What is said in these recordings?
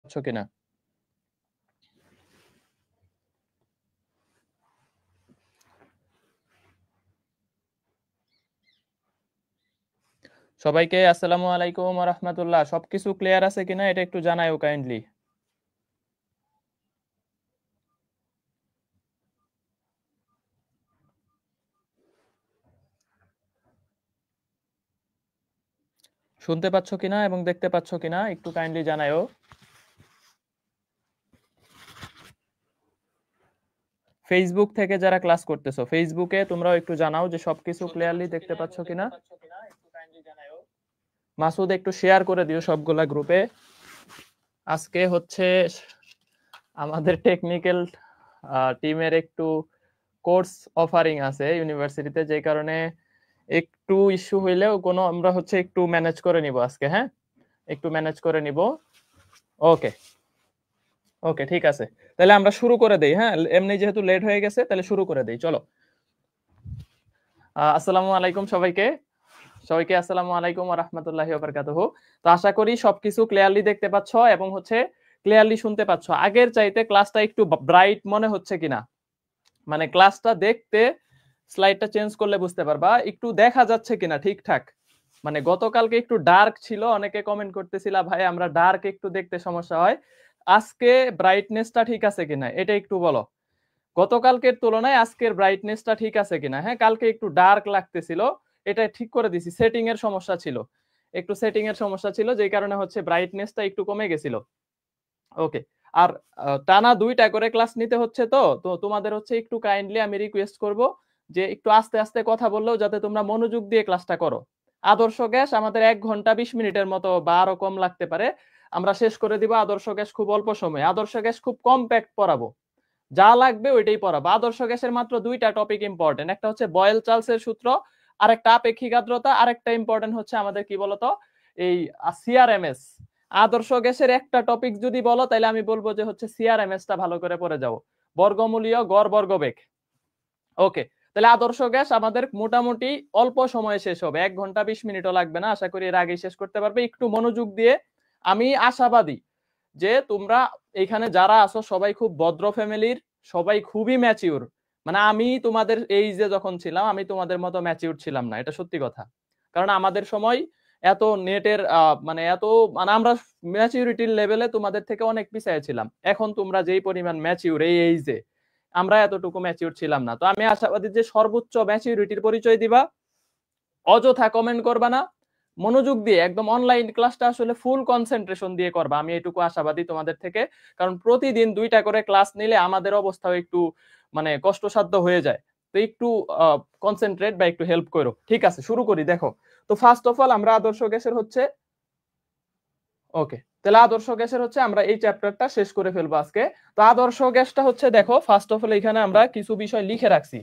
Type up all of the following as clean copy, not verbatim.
পাচ্ছ কিনা। সবাইকে আসসালামু আলাইকুম ওয়া রাহমাতুল্লাহ। সবকিছু ক্লিয়ার আছে কিনা এটা একটু জানাইও কাইন্ডলি। শুনতে পাচ্ছ কিনা এবং দেখতে পাচ্ছ কিনা একটু কাইন্ডলি জানাইও। ফেসবুক থেকে যারা ক্লাস করতেছো ফেসবুকে তোমরাও একটু জানাও যে সবকিছু ক্লিয়ারলি দেখতে পাচ্ছ কিনা। মাসুদ একটু শেয়ার করে দিও সবগুলা গ্রুপে। আজকে হচ্ছে আমাদের টেকনিক্যাল টিমের একটু কোর্স অফারিং আছে ইউনিভার্সিটিতে, যে কারণে একটু ইস্যু হইলেও কোনো আমরা হচ্ছে একটু ম্যানেজ করে নিব আজকে। হ্যাঁ, একটু ম্যানেজ করে নিব। ওকে ওকে ঠিক আছে, তাহলে আমরা শুরু করে দেই। হ্যাঁ, এমনি যেহেতু লেট হয়ে গেছে তাহলে শুরু করে দেই, চলো। আসসালামু আলাইকুম সবাইকে। সবাইকে আসসালামু আলাইকুম ওয়া রাহমাতুল্লাহি ওয়া বারাকাতুহু। তো আশা করি সবকিছু ক্লিয়ারলি দেখতে পাচ্ছ এবং হচ্ছে ক্লিয়ারলি শুনতে পাচ্ছ। আগের চাইতে ক্লাসটা একটু ব্রাইট মনে হচ্ছে কিনা, মানে ক্লাসটা দেখতে স্লাইডটা চেঞ্জ করলে বুঝতে পারবা একটু দেখা যাচ্ছে কিনা ঠিকঠাক। মানে গতকালকে একটু ডার্ক ছিল, অনেকে কমেন্ট করতেছিলা ভাই আমরা ডার্ক একটু দেখতে সমস্যা হয়। আজকে ব্রাইটনেসটা ঠিক আছে কিনা এটা একটু বলো। গতকালকের তুলনায় আজকের ব্রাইটনেসটা ঠিক আছে কিনা। হ্যাঁ, কালকে একটু ডার্ক লাগতেছিল, এটা ঠিক করে দিছি। সেটিং এর সমস্যা ছিল, একটু সেটিং এর সমস্যা ছিল, যেই কারণে হচ্ছে ব্রাইটনেসটা একটু কমে গেছিল। ওকে। আর টানা 2টা করে ক্লাস নিতে হচ্ছে, তো তো তোমাদের হচ্ছে একটু কাইন্ডলি আমি রিকোয়েস্ট করব যে একটু আস্তে আস্তে কথা বললেও যাতে তোমরা মনোযোগ দিয়ে ক্লাসটা করো। আদর্শ গ্যাস আমাদের 1 ঘন্টা 20 মিনিটের মতো বা আরো কম লাগতে পারে, আমরা শেষ করে দিব। আদর্শ গ্যাস খুব অল্প সময়, আদর্শ গ্যাস খুব কম্প্যাক্ট পড়াবো, যা লাগবে ওইটাই পড়াবো। আদর্শ গ্যাসের মাত্র 2টা টপিক ইম্পর্টেন্ট, একটা হচ্ছে বয়েল চার্লসের সূত্র, আর একটা আপেক্ষিক আর্দ্রতা, আর একটা ইম্পর্টেন্ট হচ্ছে আমাদের কি বলতো এই সিআরএমএস। আদর্শ গ্যাসের একটা টপিক যদি বলো তাহলে আমি বলবো যে হচ্ছে সিআরএমএস টা ভালো করে পড়ে যাও, বর্গমূলীয় গড় বর্গবেগ। ওকে, তাহলে আদর্শ গ্যাস আমাদের মোটামুটি অল্প সময়ে শেষ হবে, 1 ঘন্টা 20 মিনিটও লাগবে না, আশা করি এর আগেই শেষ করতে পারবে একটু মনোযোগ দিয়ে। আমি আশাবাদী যে তোমরা এখানে যারা আছো সবাই খুব ভদ্র ফ্যামিলির, সবাই খুবই ম্যাচিউর। মানে আমি তোমাদের এই যে যখন ছিলাম আমি তোমাদের মতো ম্যাচিউর ছিলাম না, এটা সত্যি কথা। কারণ আমাদের সময় এত নেটের মানে এত মানে আমরা ম্যাচিউরিটির লেভেলে তোমাদের থেকে অনেক পিছিয়ে ছিলাম। এখন তোমরা যেই পরিমাণ ম্যাচিউর এই এইজে, আমরা এতটুকু ম্যাচিউর ছিলাম না। তো আমি আশাবাদী যে সর্বোচ্চ ম্যাচিউরিটির পরিচয় দিবা, অযথা কমেন্ট করবা না, মনোযোগ দিয়ে একদম অনলাইন ক্লাসটা আসলে ফুল কনসেন্ট্রেশন দিয়ে করবা, আমি এটুকু আশাবাদী তোমাদের থেকে। কারণ প্রতিদিন 2টা করে ক্লাস নিলে আমাদের অবস্থাও একটু মানে কষ্টসাধ্য হয়ে যায়। তো একটু কনসেন্ট্রেট বা একটু হেল্প করো। ঠিক আছে, শুরু করি। দেখো, তো ফার্স্ট অফ অল আমরা আদর্শ গ্যাসের হচ্ছে ওকে, তাহলে আদর্শ গ্যাসের হচ্ছে আমরা এই চ্যাপ্টারটা শেষ করে ফেলবো আজকে। তো আদর্শ গ্যাসটা হচ্ছে দেখো ফার্স্ট অফ অল এখানে আমরা কিছু বিষয় লিখে রাখছি,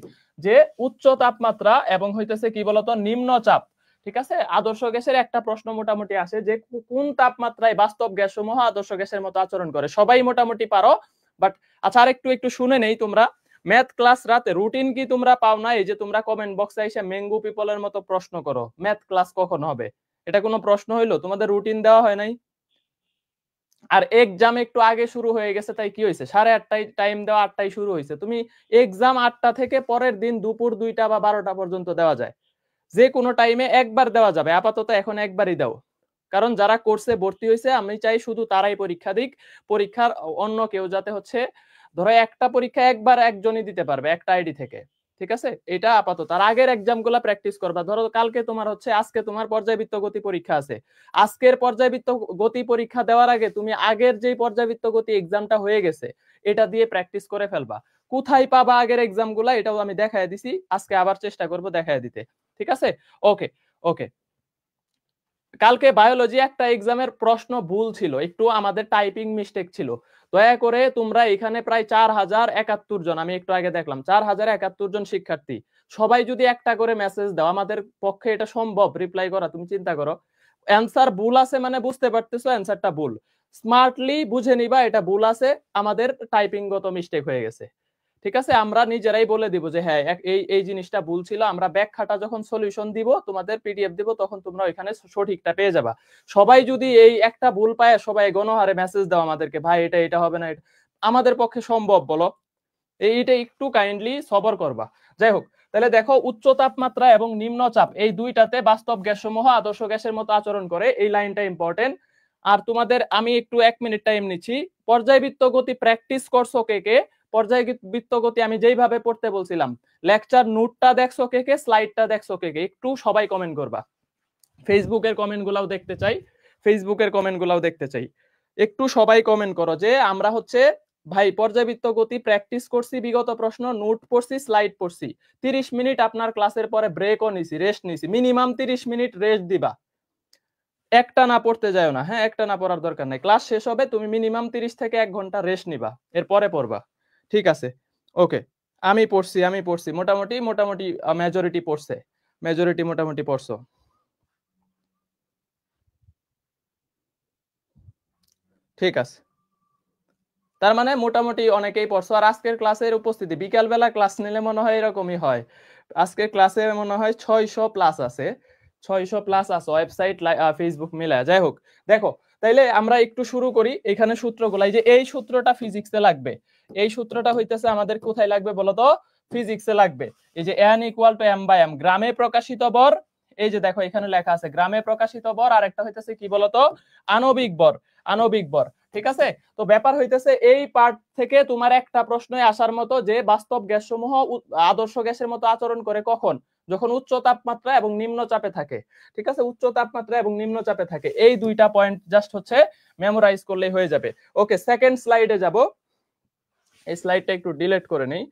যে উচ্চ তাপমাত্রা এবং হইতেছে কি বলতো নিম্ন চাপ। ঠিক আছে, আদর্শ গ্যাসের একটা প্রশ্ন মোটামুটি আসে যে কোন তাপমাত্রায় বাস্তব গ্যাস সমূহ আদর্শ গ্যাসের মতো আচরণ করে। সবাই মোটামুটি পারো, বাট আচ্ছা আর একটু একটু শুনে নেই। তোমরা ম্যাথ ক্লাস রাতে রুটিন কি তোমরা পাও না? এই যে তোমরা কমেন্ট বক্সে এসে ম্যাঙ্গো পিপলের মতো প্রশ্ন করো ম্যাথ ক্লাস কখন হবে, এটা কোনো প্রশ্ন হইলো? তোমাদের রুটিন দেওয়া হয় নাই? আর এক্সাম একটু আগে শুরু হয়ে গেছে, তাই কি হয়েছে 8:30টায় টাইম দেওয়া, 8টায় শুরু হয়েছে। তুমি এক্সাম 8টা থেকে পরের দিন দুপুর 2টা বা 12টা পর্যন্ত দেওয়া যায়, যে কোনো টাইমে একবার দেওয়া যাবে। আপাতত এখন একবারই দাও, কারণ যারা কোর্সে ভর্তি হয়েছে আমি চাই শুধু তারাই পরীক্ষা দিক। পরীক্ষার অন্য কেউ যাতে হচ্ছে ধরো একটা পরীক্ষা একবার একজনই দিতে পারবে একটা আইডি থেকে। ঠিক আছে, এটা আপাতত। আর আগের এক্সাম গুলা প্র্যাকটিস করবা। ধরো কালকে তোমার হচ্ছে, আজকে তোমার পর্যায়বৃত্ত গতি পরীক্ষা আছে, আজকের পর্যায়বৃত্ত গতি পরীক্ষা দেওয়ার আগে তুমি আগের যে পর্যায়বৃত্ত গতি এক্সামটা হয়ে গেছে এটা দিয়ে প্র্যাকটিস করে ফেলবা। কোথায় পাবা আগের এক্সাম গুলা এটাও আমি দেখায় দিছি, আজকে আবার চেষ্টা করব দেখায় দিতে। ঠিক আছে, ওকে ওকে। কালকে বায়োলজি একটা এক্সামের প্রশ্ন ভুল ছিল, একটু আমাদের টাইপিং মিস্টেক ছিল। দয়া করে তোমরা এখানে প্রায় 4071 জন, আমি একটু আগে দেখলাম 4071 জন শিক্ষার্থী, সবাই যদি একটা করে মেসেজ দাও আমাদের পক্ষে এটা সম্ভব রিপ্লাই করা। তুমি চিন্তা করো, অ্যান্সার ভুল আছে মানে বুঝতে পারতেছো অ্যান্সারটা ভুল, স্মার্টলি বুঝে নিবা এটা ভুল আছে, আমাদের টাইপিং গত মিস্টেক হয়ে গেছে। ঠিক আছে, আমরা নিজেরাই বলে দিব যে হ্যাঁ এই জিনিসটা ভুল ছিল, আমরা ব্যাখ্যাটা যখন সলিউশন দিব তোমাদের পিডিএফ দিব তখন তোমরা ওইখানে সঠিকটা পেয়ে যাবা। সবাই যদি এই একটা ভুল পায় সবাই গণহারে মেসেজ দাও আমাদেরকে, ভাই এটা হবে না, আমাদের পক্ষে সম্ভব বলো? এইটা একটু কাইন্ডলি সবর করবা। যাই হোক, তাহলে দেখো উচ্চ তাপমাত্রা এবং নিম্ন চাপ এই দুইটাতে বাস্তব গ্যাস সমূহ আদর্শ গ্যাসের মতো আচরণ করে, এই লাইনটা ইম্পর্টেন্ট। আর তোমাদের আমি একটু 1 মিনিট টাইম নিচ্ছি, পর্যায়বৃত্ত গতি প্র্যাকটিস করছো কে কে? পর্যায়বৃত্ত গতি আমি যেইভাবে পড়তে বলছিলাম, লেকচার নোটটা দেখছো কে কে, স্লাইডটা দেখছো কে কে, একটু সবাই কমেন্ট করবা। ফেসবুকের কমেন্ট গুলাও দেখতে চাই, ফেসবুকের কমেন্ট গুলাও দেখতে চাই, একটু সবাই কমেন্ট করো যে আমরা হচ্ছে ভাই পর্যায়বৃত্ত গতি প্র্যাকটিস করছি, বিগত প্রশ্ন নোট পড়ছি, স্লাইড পড়ছি, 30 মিনিট আপনার ক্লাসের পরে ব্রেকও নিছি, রেস্ট নিছি, মিনিমাম 30 মিনিট রেস্ট দিবা, একটা না পড়তে যাও না, হ্যাঁ একটা না পড়ার দরকার নাই, ক্লাস শেষ হবে তুমি মিনিমাম 30 থেকে 1 ঘন্টা রেস্ট নিবা, এরপরে পড়বা, ঠিক আছে? ওকে, আমি পড়ছি মোটামুটি মেজরিটি পড়ছে, মেজরিটি মোটামুটি পড়ছো, ঠিক আছে, তার মানে মোটামুটি অনেকেই পড়ছো। আর আজকের ক্লাসের উপস্থিতি, বিকাল বেলা ক্লাস নিলে মনে হয় এরকমই হয়, আজকের ক্লাসে মনে হয় 600 প্লাস আছে, 600 প্লাস আছে ওয়েবসাইট ফেসবুক মিলা। যাই হোক, দেখো তাইলে আমরা একটু শুরু করি এখানে সূত্রগুলো। এই যে এই সূত্রটা ফিজিক্সে লাগবে, এই সূত্রটা হইতেছে আমাদের কোথায় লাগবে বলতো? ফিজিক্সে লাগবে। এই যে n = m/m, গ্রামে প্রকাশিত ভর, এই যে দেখো এখানে লেখা আছে গ্রামে প্রকাশিত ভর, আর একটা হইতেছে কি বলতো? আণবিক ভর, আণবিক ভর, ঠিক আছে? তো ব্যাপার হইতেছে এই পার্ট থেকে তোমার একটা প্রশ্নই আসার মতো যে বাস্তব গ্যাস সমূহ আদর্শ গ্যাসের মতো আচরণ করে কখন? যখন উচ্চ তাপমাত্রা এবং নিম্ন চাপে থাকে, ঠিক আছে? উচ্চ তাপমাত্রা এবং নিম্ন চাপে থাকে, এই দুইটা পয়েন্ট জাস্ট হচ্ছে মেমোরাইজ করলেই হয়ে যাবে। ওকে, সেকেন্ড স্লাইডে যাব, এই স্লাইডটা একটু ডিলিট করে নেই।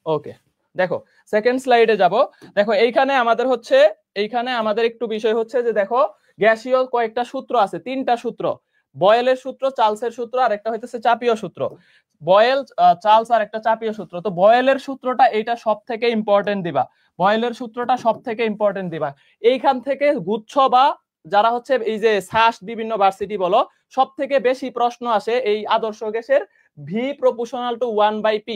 ওকে, দেখো সেকেন্ড স্লাইডে যাব। দেখো এইখানে আমাদের একটু বিষয় হচ্ছে যে দেখো গ্যাসীয় কয়েকটা সূত্র আছে, 3টা সূত্র, বয়েলের সূত্র, চার্লসের সূত্র, আর একটা হইতেছে চাপীয় সূত্র। বয়েল, চার্লস আর একটা চাপীয় সূত্র। তো বয়েলের সূত্রটা এইটা সব থেকে ইম্পর্টেন্ট দিবা, বয়েলের সূত্রটা সব থেকে ইম্পর্টেন্ট দিবা। এইখান থেকে গুচ্ছ বা যারা হচ্ছে এই যে সাস বিভিন্ন ভার্সিটি বলো, সব থেকে বেশি প্রশ্ন আসে এই আদর্শ গ্যাসের ভি প্রপোর্শনাল টু 1/p,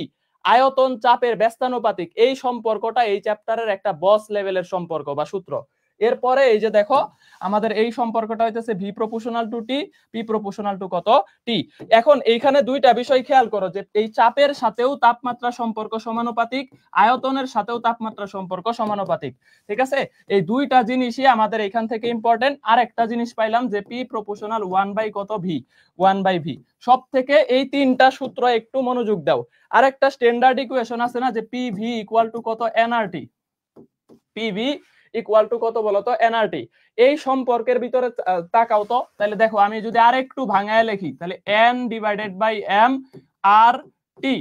আয়তন চাপের ব্যস্তানুপাতিক, এই সম্পর্কটা এই চ্যাপ্টারের একটা বস লেভেলের সম্পর্ক বা সূত্র। এরপরে এই যে দেখো আমাদের এই সম্পর্কটা হইতেছে V proportional to T, P proportional to কত? টি। এখন এইখানে দুইটা বিষয় খেয়াল করো যে এই চাপের সাথেও তাপমাত্রা সম্পর্ক সমানুপাতিক, আয়তনের সাথেও তাপমাত্রা সম্পর্ক সমানুপাতিক, ঠিক আছে? এই দুইটা জিনিসই আমাদের এখান থেকে ইম্পর্টেন্ট। আর একটা জিনিস পাইলাম যে পি প্রপোর্শনাল 1 কত? V, 1/v। সব থেকে এই 3টা সূত্র একটু মনোযোগ দাও। আর একটা স্ট্যান্ডার্ড ইকুয়েশন আছে না যে পি ভি ইকুয়াল টু কত? NRT, P V equal to কত বলতো? এনআরটি। এই সম্পর্কের ভিতরে তাকাও তো, তাহলে দেখো আমি যদি আর একটু ভাঙায় লিখি তাহলে n/m আর টি,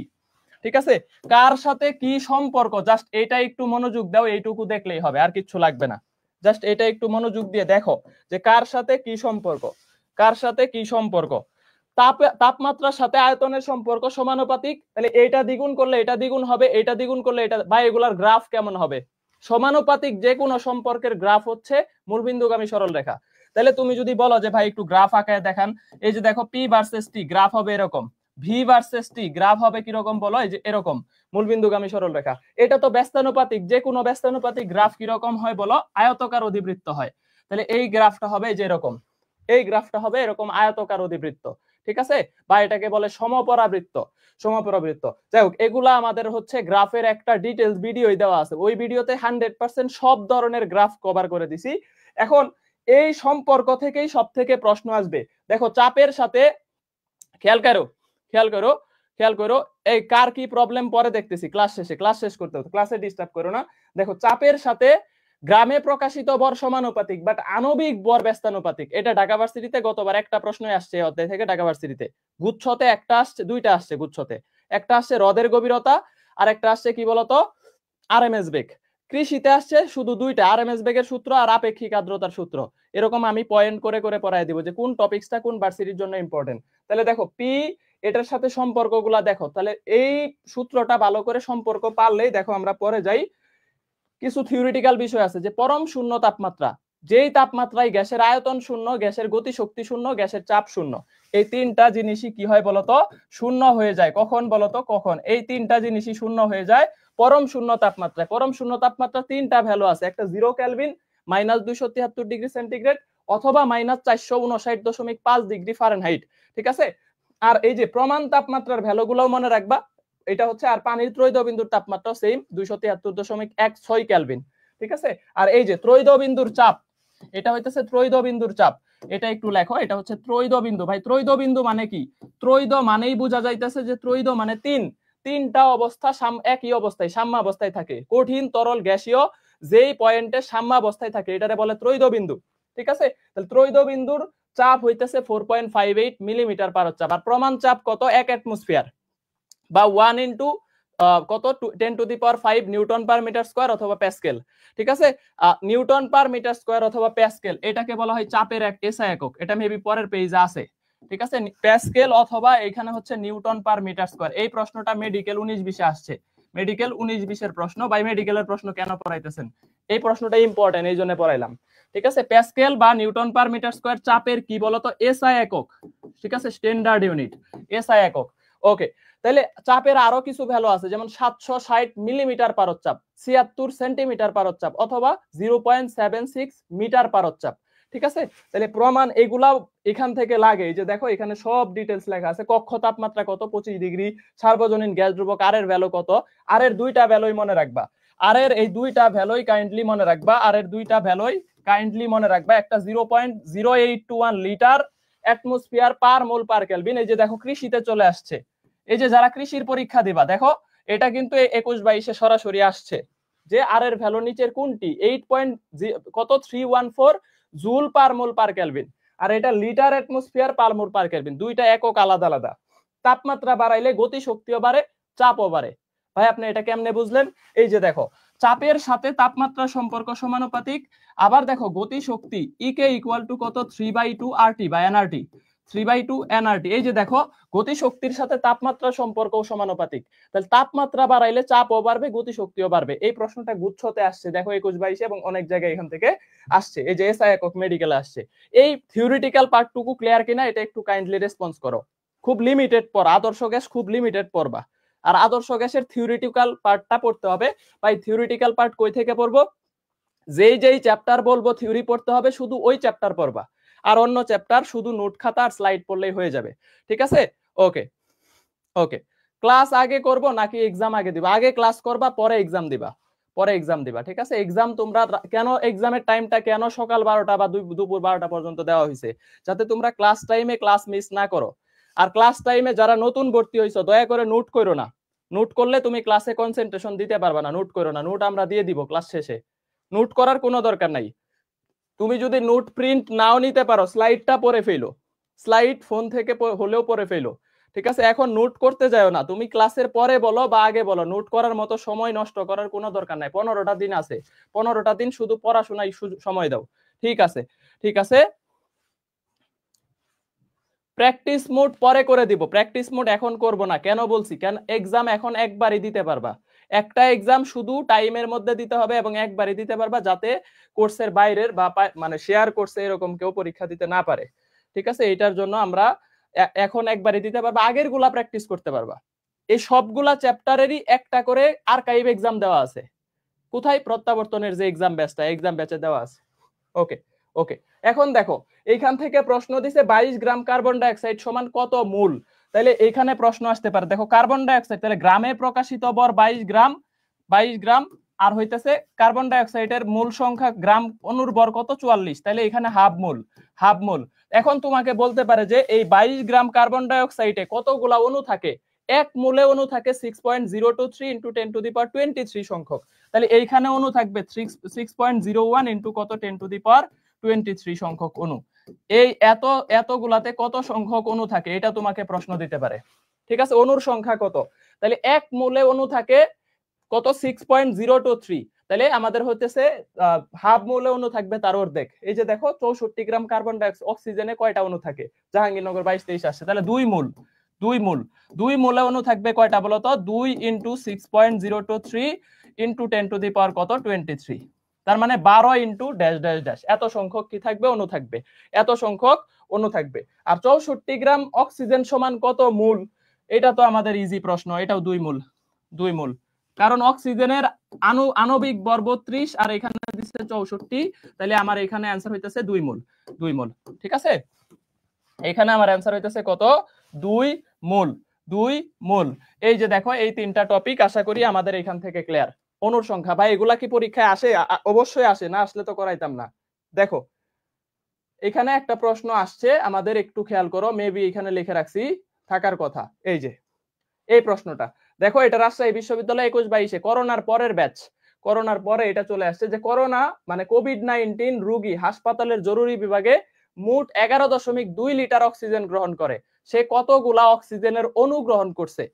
ঠিক আছে? কার সাথে কি সম্পর্ক জাস্ট এটা একটু মনোযোগ দাও, এইটুকু দেখলেই হবে, আর কিছু লাগবে না। জাস্ট এটা একটু মনোযোগ দিয়ে দেখো যে কার সাথে কি সম্পর্ক, কার সাথে কি সম্পর্ক। তাপমাত্রার সাথে আয়তনের সম্পর্ক সমানুপাতিক, তাহলে এইটা দ্বিগুণ করলে এটা দ্বিগুণ হবে, এটা দ্বিগুণ করলে এটা, বা এগুলার গ্রাফ কেমন হবে? সমানুপাতিক যে কোনো সম্পর্কের গ্রাফ হচ্ছে মূলবিন্দুগামী সরল রেখা। তাহলে তুমি যদি বলো যে ভাই একটু গ্রাফ আঁকায় দেখান, এই যে দেখো পি ভার্সেস টি গ্রাফ হবে এরকম, ভি ভার্সেস টি গ্রাফ হবে কিরকম বলো? এই যে এরকম মূলবিন্দুগামী সরল রেখা। এটা তো ব্যস্তানুপাতিক, যে কোনো ব্যস্তানুপাতিক গ্রাফ কিরকম হয় বলো? আয়তকার অধিবৃত্ত হয়। তাহলে এই গ্রাফটা হবে যে এরকম, এই গ্রাফটা হবে এরকম আয়তকার অধিবৃত্ত, ঠিক আছে? বা এটাকে বলে সমপরাবৃত্ত, সমপরাবৃত্ত। যাই হোক, এগুলা আমাদের হচ্ছে গ্রাফের একটা ডিটেলস ভিডিও দেওয়া আছে, ওই ভিডিওতে 100% সব ধরনের গ্রাফ কভার করে দিছি। এখন এই সম্পর্ক থেকেই সব থেকে প্রশ্ন আসবে। দেখো চাপের সাথে, খেয়াল করো, খেয়াল করো, খেয়াল করো, এই কার কি প্রবলেম পরে দেখতেছি ক্লাস শেষে, ক্লাস শেষ করতে হবে, ক্লাসে ডিস্টার্ব করো না। দেখো চাপের সাথে গ্রামে প্রকাশিত ভর সমানুপাতিক, বাট আণবিক ভর ব্যস্তানুপাতিক। এটা ঢাকা ভার্সিটিতে গতবার একটা প্রশ্নই আসছে অধ্যায় থেকে, ঢাকা ভার্সিটিতে গুচ্ছতে একটা আসছে, দুইটা আসছে গুচ্ছতে, একটা আসছে হ্রদের গভীরতা, আর একটা আসছে কি বলতো? আরএমএস বেগ। কৃষিতে আসছে শুধু দুইটা, আরএমএস বেগের সূত্র আর আপেক্ষিক আর্দ্রতার সূত্র। এরকম আমি পয়েন্ট করে করে পড়াই দিব যে কোন টপিকসটা কোন ভার্সিটির জন্য ইম্পর্টেন্ট। তাহলে দেখো পি, এটার সাথে সম্পর্কগুলা দেখো, তাহলে এই সূত্রটা ভালো করে সম্পর্ক পারলেই দেখো আমরা পরে যাই। কিছু থিওরিটিক্যাল বিষয় আছে যে পরম শূন্য তাপমাত্রা, যেই তাপমাত্রায় গ্যাসের আয়তন শূন্য, গ্যাসের গতি শক্তি শূন্য, গ্যাসের চাপ শূন্য, এই তিনটা জিনিসই কি হয় বলতো শূন্য হয়ে যায়। কখন বলতো কখন? এই তিনটা জিনিসই শূন্য হয়ে যায় পরম শূন্য তাপমাত্রায়। পরম শূন্য তাপমাত্রা তিনটা ভ্যালু আছে, একটা 0 কেলভিন -273 ডিগ্রি সেন্টিগ্রেড অথবা -459.5 ডিগ্রি ফারেনহাইট, ঠিক আছে। আর এই যে প্রমাণ তাপমাত্রার ভ্যালুগুলোও মনে রাখবা, এটা হচ্ছে। আর পানির ত্রৈধ বিন্দুর তাপমাত্রা সেম 273.16 কেলভিন, ঠিক আছে। আর এই যে ত্রৈধ বিন্দুর চাপ, এটা হইতেছে ত্রৈধ বিন্দুর চাপ, এটা একটু লেখো, এটা হচ্ছে ত্রৈধ বিন্দু। ভাই ত্রৈধ বিন্দু মানে কি? ত্রৈধ মানেই বোঝা যাইতেছে যে ত্রৈধ মানে তিনটা অবস্থা একই অবস্থায় সাম্যাবস্থায় থাকে, কঠিন তরল গ্যাসীয় যেই পয়েন্টে সাম্যাবস্থায় থাকে এটারে বলে ত্রৈধ বিন্দু, ঠিক আছে। তাহলে ত্রৈধ বিন্দুর চাপ হইতেছে 4.58 মিলিমিটার পার চাপ। আর প্রমাণ চাপ কত? 1 অ্যাটমসফিয়ার বা 1 ইন্টু কত 10⁵ নিউটন পার মিটার স্কয়ার অথবা প্যাসকেল, ঠিক আছে। নিউটন পার মিটার স্কয়ার অথবা প্যাসকেল এটাকে বলা হয় চাপের এক এসআই একক। এটা মেবি পরের পেজে আছে, ঠিক আছে। প্যাসকেল অথবা এখানে হচ্ছে নিউটন পার মিটার স্কয়ার। এই প্রশ্নটা মেডিকেল 19-20 আসছে, মেডিকেল 19-20 প্রশ্ন। বাই মেডিকেলের প্রশ্ন কেন পড়াইতেছেন? এই প্রশ্নটা ইম্পর্টেন্ট, এই জন্য পড়াইলাম, ঠিক আছে। প্যাসকেল বা নিউটন পার মিটার স্কয়ার চাপের কি বলতো এসআই একক, ঠিক আছে, স্ট্যান্ডার্ড ইউনিট এসআই একক। ওকে, তাহলে চাপের আরো কিছু ভ্যালু আছে, যেমন 760 মিলিমিটার পারদ চাপ, 76 সেন্টিমিটার পারদ চাপ অথবা 0.76 মিটার পারদ চাপ, ঠিক আছে। তাহলে প্রমাণ এগুলা এখান থেকে লাগে। এই যে দেখো এখানে সব ডিটেলস লেখা আছে। কক্ষ তাপমাত্রা কত? 25 ডিগ্রি। সার্বজনীন গ্যাস ধ্রুবক আর এর ভ্যালু কত? আর এর দুইটা ভ্যালুই মনে রাখবা, আর এর এই দুইটা ভ্যালুই কাইন্ডলি মনে রাখবা, আর এর দুইটা ভ্যালুই কাইন্ডলি মনে রাখবা। একটা 0.0821 লিটার অ্যাটমসফিয়ার পার মোল পার কেলভিন। এই যে দেখো কৃষিতে চলে আসছে, এই যে যারা কৃষির পরীক্ষা দিবা দেখো এটা কিন্তু 21-22-এ সরাসরি আসছে যে আর এর ভ্যালু নিচের কোনটি 314 জুল পার মোল পার কেলভিন, আর এটা লিটার অ্যাটমসফিয়ার পার মোল পার কেলভিন। দুইটা একক আলাদা আলাদা। তাপমাত্রা বাড়াইলে গতি শক্তিও বাড়ে, চাপও বাড়ে। ভাই আপনি এটা কেমনে বুঝলেন? এই যে দেখো চাপের সাথে তাপমাত্রার সম্পর্ক সমানুপাতিক। আবার দেখো গতি শক্তি ইকে ইকুয়াল টু কত? 3/2 RT বা এনআরটি, 3/2 এনআরটি। এই যে দেখো গতি শক্তির সাথে তাপমাত্রার সম্পর্ক সমানুপাতিক। তাহলে তাপমাত্রা বাড়াইলে চাপও বাড়বে, গতি শক্তিও বাড়বে। এই প্রশ্নটা গুচ্ছতে আসছে দেখো 21-22 এবং অনেক জায়গায় এখান থেকে আসছে। এই যে এসআই একক মেডিকেলে আসছে। এই থিওরিটিক্যাল পার্টটুকু ক্লিয়ার কিনা এটা একটু কাইন্ডলি রেসপন্স করো। খুব লিমিটেড পর আদর্শ গ্যাস, খুব লিমিটেড পড়বা। আর আদর্শ গ্যাসের থিওরিটিক্যাল পার্টটা পড়তে হবে। ভাই থিওরিটিক্যাল পার্ট কই থেকে পড়বো? যেই চ্যাপ্টার বলবো থিওরি পড়তে হবে শুধু ওই চ্যাপ্টার পড়বা, আর অন্য চ্যাপ্টার শুধু নোট খাতা আর স্লাইড পড়লেই হয়ে যাবে, ঠিক আছে। ওকে ওকে, ক্লাস আগে করব নাকি এক্সাম আগে দিবা? আগে ক্লাস করবা, পরে এক্সাম দিবা, পরে এক্সাম দিবা, ঠিক আছে। এক্সাম তোমরা কেন এক্সামের টাইমটা কেন সকাল 12টা বা দুপুর 12টা পর্যন্ত দেওয়া হয়েছে? যাতে তোমরা ক্লাস টাইমে ক্লাস মিস না করো। আর ক্লাস টাইমে যারা নতুন ভর্তি হইছো দয়া করে নোট করো না। নোট করলে তুমি ক্লাসে কনসেন্ট্রেশন দিতে পারবা না। নোট করো না, নোট আমরা দিয়ে দিব ক্লাস শেষে। নোট করার কোনো দরকার নাই। তুমি যদি নোট প্রিন্ট নাও নিতে পারো স্লাইডটা পড়ে ফেলো, স্লাইড ফোন থেকে হলেও পড়ে ফেলো, ঠিক আছে। এখন নোট করতে যাও না, তুমি ক্লাসের পরে বলো বা আগে বলো। নোট করার মতো সময় নষ্ট করার কোনো দরকার নাই। 15টা দিন আছে, 15টা দিন শুধু পড়াশোনায় সময় দাও, ঠিক আছে, ঠিক আছে। প্র্যাকটিস মোড পরে করে দিব, প্র্যাকটিস মোড এখন করব না। কেন বলছি? কেন এক্সাম এখন একবারই দিতে পারবা। একটা এক্সাম শুধু টাইমের মধ্যে দিতে হবে এবং একবারই দিতে পারবা, যাতে কোর্সের বাইরের বা মানে শেয়ার কোর্সে এরকম কেউ পরীক্ষা দিতে না পারে, ঠিক আছে। এটার জন্য আমরা এখন একবারই দিতে পারবা, আগের গুলা প্র্যাকটিস করতে পারবা। এই সবগুলা চ্যাপ্টারেরই একটা করে আর্কাইভ এক্সাম দেওয়া আছে। কোথায়? প্রত্যাবর্তনের যে এক্সাম ব্যাচটা, এক্সাম ব্যাচে দেওয়া আছে। ওকে ওকে, এখন দেখো এইখান থেকে প্রশ্ন দিছে 22 গ্রাম কার্বন ডাইঅক্সাইড সমান কত মোল। তাহলে এইখানে প্রশ্ন আসতে পারে, দেখো কার্বন ডাইঅক্সাইড তাহলে গ্রামে প্রকাশিত ভর 22 গ্রাম, 22 গ্রাম। আর হইতেছে কার্বন ডাইঅক্সাইডের মোল সংখ্যা গ্রাম অনুর ভর কত? 44। তাহলে এখানে হাফ মোল, হাফ মোল। এখন তোমাকে বলতে পারে যে এই 22 গ্রাম কার্বন ডাইঅক্সাইডে কতগুলা অণু থাকে? এক মোলে অণু থাকে 6.023 × 10⁻23 সংখ্যক। তাহলে এইখানে অণু থাকবে 6.01 × কত? 10⁻23 সংখ্যক অণু। এই এতগুলাতে কত সংখ্যক অণু থাকে এটা তোমাকে প্রশ্ন দিতে পারে, ঠিক আছে। অণুর সংখ্যা কত? তাহলে এক মোলে অণু থাকে কত? 6.023। তাহলে আমাদের হইতেছে হাফ মোলে অণু থাকবে তার অর্ধেক। এই যে দেখো 64 গ্রাম কার্বন ডাইঅক্সাইড, অক্সিজেনে কয়টা অণু থাকে? জাহাঙ্গীরনগর 22-23 আসছে, তাহলে 2 মোল, 2 মোল। 2 মোলে অণু থাকবে কয়টা বলো তো? 2 × 6.023 × 10⁻ কত? 23। তার মানে 12 × ড্যাশ ড্যাশ ড্যাশ, এত সংখ্যক কি থাকবে? অণু থাকবে। এত সংখ্যক অণু থাকবে। আর 64 গ্রাম অক্সিজেন সমান কত মোল? এটা তো আমাদের ইজি প্রশ্ন, এটাও 2 মোল, 2 মোল। কারণ অক্সিজেনের আণবিক ভর 32 আর এখানে দিচ্ছে 64, তাহলে আমার এখানে অ্যান্সার হইতেছে 2 মোল, 2 মোল। ঠিক আছে, এখানে আমার অ্যান্সার হইতেছে কত? 2 মোল, 2 মোল। এই যে দেখো এই তিনটা টপিক আশা করি আমাদের এখান থেকে ক্লিয়ার। অণুর সংখ্যা ভাই এগুলা কি পরীক্ষায় আসে? অবশ্যই আসে, না আসলে তো করাইতাম না। দেখো এখানে একটা প্রশ্ন আসছে আমাদের, একটু খেয়াল করো, মেবি এখানে লিখে রাখছি থাকার কথা। এই যে এই প্রশ্নটা দেখো, এটা রাজশাহী বিশ্ববিদ্যালয় 21-22 করোনার পরের ব্যাচ, করোনার পরে এটা চলে আসছে যে করোনা মানে কোভিড-19 রোগী হাসপাতালের জরুরি বিভাগে মোট 11.2 লিটার অক্সিজেন গ্রহণ করে, সে কতগুলা অক্সিজেনের অণু গ্রহণ করছে?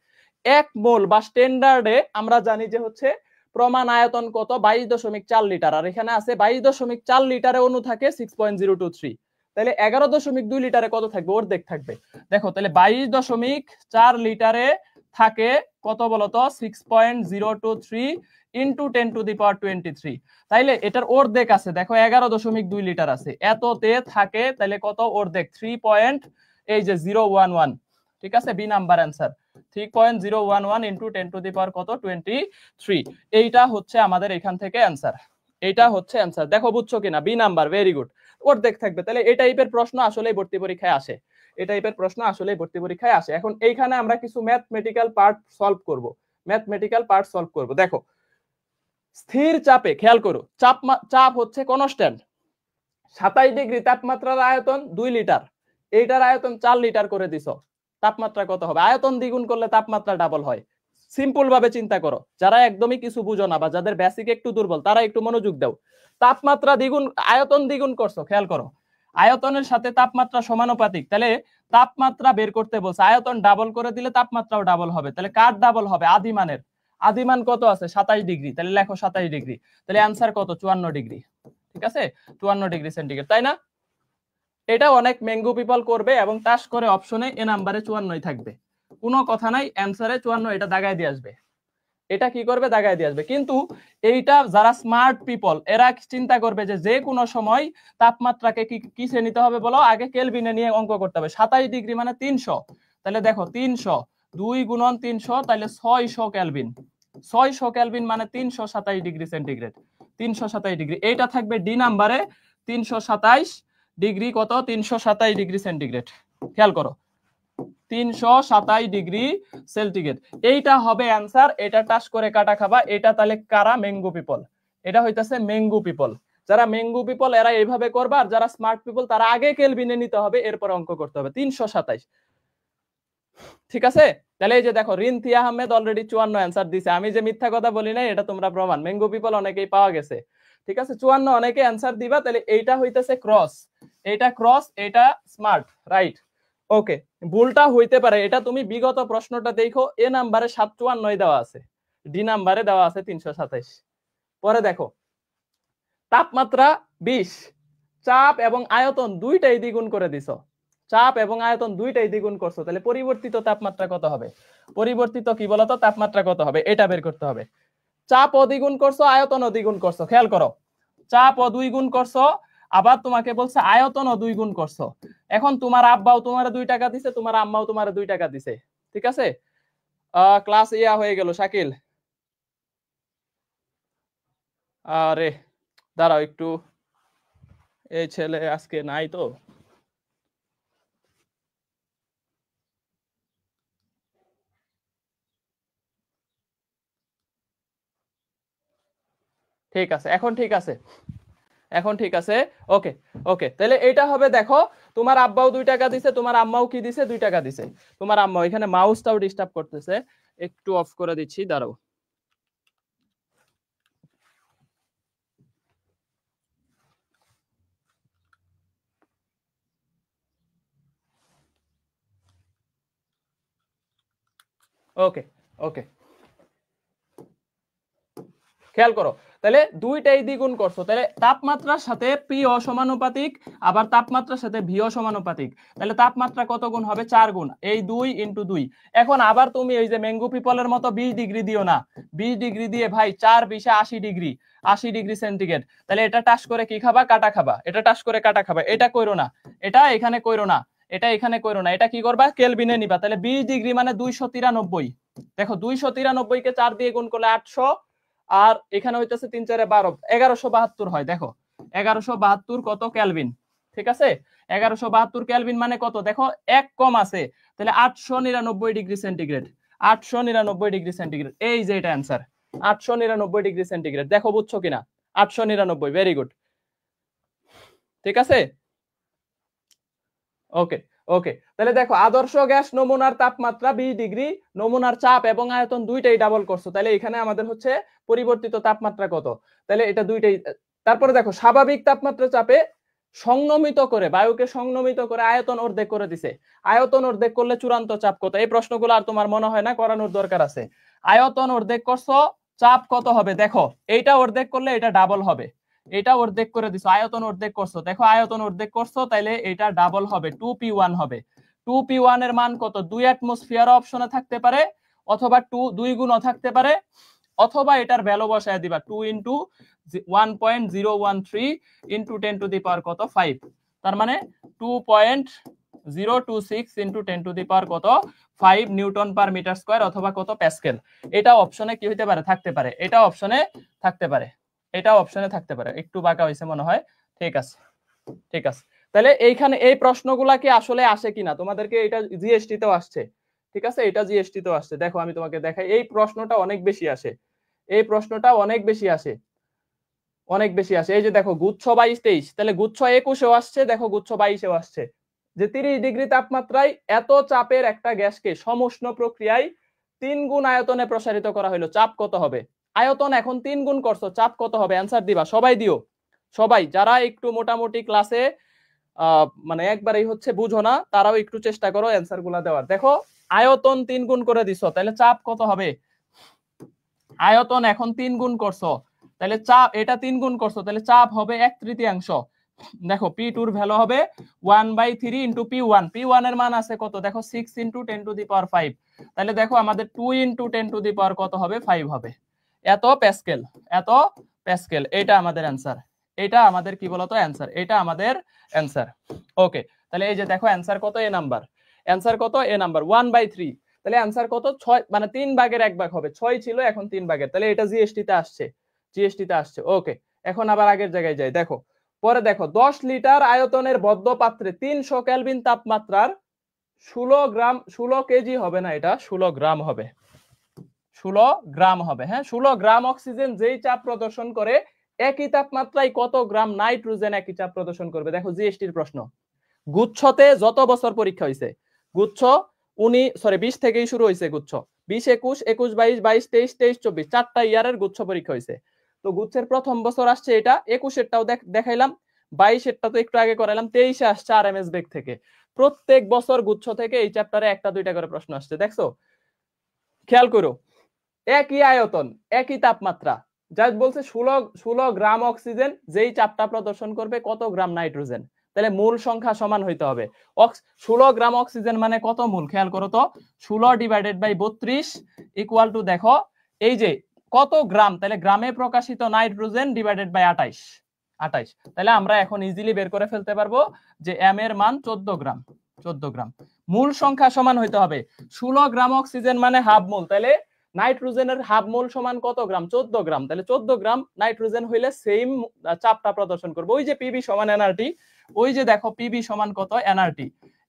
1 মোল বা স্ট্যান্ডার্ডে আমরা জানি যে হচ্ছে প্রমাণ আয়তন কত? 22.4 লিটার, আর এখানে আছে 22.4 লিটারে অণু থাকে 6.023, তাহলে 11.2 লিটারে কত থাকবে? অর্ধেক থাকবে। দেখো তাহলে 22.4 লিটারে থাকে কত বলতো? 6.023 ইন্টু 10⁻23, তাইলে এটার অর্ধেক আছে, দেখো 11.2 লিটার আছে, এততে থাকে তাহলে কত? অর্ধেক 3.011। ঠিক আছে, বি নাম্বার অ্যান্সার 3.011 ইন্টু 10⁻23। এইটা হচ্ছে আমাদের এখান থেকে অ্যান্সার, এইটা হচ্ছে অ্যান্সার। দেখো বুঝছো কিনা? বি নাম্বার, ভেরি গুড, অর্ধেক থাকবে। তাহলে এই টাইপের প্রশ্ন আসলেই ভর্তি পরীক্ষায় আসে, এই টাইপের প্রশ্ন আসলেই ভর্তি পরীক্ষায় আসে। এখন এইখানে আমরা কিছু ম্যাথমেটিক্যাল পার্ট সলভ করব, ম্যাথমেটিক্যাল পার্ট সলভ করব। দেখো স্থির চাপে, খেয়াল করো, চাপ হচ্ছে কনস্ট্যান্ট, 27 ডিগ্রি তাপমাত্রার আয়তন 2 লিটার, এইটার আয়তন 4 লিটার করে দিছো, তাপমাত্রা কত হবে? আয়তন দ্বিগুণ করলে তাপমাত্রা ডাবল হয়। সিম্পল ভাবে চিন্তা করো, যারা একদমই কিছু বুঝো না বা যাদের বেসিক একটু দুর্বল তারা একটু মনোযোগ দাও। তাপমাত্রা দ্বিগুণ, আয়তন দ্বিগুণ করছো, খেয়াল করো, আয়তনের সাথে তাপমাত্রা সমানুপাতিক, তাহলে তাপমাত্রা বের করতে বলছে, আয়তন ডাবল করে দিলে তাপমাত্রাও ডাবল হবে, তাহলে কার ডাবল হবে? আদিমানের। আদিমান কত আছে? 27 ডিগ্রি, তাহলে লেখো 27 ডিগ্রি, তাহলে অ্যান্সার কত? 54 ডিগ্রি। ঠিক আছে, 54 ডিগ্রি সেন্টিগ্রেড, তাই না? এটা অনেক ম্যাঙ্গো পিপল করবে এবং টাস করে অপশনে এ নাম্বারে 54 থাকবে, কোনো কথা নাই, অ্যান্সারে 54 এটা দাগায় দিয়ে আসবে, এটা কি করবে? দাগায় দিয়ে আসবে। কিন্তু এইটা যারা স্মার্ট পিপল এরা চিন্তা করবে যে যে কোনো সময় তাপমাত্রাকে কিসে নিতে হবে বলো? আগে কেলভিনে নিয়ে অঙ্ক করতে হবে। 27 ডিগ্রি মানে 300, তাহলে দেখো 300 2 গুণন 300, তাহলে 600 কেলভিন, 600 কেলভিন মানে 327 ডিগ্রি সেন্টিগ্রেড, 327 ডিগ্রি, এইটা থাকবে ডি নাম্বারে। 327 ডিগ্রি কত? 327 ডিগ্রি সেন্টিগ্রেড, খেয়াল করো 327 ডিগ্রি সেন্টিগ্রেড, এইটা হবে অ্যান্সার। এটা টাস করে কাটা খাবা, এটা তাহলে কারা? ম্যাঙ্গো পিপল, এটা হইতাছে ম্যাঙ্গো পিপল। যারা ম্যাঙ্গো পিপল এরা এইভাবে করবা, আর যারা স্মার্ট পিপল তারা আগে কেলভিনে নিতে হবে, এরপর অঙ্ক করতে হবে। 327, ঠিক আছে। তাহলে এই যে দেখো রিন্থি আহমেদ অলরেডি 54 অ্যান্সার দিছে, আমি যে মিথ্যা কথা বলি নাই এটা তোমরা প্রমাণ, ম্যাঙ্গো পিপল অনেকেই পাওয়া গেছে। ঠিক আছে, 54 অনেকে অ্যান্সার দিবা, তাহলে এইটা হইতেছে ক্রস, এইটা ক্রস, এটা স্মার্ট, রাইট। ওকে, ভুলটা হইতে পারে, এটা তুমি বিগত প্রশ্নটা দেখো, এ নাম্বারে 754 দেওয়া আছে, ডি নাম্বারে দেওয়া আছে 327। পরে দেখো তাপমাত্রা 20, চাপ এবং আয়তন দুইটাই দ্বিগুণ করে দিছো, চাপ এবং আয়তন দুইটাই দ্বিগুণ করছো, তাহলে পরিবর্তিত তাপমাত্রা কত হবে? পরিবর্তিত কি বলতো তাপমাত্রা কত হবে? এটা বের করতে হবে। চাপ ও দ্বিগুণ করছো, আয়তন ও দ্বিগুণ করছো, খেয়াল করো, চাপ ও 2 গুণ করছো, আবার তোমাকে বলছে আয়তন ও 2 গুণ করছো। এখন তোমার আব্বাও তোমার 2 টাকা দিছে, তোমার আম্মাও তোমার 2 টাকা দিছে, ঠিক আছে। ক্লাস ইয়া হয়ে গেল শাকিল, আরে দাঁড়াও একটু, এই ছেলে আজকে নাই তো। ঠিক আছে, এখন ঠিক আছে, এখন ঠিক আছে। ওকে, ওকে, তাহলে এটা হবে, দেখো তোমার আব্বাও 2 টাকা দিছে, তোমার আম্মাও কি দিছে? 2 টাকা দিছে। তোমার আম্মা, এখানে মাউসটাও ডিস্টার্ব করতেছে, একটু অফ করে দিচ্ছি, দাঁড়াও। ওকে, ওকে, খেয়াল করো, তাহলে দুইটাই দ্বিগুণ করছো, তাহলে তাপমাত্রার সাথে পি অসমানুপাতিক, আবার তাপমাত্রার সাথে ভি অসমানুপাতিক, তাহলে তাপমাত্রা কত গুণ হবে? 4 গুণ, এই 2 × 2। এখন আবার তুমি এই যে ম্যাঙ্গো পিপলের মতো 20 ডিগ্রি দিও না, 20 ডিগ্রি দিয়ে ভাই 4 20 80 ডিগ্রি, 80 ডিগ্রি সেন্টিগ্রেড, তাহলে এটা টাচ করে কি খাবা? কাটা খাবা, এটা টাচ করে কাটা খাবা, এটা কইরো না, এটা এখানে কইরো না, এটা এখানে কইরো না, এটা কি করবা? কেলভিনে নিবা, তাহলে 20 ডিগ্রি মানে 293। দেখো 293 কে 4 দিয়ে গুণ করলে 800, আর এখানে হইতেছে 3 4 12, 1172 হয়। দেখো 1172 কত? কেলভিন। ঠিক আছে, 1172 কেলভিন মানে কত? দেখো এক কম আছে, তাহলে 899 ডিগ্রি সেন্টিগ্রেড, 899 ডিগ্রি সেন্টিগ্রেড, এই যে এটা অ্যান্সার, 899 ডিগ্রি সেন্টিগ্রেড। দেখো বুঝছো কিনা? 899, ভেরি গুড। ঠিক আছে, ওকে ওকে। তাহলে দেখো আদর্শ গ্যাস নমুনার তাপমাত্রা 20 ডিগ্রি, নমুনার চাপ এবং আয়তন দুইটাই ডাবল করছো, তাহলে এখানে আমাদের হচ্ছে পরিবর্তিত তাপমাত্রা কত? তাহলে এটা দুইটাই। তারপরে দেখো স্বাভাবিক তাপমাত্রা চাপে সংনমিত করে, বায়ুকে সংনমিত করে আয়তন অর্ধেক করে দিছে, আয়তন অর্ধেক করলে চূড়ান্ত চাপ কত? এই প্রশ্নগুলো আর তোমার মনে হয় না করানোর দরকার আছে। আয়তন অর্ধেক করছো, চাপ কত হবে? দেখো এইটা অর্ধেক করলে এটা ডাবল হবে, এটা অর্ধেক করে দিছো, আয়তন অর্ধেক করছো, দেখো আয়তন অর্ধেক করছো, তাইলে এটা ডাবল হবে, 2p1 হবে। 2p1 এর মান কত? 2 অ্যাটমসফিয়ার অপশনে থাকতে পারে, অথবা 2 গুণও থাকতে পারে, অথবা এটার ভ্যালু বসায় দিবা 2 × 1.013 × 10 টু দি পাওয়ার কত? 5। তার মানে 2.026 × 10 টু দি পাওয়ার কত? 5 নিউটন পার মিটার স্কয়ার, অথবা কত? প্যাসকেল। এটা অপশনে কি হইতে পারে? থাকতে পারে, এটা অপশনে থাকতে পারে, এটা অপশনে থাকতে পারে। একটু বাঁকা হয়েছে মনে হয়, ঠিক আছে ঠিক আছে। তাহলে এইখানে এই প্রশ্নগুলা কি আসলে আসে কিনা তোমাদেরকে? এটা জিএসটি তেও আসছে, ঠিক আছে, এটা জিএসটি তেও আসছে। দেখো আমি তোমাকে দেখাই, এই প্রশ্নটা অনেক বেশি আসে, এই প্রশ্নটা অনেক বেশি আসে, অনেক বেশি আসে। এই যে দেখো গুচ্ছ 22 23, তাহলে গুচ্ছ 21এও আসছে, দেখো গুচ্ছ 22এও আসছে, যে 30 ডিগ্রি তাপমাত্রায় এত চাপের একটা গ্যাসকে সমুষ্ণ প্রক্রিয়ায় 3 গুণ আয়তনে প্রসারিত করা হলো, চাপ কত হবে? আয়তন এখন 3 গুণ করছো, চাপ কত হবে? অ্যান্সার দিবা, সবাই দিও, সবাই যারা একটু মোটামুটি ক্লাসে মানে একবারেই হচ্ছে বুঝো না, তারাও একটু চেষ্টা করো অ্যান্সার গুলা দেওয়ার। দেখো আয়তন 3 গুণ করে দিছো, তাহলে চাপ কত হবে? আয়তন এখন 3 গুণ করছো, তাহলে চাপ, এটা 3 গুণ করছো, তাহলে চাপ হবে 1/3। দেখো P2 এর ভ্যালু হবে 1/3 × P1, P1 এর মান আছে কত? দেখো 6 × 10 টু দি পাওয়ার 5, তাহলে দেখো আমাদের 2 × 10 টু দি পাওয়ার কত হবে? 5 হবে। এত প্যাসকেল, এত প্যাসকেল, এটা আমাদের অ্যান্সার, এটা আমাদের কি বলতো? অ্যান্সার, এটা আমাদের অ্যান্সার। ওকে, তাহলে এই যে দেখো অ্যান্সার কত? এ নাম্বার, অ্যান্সার কত? এ নাম্বার 1/3, তাহলে অ্যান্সার কত? 6, মানে 3 ভাগের 1 ভাগ হবে, 6 ছিল এখন 3 ভাগের, তাহলে এটা জিএসটি তে আসছে, জিএসটি তে আসছে। ওকে, এখন আবার আগের জায়গায় যাই। দেখো পরে দেখো 10 লিটার আয়তনের বদ্ধ পাত্রে 300 কেলভিন তাপমাত্রার 16 গ্রাম, 16 কেজি হবে না, এটা 16 গ্রাম হবে, 16 গ্রাম হবে, হ্যাঁ 16 গ্রাম অক্সিজেন যেই চাপ প্রদর্শন করে, একই তাপমাত্রায় কত গ্রাম নাইট্রোজেন একই চাপ প্রদর্শন করবে? দেখো জিএসটির প্রশ্ন। গুচ্ছতে যত বছর পরীক্ষা হয়েছে, গুচ্ছ 20 থেকেই শুরু হয়েছে, গুচ্ছ 20 21 21 22 22 23 23 24, 4টা ইয়ারের গুচ্ছ পরীক্ষা হয়েছে। তো গুচ্ছের প্রথম বছর আসছে এটা, 21-এরটাও দেখাইলাম, 22-এরটা তো একটু আগে করাইলাম, 23-এ আসছে আরএমএস বেগ থেকে। প্রত্যেক বছর গুচ্ছ থেকে এই চ্যাপ্টারে একটা দুইটা করে প্রশ্ন আসছে, দেখছো? খেয়াল করো, একই আয়তন, একই তাপমাত্রা, জাস্ট বলছে 16 গ্রাম অক্সিজেন যেই চাপটা প্রদর্শন করবে কত গ্রাম নাইট্রোজেন, তাহলে মূল সংখ্যা সমান হইতে হবে। 16 গ্রাম অক্সিজেন মানে কত মূল? খেয়াল করো তো, 16 / 32 ইকুয়াল টু, দেখো এই যে কত গ্রাম, তাহলে গ্রামে প্রকাশিত নাইট্রোজেন ডিভাইডেড বাই 28, 28, তাহলে আমরা এখন ইজিলি বের করে ফেলতে পারবো যে এম এর মান 14 গ্রাম, 14 গ্রাম। মূল সংখ্যা সমান হইতে হবে, 16 গ্রাম অক্সিজেন মানে হাফ মোল, তাহলে নাইট্রোজেনের হাফ মোল সমান কত গ্রাম? 14 গ্রাম, তাহলে 14 গ্রাম নাইট্রোজেন হইলে সেম চাপটা প্রদর্শন করবে। ওই যে পিবি সমান এনআরটি, ওই যে দেখো পিবি সমান কত? NRT,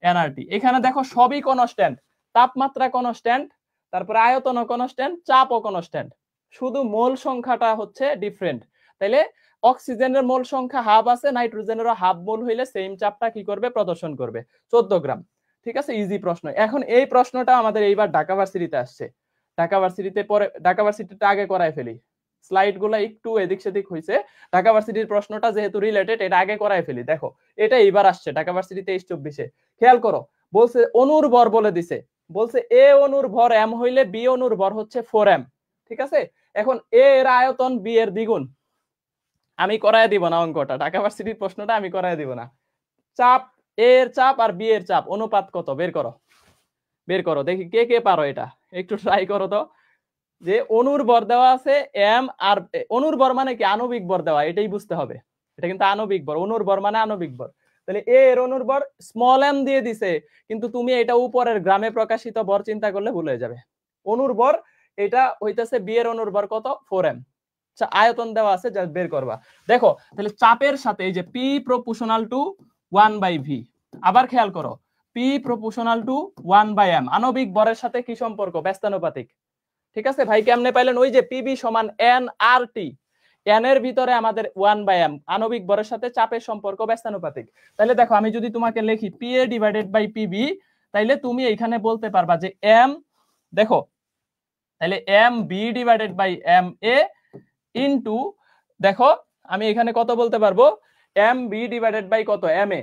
nRT. এখানে দেখো সবই কনস্ট্যান্ট, তাপমাত্রা কনস্ট্যান্ট, তারপরে আয়তন কনস্ট্যান্ট, চাপও কনস্ট্যান্ট, শুধু মোল সংখ্যাটা হচ্ছে ডিফারেন্ট। তাহলে অক্সিজেনের মোল সংখ্যা হাফ আছে, নাইট্রোজেনেরও হাফ মোল হইলে সেম চাপটা কি করবে? প্রদর্শন করবে, 14 গ্রাম। ঠিক আছে, ইজি প্রশ্ন। এখন এই প্রশ্নটা আমাদের এইবার ঢাকা ভার্সিটিতে আসছে, ঢাকা ভার্সিটিতে পরে, ঢাকা ভার্সিটিটা আগে করায় ফেলি, স্লাইড গুলা একটু এদিক সেদিক হয়েছে, ঢাকা ভার্সিটির প্রশ্নটা যেহেতু রিলেটেড, এটা আগে করায় ফেলি। দেখো এটা এইবার আসছে ঢাকা ভার্সিটি 23-24-এ, খেয়াল করো, বলছে অনুর ভর বলে দিছে, বলছে এ অনুর ভর এম হইলে বি অনুর ভর হচ্ছে 4m, ঠিক আছে? এখন এ এর আয়তন বি এর দ্বিগুণ। আমি করায় দিব না অঙ্কটা, ঢাকা ভার্সিটির প্রশ্নটা আমি করায় দিব না। চাপ এ এর চাপ আর বি এর চাপ অনুপাত কত বের করো, বের করো দেখি কে কে পারো এটা, একটু ট্রাই করো তো। যে অনুর ভর দেওয়া আছে এম, আর অনুর ভর মানে কি আণবিক ভর দেওয়া, এটাই বুঝতে হবে। এটা কিন্তু আণবিক ভর, অনুর ভর মানে আণবিক ভর। তাহলে এ এর অনুর ভর স্মল এম দিয়ে দিছে, কিন্তু তুমি এটা উপরের গ্রামে প্রকাশিত ভর চিন্তা করলে ভুল হয়ে যাবে। অনুর ভর এটা হইতেছে বি এর অনুর ভর কত 4m। আচ্ছা আয়তন দেওয়া আছে যা বের করবা। দেখো তাহলে চাপের সাথে এই যে পি প্রপোর্শনাল টু 1/v, আবার খেয়াল করো পি প্রপোর্শনাল টু 1/m, আণবিক ভরের সাথে কি সম্পর্ক ব্যস্তানুপাতিক। ঠিক আছে ভাই, কেমনে পাইলেন? ওই যে পিবি সমান এন আর টি, এন এর ভিতরে আমাদের 1/m, আণবিক ভরের সাথে চাপের সম্পর্ক ব্যস্তানুপাতিক। তাহলে দেখো আমি যদি তোমাকে লিখি P A divided by PB, তাইলে তুমি এইখানে বলতে পারবা যে এম, দেখো তাহলে M B divided by M A into, দেখো আমি এখানে কত বলতে পারবো, এম বি ডিভাইডেড বাই কত এম এ।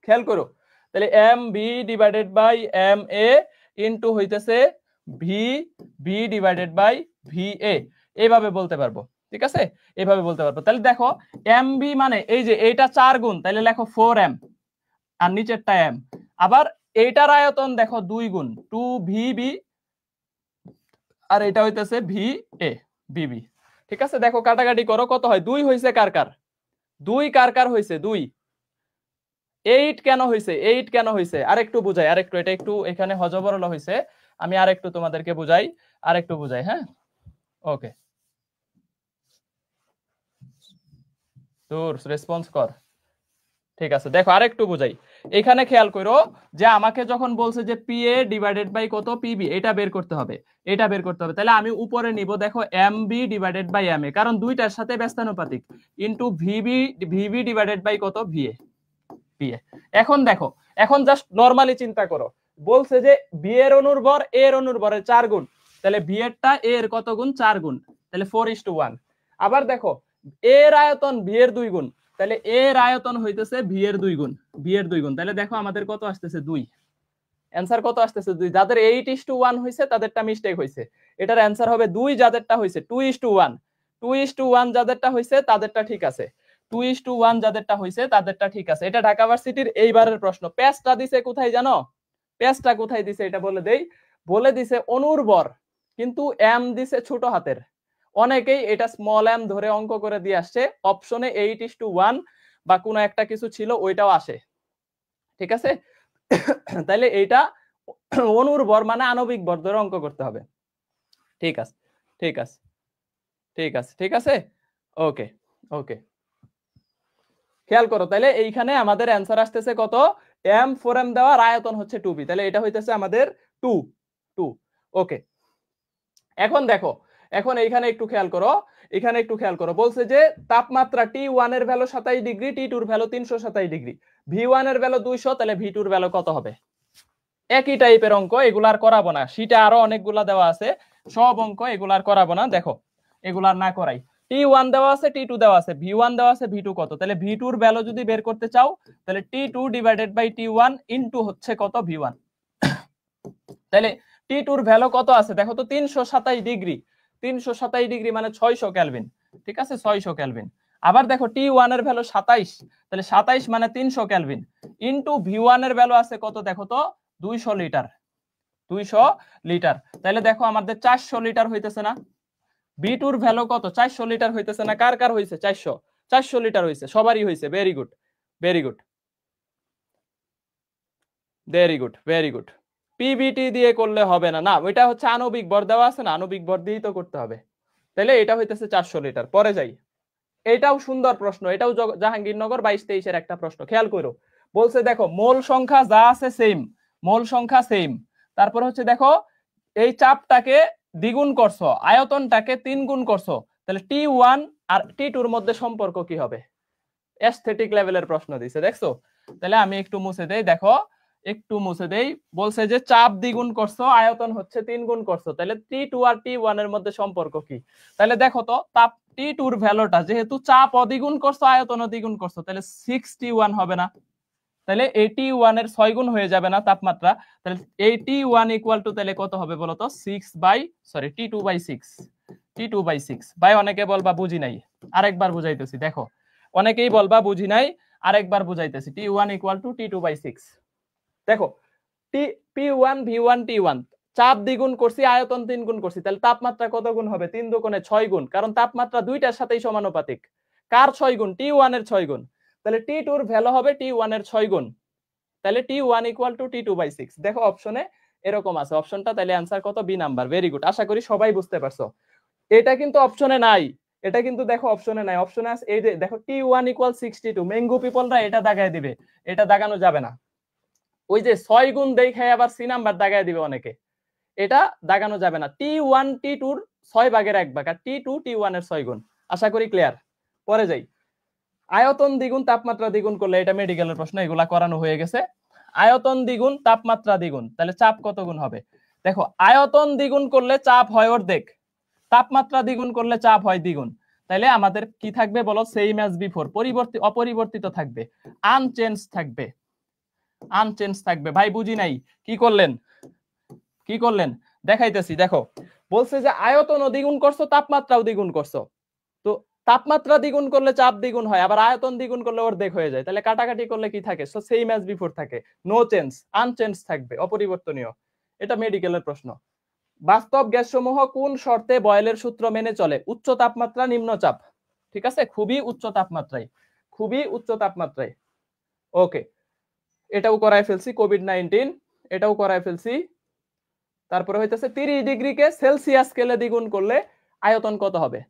খেয়াল করো তাহলে M B divided by M A into হইতেছে V B divided by V A, এইভাবে বলতে পারবো। ঠিক আছে, এইভাবে বলতে পারবো। তাহলে দেখো এম বি মানে এই যে এইটা 4 গুণ, তাহলে লেখো 4m, আর নিচেরটা m। আবার এইটার আয়তন দেখো 2 গুণ 2vb, আর এটা হইতেছে ভি এ বিবি। ঠিক আছে, দেখো কাটাকাটি করো কত হয়, 2 হইছে কার কার, 2 কার কার হইছে 2, 8 কেন হইছে, 8 কেন হইছে আরেকটু বুঝাই, আরেকটু এটা একটু এখানে হজবরল হইছে, আমি আরেকটু তোমাদেরকে বুঝাই, আরেকটু বুঝাই। হ্যাঁ ওকে, তোর রেসপন্স কর। ঠিক আছে, দেখো আরেকটু বুঝাই। এখানে খেয়াল করো যে আমাকে যখন বলছে যে পি এ ডিভাইডেড বাই কত পিবি, এটা বের করতে হবে, এটা বের করতে হবে। তাহলে আমি উপরে নিব দেখো M B divided by M A, কারণ দুইটার সাথে ব্যস্তানুপাতিক, into VB VB divided by কত ভিএ পিএ। এখন দেখো, এখন জাস্ট নরমালি চিন্তা করো, বলছে যে বি এর অনুর্বর এর অনুর্বরের 4 গুণ, তাহলে ভি এরটা এর কত গুণ 4 গুণ, তাহলে 4:1। আবার দেখো এর আয়তন ভি এর 2 গুণ, তাহলে এর আয়তন হইতেছে ভি এর 2 গুণ, ভি এর 2 গুণ। তাহলে দেখো আমাদের কত আসতেছে 2, অ্যানসার কত আসতেছে 2। যাদের 8:1 হইছে তাদেরটা মিস্টেক হইছে, এটার অ্যানসার হবে 2। যাদেরটা হইছে 2:1, 2:1 যাদেরটা হইছে তাদেরটা ঠিক আছে, 2:1 যাদেরটা হইছে তাদেরটা ঠিক আছে। এটা ঢাকা ভার্সিটির এইবারের প্রশ্ন। পেজটা দিছে কোথায় জানো, পেজটা কোথায় দিছে এটা বলে দেই, বলে দিছে অনুর্বর, কিন্তু এম দিছে ছোট হাতের। অনেকেই এটা স্মল এম ধরে অঙ্ক করে দিয়ে আসছে, অপশনে 8:1 বা কোনো একটা কিছু ছিল ওইটাও আসে। ঠিক আছে, তাইলে এইটা অনুর্বর মানে আণবিক ভর ধরে অঙ্ক করতে হবে। ঠিক আছে, ঠিক আছে, ঠিক আছে, ঠিক আছে, ওকে ওকে। খেয়াল করো তাহলে এইখানে আমাদের অ্যান্সার আসতেছে কত, এম 4m দেওয়া, আয়তন হচ্ছে 2b, তাহলে এটা হইতেছে আমাদের 2। ওকে, এখন দেখো, এখন এইখানে একটু খেয়াল করো, এখানে একটু খেয়াল করো, বলছে যে তাপমাত্রা T1 এর ভ্যালু 27 ডিগ্রি, T2 এর ভ্যালু 327 ডিগ্রি, V1 এর ভ্যালু 200, তাহলে V2 এর ভ্যালু কত হবে? একই টাইপের অঙ্ক, এগুলা আর করাবো না, শীটে আরো অনেকগুলা দেওয়া আছে, সব অঙ্ক এগুলা আর করাবো না। দেখো এগুলা না করাই, T1 দেওয়া আছে, T2 দেওয়া আছে, V1 দেওয়া আছে, V2 কত, তাহলে V2 এর ভ্যালু যদি বের করতে চাও তাহলে T2 divided by T1 into হচ্ছে কত V1। তাহলে T2 এর ভ্যালু কত আছে দেখো তো, 327 ডিগ্রি, 327 ডিগ্রি মানে 600 কেলভিন। ঠিক আছে, 600 কেলভিন। আবার দেখো T1 এর ভ্যালু 27, তাহলে 27 মানে 300 কেলভিন, ইনটু V1 এর ভ্যালু আছে কত দেখো তো 200 লিটার, 200 লিটার। তাহলে দেখো আমাদের 400 লিটার হইতেছে না, V2 এর ভ্যালু কত 400 লিটার হইতেছে না, কার কার হইছে 400 লিটার হইছে, সবারই হইছে। Very good, very good, very good, very good. PBT দিয়ে করলে হবে না, না ওইটা হচ্ছে আণবিক ভর দেওয়া আছে না, আণবিক ভর দিয়েই তো করতে হবে। তাহলে এটা হইতেছে 400 লিটার। পরে যাই, এটাও সুন্দর প্রশ্ন, এটাও জাহাঙ্গীরনগর 22-23 একটা প্রশ্ন। খেয়াল করো, বলছে দেখো মোল সংখ্যা যা আছে সেম, মোল সংখ্যা সেম, তারপর হচ্ছে দেখো এই চাপটাকে দ্বিগুণ করছো, আয়তনটাকে 3 গুণ করছো, তাহলে T1 আর T2 এর মধ্যে সম্পর্ক কি হবে? এস্থেটিক লেভেলের প্রশ্ন দিছে, দেখছো? তাহলে আমি একটু মুছে দেই, দেখো একটু মুছে দেই। বলছে যে চাপ দ্বিগুণ করছো, আয়তন হচ্ছে 3 গুণ করছো, তাহলে T2 আর T1 এর মধ্যে সম্পর্ক কি? তাহলে দেখো তো তাপ T2 এর ভ্যালুটা, যেহেতু চাপ অদ্বিগুণ করছো আয়তন দ্বিগুণ করছো, তাহলে 61 হবে না? তাহলে 81 এর 6 গুণ হয়ে যাবে না তাপমাত্রা, তাহলে 81 ইকুয়াল টু তাহলে কত হবে বলো তো, T2/6 T2/6 ভাই। অনেকে বলবা বুঝি নাই, আরেকবার বুঝাইতেছি দেখো, অনেকেই বলবা বুঝি নাই, আরেকবার বুঝাইতেছি। T1 equal to T2/6। দেখো P1 V1 T1 চাপ দ্বিগুণ করছি, আয়তন 3 গুণ করছি, তাহলে তাপমাত্রা কত গুণ হবে? 3 দুগুণে 6 গুণ, কারণ তাপমাত্রা দুইটার সাথেই সমানুপাতিক। কার 6 গুণ? T1 এর 6 গুণ। তাহলে T2 এর ভ্যালু হবে T1 এর 6 গুণ, তাহলে T1 ইকুয়াল টু T2/6। দেখো অপশনে এরকম আছে অপশনটা, তাহলে অ্যানসার কত? B number. ভেরি গুড, আশা করি সবাই বুঝতে পারছো। এটা কিন্তু অপশনে নাই, এটা কিন্তু দেখো অপশনে নাই, অপশনে আছে এই যে দেখো T1 ইকুয়াল 62। ম্যাঙ্গো পিপলরা এটা দাগায় দিবে, এটা দাগানো যাবে না। ওই যে 6 গুণ দেখে আবার সি নাম্বার দাগায় দিবে অনেকে, এটা দাগানো যাবে না। T1 T2 এর 6 ভাগের 1 ভাগ, আর T2 T1 এর 6 গুণ। আশা করি ক্লিয়ার। পরে যাই, আয়তন দ্বিগুণ তাপমাত্রা দ্বিগুণ করলে, এটা মেডিকেলের প্রশ্ন, এগুলা করানো হয়ে গেছে। আয়তন দ্বিগুণ তাপমাত্রা দ্বিগুণ, তাহলে চাপ কত গুণ হবে? দেখো আয়তন দ্বিগুণ করলে চাপ হয় অর্ধেক, তাপমাত্রা দ্বিগুণ করলে চাপ হয় দ্বিগুণ। তাহলে আমাদের কি থাকবে বলো? সেম অ্যাজ বিফোর, অপরিবর্তিত থাকবে, আনচেঞ্জ থাকবে, আনচেঞ্জ থাকবে। ভাই বুঝি নাই, কি করলেন কি করলেন দেখাইতেছি। দেখো বলছে যে আয়তনও দ্বিগুণ করছো, তাপমাত্রাও দ্বিগুণ করছো, তো তাপমাত্রা দ্বিগুণ করলে চাপ দ্বিগুণ হয়, আবার আয়তন দ্বিগুণ করলে অর্ধেক হয়ে যায়, তাহলে কাটাকাটি করলে কি থাকে? সো সেম অ্যাজ বিফোর থাকে, নো চেঞ্জ, আনচেঞ্জ থাকবে, অপরিবর্তনীয়। এটা মেডিকেলের প্রশ্ন। বাস্তব গ্যাসসমূহ কোন শর্তে বয়েলের সূত্র মেনে চলে? উচ্চ তাপমাত্রা, নিম্ন চাপ। ঠিক আছে, খুবই উচ্চ তাপমাত্রায়, খুবই উচ্চ তাপমাত্রায়। ওকে, এটাও করায় ফেলছি, কোভিড-19 এটাও করায় ফেলছি। তারপরে হইতেছে 30 ডিগ্রিকে সেলসিয়াস স্কেলে দ্বিগুণ করলে আয়তন কত হবে?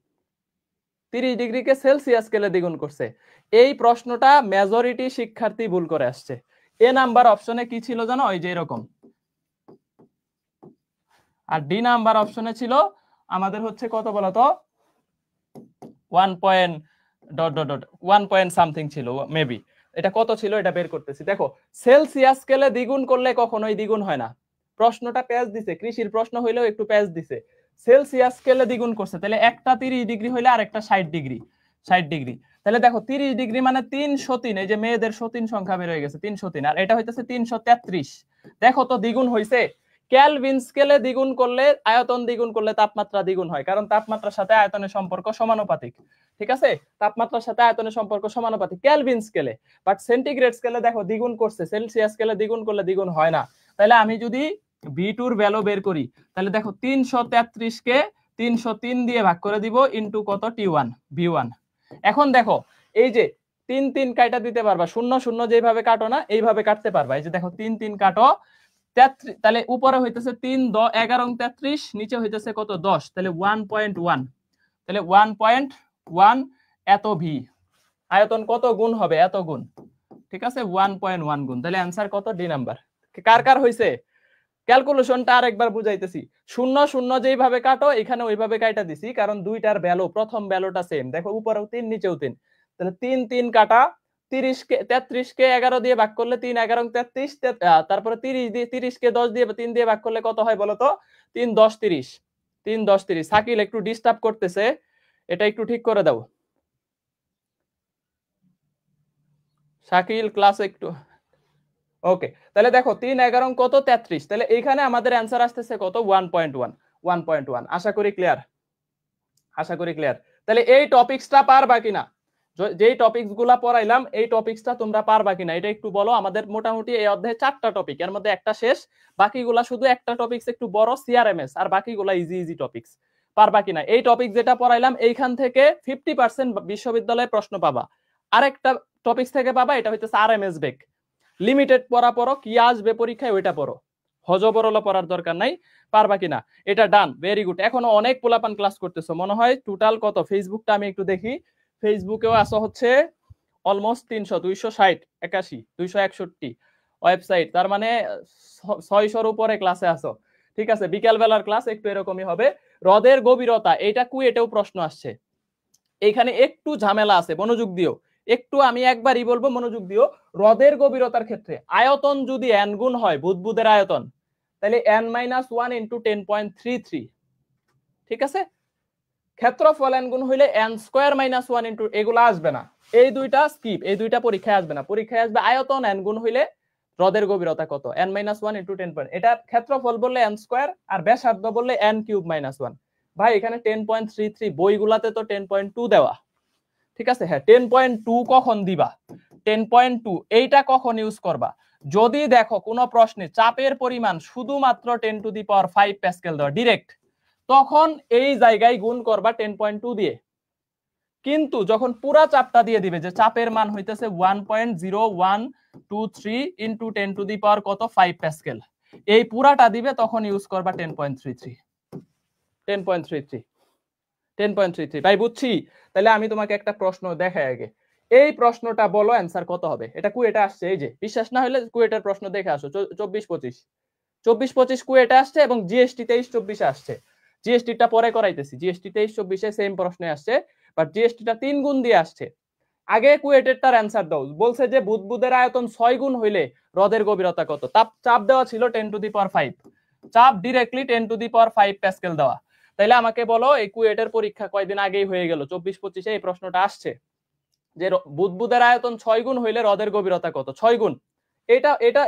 30 ডিগ্রিকে সেলসিয়াস স্কেলে দ্বিগুণ করছে। এই প্রশ্নটা মেজরিটি শিক্ষার্থী ভুল করে আসছে। এ নাম্বার অপশনে কি ছিল জানো? ওই যে এরকম। আর ডি নাম্বার অপশনে ছিল আমাদের হচ্ছে কত বলতো, 1 সামথিং ছিল মেবি। এটা কত ছিল এটা বের করতেছি। দেখো সেলসিয়াস স্কেলে দ্বিগুণ করলে কখনোই দ্বিগুণ হয় না। প্রশ্নটা প্যাচ দিছে, কৃষির প্রশ্ন হইলেও একটু প্যাচ দিছে। সেলসিয়াস স্কেলে দ্বিগুণ করছে, তাহলে একটা 30 ডিগ্রি হইলে আর একটা 60 ডিগ্রি, 60 ডিগ্রি। তাহলে দেখো 30 ডিগ্রি মানে 303, এই যে মেয়েদের 3 সংখ্যা বের হয়ে গেছে, 303, আর এটা হইতেছে 333। দেখো তো দ্বিগুণ হইছে। কেলভিন স্কেলে দ্বিগুণ করলে, আয়তন দ্বিগুণ করলে তাপমাত্রা দ্বিগুণ হয়, কারণ তাপমাত্রার সাথে আয়তনের সম্পর্ক সমানুপাতিক। ঠিক আছে, তাপমাত্রার সাথে আয়তনের সম্পর্ক সমানুপাতিক কেলভিন স্কেলে। বাট সেন্টিগ্রেড স্কেলে দেখো দ্বিগুণ করছে, সেলসিয়াস স্কেলে দ্বিগুণ করলে দ্বিগুণ হয় না। তাহলে আমি যদি V2 এর ভ্যালু বের করি, তাহলে দেখো 333 কে 303 দিয়ে ভাগ করে দিব ইনটু কত? T1 V1। এখন দেখো এই যে 3 3 কাটা দিতে পারবা, 0 0 যেভাবে কাটো না এইভাবে কাটতে পারবা। এই যে দেখো 3 3 কাটো, 33, তাহলে উপরে হইতেছে 3 11 33, নিচে হইতেছে কত? 10, তাহলে 1.1, তাহলে 1.1 এত ভি। আয়তন কত গুণ হবে? এত গুণ। ঠিক আছে, 1.1 গুণ। তাহলে অ্যানসার কত? D number. কার কার হইছে? ক্যালকুলেশনটা আরেকবার বুঝাইতেছি। 0 0 যেভাবে কাটো এখানে ওইভাবে কাটা দিছি, কারণ দুইটার ভ্যালু, প্রথম ভ্যালুটা সেম। দেখো উপরেও 3 নিচেও 3, তাহলে 3 3 কাটা, 30 কে 33 কে 11 দিয়ে ভাগ করলে 3 11 33, তারপরে 30 দিয়ে 30 কে 10 দিয়ে 3 দিয়ে ভাগ করলে কত হয় বলো তো? 3 10 30, 3 10 30। শাকিল একটু ডিস্টার্ব করতেছে, এটা একটু ঠিক করে দাও শাকিল, ক্লাস একটু। ওকে, তাহলে দেখো 3 11 কত? 33, তাহলে এইখানে আমাদের অ্যানসার আসতেছে কত? 1.1, 1.1। আশা করি ক্লিয়ার, আশা করি ক্লিয়ার। তাহলে এই টপিকসটা পারবা কিনা, যেই টপিকস গুলা পড়াইলাম এই টপিকসটা তোমরা পারবা কিনা এটা একটু বলো। আমাদের মোটামুটি এই অধ্যায়ে 4টা টপিক, এর মধ্যে একটা শেষ, বাকিগুলা শুধু একটা টপিকস একটু বড় সিআরএমএস, আর বাকিগুলা ইজি ইজি টপিকস। পারবা কিনা? এই টপিক যেটা পড়াইলাম এইখান থেকে 50% বিশ্ববিদ্যালয়ে প্রশ্ন পাবা। আরেকটা টপিকস থেকে পাবা, এটা হইতেছে আরএমএস বেক। লিমিটেড পড়া পড়ো, কি আসবে পরীক্ষায় ওইটা পড়ো, হজবরল পড়ার দরকার নাই। পারবা কিনা? এটা ডান, ভেরি গুড। এখনো অনেক পোলাপান ক্লাস করতেছো মনে হয়। টোটাল কত? ফেসবুকটা আমি একটু দেখি, ফেসবুকেও আসো হচ্ছে অলমোস্ট 300, 260, 81, 261 ওয়েবসাইট, তার মানে 600-র উপরে ক্লাসে আসো। ঠিক আছে, বিকাল বেলার ক্লাস একটু এরকমই হবে। হ্রদের গভীরতা, এইটা কুয়েটেও প্রশ্ন আসছে, এইখানে একটু ঝামেলা আছে, মনোযোগ দিও একটু, আমি একবারই বলবো মনোযোগ দিও। হ্রদের গভীরতার ক্ষেত্রে আয়তন যদি n গুণ হয়, বুদবুদের আয়তন, তাহলে n - 1 × 10.33। ঠিক আছে, ক্ষেত্রফল n গুণ হইলে n স্কয়ার মাইনাস 1 ইনটু, এগুলো আসবে না, এই দুইটা স্কিপ, এই দুইটা পরীক্ষায় আসবে না। পরীক্ষায় আসবে আয়তন n গুণ হইলে হ্রদের গভীরতা কত, n মাইনাস 1 ইনটু 10 এটা ক্ষেত্রফল বললে n স্কয়ার আর ব্যাসার্ধ বললে n কিউব মাইনাস 1। ভাই এখানে 10.33 বইগুলাতে তো 10.2 দেওয়া, ঠিক আছে। হ্যাঁ 10.2 কখন দিবা, 10.2 এইটা কখন ইউজ করবা, যদি দেখো কোনো প্রশ্নে চাপের পরিমাণ শুধুমাত্র 10 টু দি পাওয়ার 5 প্যাসকেল দেওয়া ডিরেক্ট, তখন এই জায়গায় গুণ করবা 10.2 দিয়ে। কিন্তু যখন পুরা চাপটা দিয়ে দিবে যে চাপের মান হইতেছে 1.0123 ইনটু 10 টু দি পাওয়ার কত 5 প্যাসকেল, এই পুরাটা দিবে, তখন ইউজ করবা 10.33 10.33 ভাই বুঝছি। তাহলে আমি তোমাকে একটা প্রশ্ন দেখাই আগে, এই প্রশ্নটা বলো অ্যান্সার কত হবে। এটা কুয়েটে আসছে, এই যে বিশ্বাস না হলে কুয়েটের প্রশ্ন দেখে আসো, 24-25 কুয়েটে আসছে এবং জিএসটি 23-24 আসছে। জিএসটিটা পরে করাইতেছি, জিএসটি 23-24 সেম প্রশ্নে আসছে, বাট জিএসটিটা 3 গুণ দিয়ে আসছে। আগে কুয়েটেরটার অ্যান্সার দাও। বলছে যে বুদবুদের আয়তন 6 গুণ হইলে হ্রদের গভীরতা কত, চাপ দেওয়া ছিল 10 টু দি পাওয়ার 5, চাপ directly 10 to the power 5 Pascal দেওয়া। তাইলে আমাকে বলো এই কুয়েটের পরীক্ষা কয়দিন আগেই হয়ে গেল, 24-25 এই প্রশ্নটা আসছে যে বুদবুদের আয়তন 6 গুণ হইলে হ্রদের গভীরতা কত, 6 গুণ।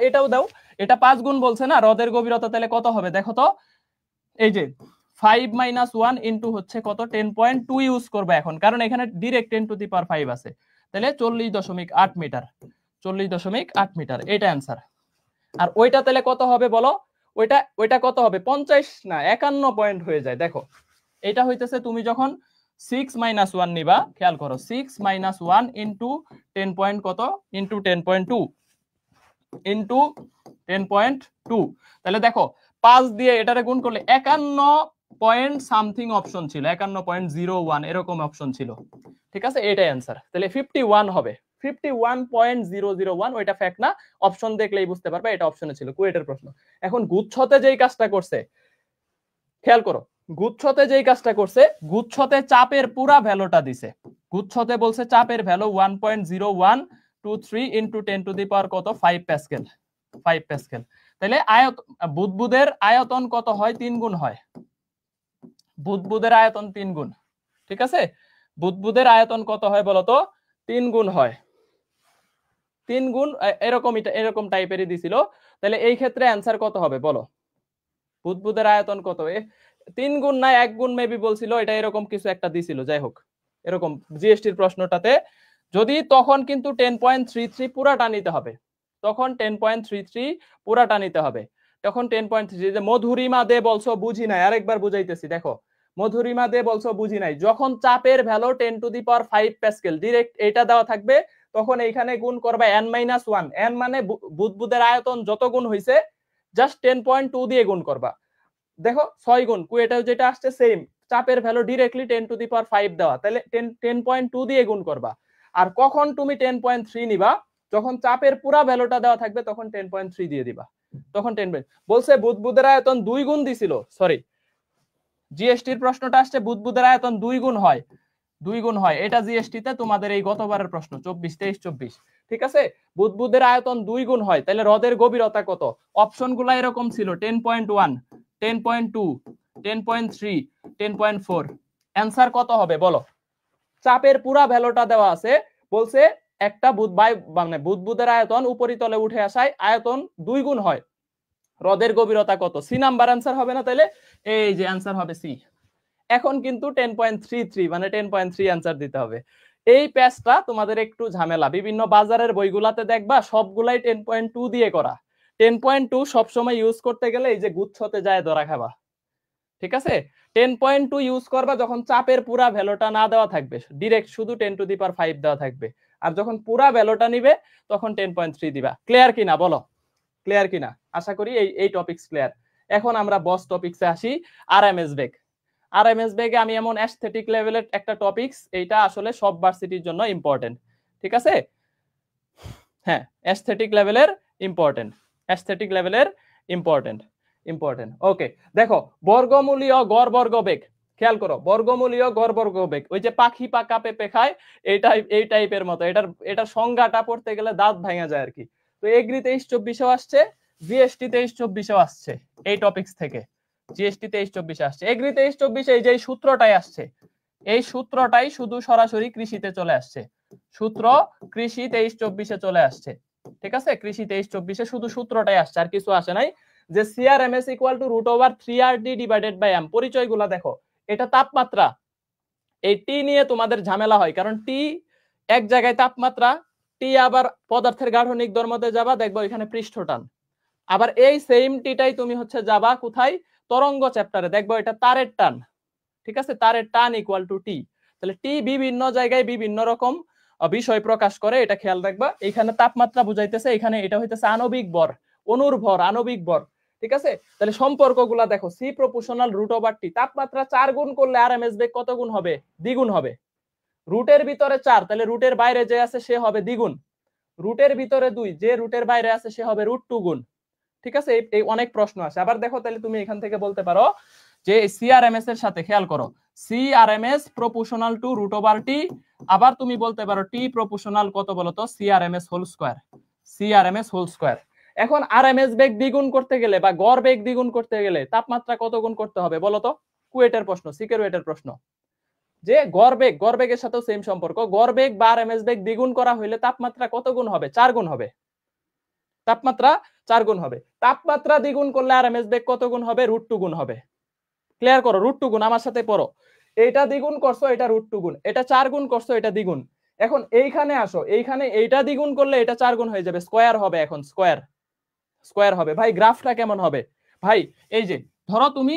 এটাও দাও, এটা 5 গুণ বলছে না হ্রদের গভীরতা, তাহলে কত হবে দেখো তো, এই যে 5 মাইনাস 1 ইনটু হচ্ছে কত 10.2 ইউজ করবে এখন, কারণ এখানে ডিরেক্ট 10 টু দি পাওয়ার 5 আছে, তাহলে 40.8 মিটার, 40.8 মিটার, এটা অ্যান্সার। আর ওইটা তাহলে কত হবে বলো, ওইটা কত হবে 50 না 51 পয়েন্ট হয়ে যায়। দেখো এটা হইতেছে তুমি যখন 6 মাইনাস 1 নিবা, খেয়াল করো 6 মাইনাস 1 ইনটু 10 পয়েন্ট কত ইনটু 10.2 ইনটু 10.2, তাহলে দেখো 5 দিয়ে এটারে গুণ করলে 51 পয়েন্ট সামথিং অপশন ছিল, 51.01 এরকম অপশন ছিল, ঠিক আছে। এটাই অ্যান্সার, তাহলে 51 হবে, 51.001, ওইটা ফ্যাক্ট না, অপশন দেখলেই বুঝতে পারবে এটা অপশনে ছিল, কুয়েটের প্রশ্ন। এখন গুচ্ছতে যেই কাজটা করছে, খেয়াল করো, গুচ্ছতে যেই কাজটা করছে, গুচ্ছতে চাপের পুরা ভ্যালুটা দিছে, গুচ্ছতে বলছে চাপের ভ্যালু 1.0123 ইনটু 10 টু দি পাওয়ার কত 5 প্যাসকেল, 5 প্যাসকেল। তাহলে বুদবুদের আয়তন কত হয়, 3 গুণ হয়, বুদবুদের আয়তন 3 গুণ, ঠিক আছে। বুদবুদের আয়তন কত হয় বলতো, 3 গুণ হয়, 3 গুণ, এরকম টাইপেরই দিছিল। তাহলে এই ক্ষেত্রে অ্যান্সার কত হবে বলো, বুদবুদের আয়তন কত, 3 গুণ না 1 গুণ মেবি বলছিল, এটা এরকম কিছু একটা দিছিল, যাই হোক এরকম জিএসটির প্রশ্নটাতে। যদি তখন কিন্তু 10.33 পুরাটা নিতে হবে, তখন 10.33 পুরাটা নিতে হবে, তখন 10.33। যে মধুরিমা দে বলছো বুঝি নাই, আরেকবার বুঝাইতেছি, দেখো মধুরিমা দে বলছো বুঝি নাই, যখন চাপের value 10 to the power 5 Pascal direct এটা দেওয়া থাকবে, তখন এইখানে গুণ করবে n-1, n মানে বুদবুদের আয়তন যত গুণ হইছে জাস্ট 10.2 দিয়ে গুণ করবা। দেখো 6 গুণ, কুয়েটা যেটা আসছে সেম, চাপের ভ্যালু ডিরেক্টলি 10 টু দি পাওয়ার 5 দেওয়া, তাহলে 10.2 দিয়ে গুণ করবা। আর কখন তুমি 10.3 নিবা, যখন চাপের পুরা ভ্যালুটা দেওয়া থাকবে তখন 10.3 দিয়ে দিবা, তখন 10 বলছে বুদবুদের আয়তন 2 গুণ দিছিল, সরি জিএসটির প্রশ্নটা আসছে বুদবুদের আয়তন 2 গুণ হয়, 2 গুণ হয়, এটা জিএসটি তে তোমাদের এই গতবারের প্রশ্ন 23-24, ঠিক আছে। বুদবুদের আয়তন 2 গুণ হয়, তাহলে হ্রদের গভীরতা কত, অপশনগুলো এরকম ছিল 10.1, 10.2, 10.3, 10.4, অ্যান্সার কত হবে বলো। চাপের পুরা ভ্যালুটা দেওয়া আছে, বলছে একটা মানে বুদবুদের আয়তন উপরিতলে উঠে আসায় আয়তন 2 গুণ হয়, হ্রদের গভীরতা কত, সি নাম্বার অ্যান্সার হবে না, তাহলে এই যে অ্যান্সার হবে সি। এখন কিন্তু 10.33 মানে 10.3 অ্যান্সার দিতে হবে। এই প্যাচটা তোমাদের একটু ঝামেলা, বিভিন্ন বাজারের বইগুলাতে দেখবা সবগুলাই 10.2 দিয়ে করা, 10.2 সবসময় ইউজ করতে গেলে এই যে গুচ্ছতে যায় ধরা খাবা, ঠিক আছে। 10.2 ইউজ করবা যখন চাপের পুরা ভ্যালুটা না দেওয়া থাকবে, ডিরেক্ট শুধু 10 টু দি পাওয়ার 5 দেওয়া থাকবে, আর যখন পুরা ভ্যালুটা নিবে তখন 10.3 দিবা। ক্লিয়ার কিনা বলো, ক্লিয়ার কিনা, আশা করি এই টপিকস ক্লিয়ার। এখন আমরা বস টপিকসে আসি, আরএমএস বেগ। আরএমএস বেগে আমি এমন অ্যাস্থেটিক লেভেলের একটা টপিকস, এইটা আসলে সব ভার্সিটির জন্য ইম্পর্টেন্ট, ঠিক আছে। হ্যাঁ অ্যাস্থেটিক লেভেলের ইম্পর্টেন্ট, অ্যাস্থেটিক লেভেলের ইম্পর্টেন্ট, ওকে। দেখো বর্গমূলীয় গড় বর্গ বেগ, খেয়াল করো বর্গমূলীয় গড় বর্গ বেগ, ওই যে পাখি পাকা পেঁপে খায় এই টাইপের মতো, এটার সংজ্ঞাটা পড়তে গেলে দাঁত ভাঙা যায় আর কি। তো এগ্রি 23-24 আসছে, জিএসটি 23-24 আসছে, এই টপিকস থেকে জিএসটি 23-24 আসছে, এগ্রি 23-24 এই যে সূত্রটাই আসছে, এই সূত্রটাই শুধু সরাসরি কৃষিতে চলে আসছে, সূত্র কৃষি 23-24 চলে আসছে, ঠিক আছে? কৃষি 23-24 শুধু সূত্রটাই আসছে, আর কিছু আসে নাই। যে CRMS equal to √3RD divided by m, পরিচয়গুলো দেখো, এটা তাপমাত্রা। এই টি নিয়ে তোমাদের ঝামেলা হয়, কারণ টি এক জায়গায় তাপমাত্রা, টি আবার পদার্থের গাঠনিক ধর্মতে যাবা, দেখবো এখানে পৃষ্ঠটান। আবার এই সেম টিটাই তুমি হচ্ছে যাবা কোথায়, তরঙ্গ চ্যাপ্টারে, দেখবো এটা তারের টান, ঠিক আছে? তারের টান ইকুয়াল টু টি। তাহলে টি বিভিন্ন জায়গায় বিভিন্ন রকম বিষয় প্রকাশ করে, এটা খেয়াল রাখবা। এখানে তাপমাত্রা বুঝাইতেছে, এখানে এটা হইতেছে আণবিক ভর, অনুর ভর, আণবিক ভর, ঠিক আছে? তাহলে সম্পর্কগুলা দেখো, সি প্রপোর্শনাল √/t, তাপমাত্রা 4 গুণ করলে আরএমএস বেগ কত গুণ হবে? দ্বিগুণ হবে। রুটের ভিতরে 4, তাহলে রুটের বাইরে যে আছে সে হবে দ্বিগুণ। রুটের ভিতরে 2, যে রুটের বাইরে আছে সে হবে √2 গুণ, ঠিক আছে? এই অনেক প্রশ্ন আসে। আবার দেখো, তাহলে তুমি এখান থেকে বলতে পারো যে সিআরএমএস এর সাথে খেয়াল করো, সিআরএমএস প্রপোর্শনাল টু √/t, আবার তুমি বলতে পারো টি প্রপোর্শনাল কত বলতো, CRMS whole square, CRMS whole square. এখন আরএমএস বেগ দ্বিগুণ করতে গেলে বা গড় বেগ দ্বিগুণ করতে গেলে তাপমাত্রা কত গুণ করতে হবে বলতো? কুয়েটের প্রশ্ন, সিকেরুয়েটের প্রশ্ন, যে গড় বেগের সাথেও সেম সম্পর্ক, গড় বেগ বা আরএমএস বেগ দ্বিগুণ করা হইলে তাপমাত্রা কত গুণ হবে? 4 গুণ হবে। তাপমাত্রা 4 গুণ হবে। তাপমাত্রা দ্বিগুণ করলে আরএমএস বেগ কত গুণ হবে? √2 গুণ হবে। ক্লিয়ার করো, √2 গুণ, আমার সাথে পড়ো। এইটা দ্বিগুণ করছো, এটা √2 গুণ, এটা 4 গুণ করছো, এটা দ্বিগুণ। এখন এইখানে আসো, এইখানে এইটা দ্বিগুণ করলে এটা 4 গুণ হয়ে যাবে, স্কয়ার হবে। এখন স্কয়ার হবে। ভাই গ্রাফটা কেমন হবে? ভাই এই যে ধরো তুমি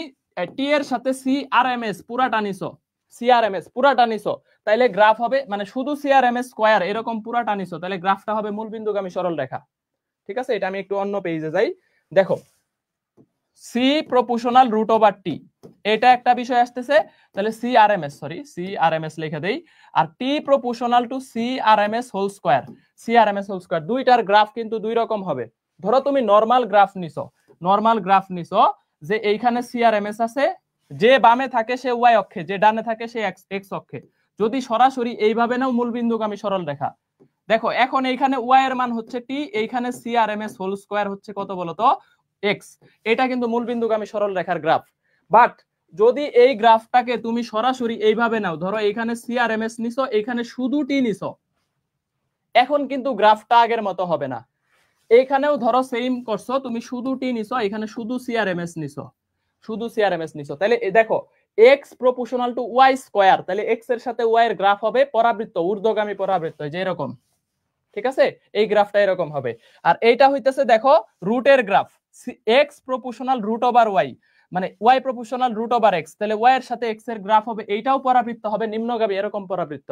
টি এর সাথে সিআরএমএস পুরাটা নিছো, সিআরএমএস পুরাটা নিছো, তাইলে গ্রাফ হবে, মানে শুধু সিআরএমএস স্কয়ার এরকম পুরাটা নিছো, তাহলে গ্রাফটা হবে মূলবিন্দুগামী সরল রেখা, ঠিক আছে? এটা আমি একটু অন্য পেজে যাই, দেখো সি প্রপোর্শনাল √/t, এটা একটা বিষয় আসতেছে, তাহলে সিআরএমএস লিখে দেই, আর T proportional to CRMS whole square, CRMS whole square. দুইটার গ্রাফ কিন্তু দুই রকম হবে। ধরো তুমি নরমাল গ্রাফ নিছো, যে এইখানে সিআরএমএস আছে, যে বামে থাকে সে ওয়াই অক্ষে, যে ডানে থাকে সে এক্স অক্ষে। যদি সরাসরি এইভাবে নাও মূলবিন্দুগামী সরল রেখা, দেখো এখন এইখানে ওয়াই এর মান হচ্ছে টি, এইখানে সিআরএমএস হোল স্কয়ার হচ্ছে কত বলতো? এক্স। এটা কিন্তু মূলবিন্দুগামী সরল রেখার গ্রাফ। বাট যদি এই গ্রাফটাকে তুমি সরাসরি এইভাবে নাও, ধরো এখানে সিআরএমএস নিছো, এখানে শুধু টি নিছো, এখন কিন্তু গ্রাফটা আগের মতো হবে না। এইখানেও ধরো সেম করছো, তুমি শুধু টি নিছো, এখানে শুধু সিআরএমএস নিছো, তাহলে দেখো x proportional to y square, তাহলে এক্স এর সাথে ওয়াই এর গ্রাফ হবে পরাবৃত্ত, ঊর্ধ্বগামী পরাবৃত্ত, যে এরকম, ঠিক আছে? এই গ্রাফটা এরকম হবে। আর এইটা হইতেছে দেখো রুটের গ্রাফ, এক্স প্রপোর্শনাল √/y, মানে ওয়াই প্রপোর্শনাল √/x, তাহলে ওয়াই এর সাথে এক্স এর গ্রাফ হবে, এইটাও পরাবৃত্ত হবে নিম্নগামী, এরকম পরাবৃত্ত।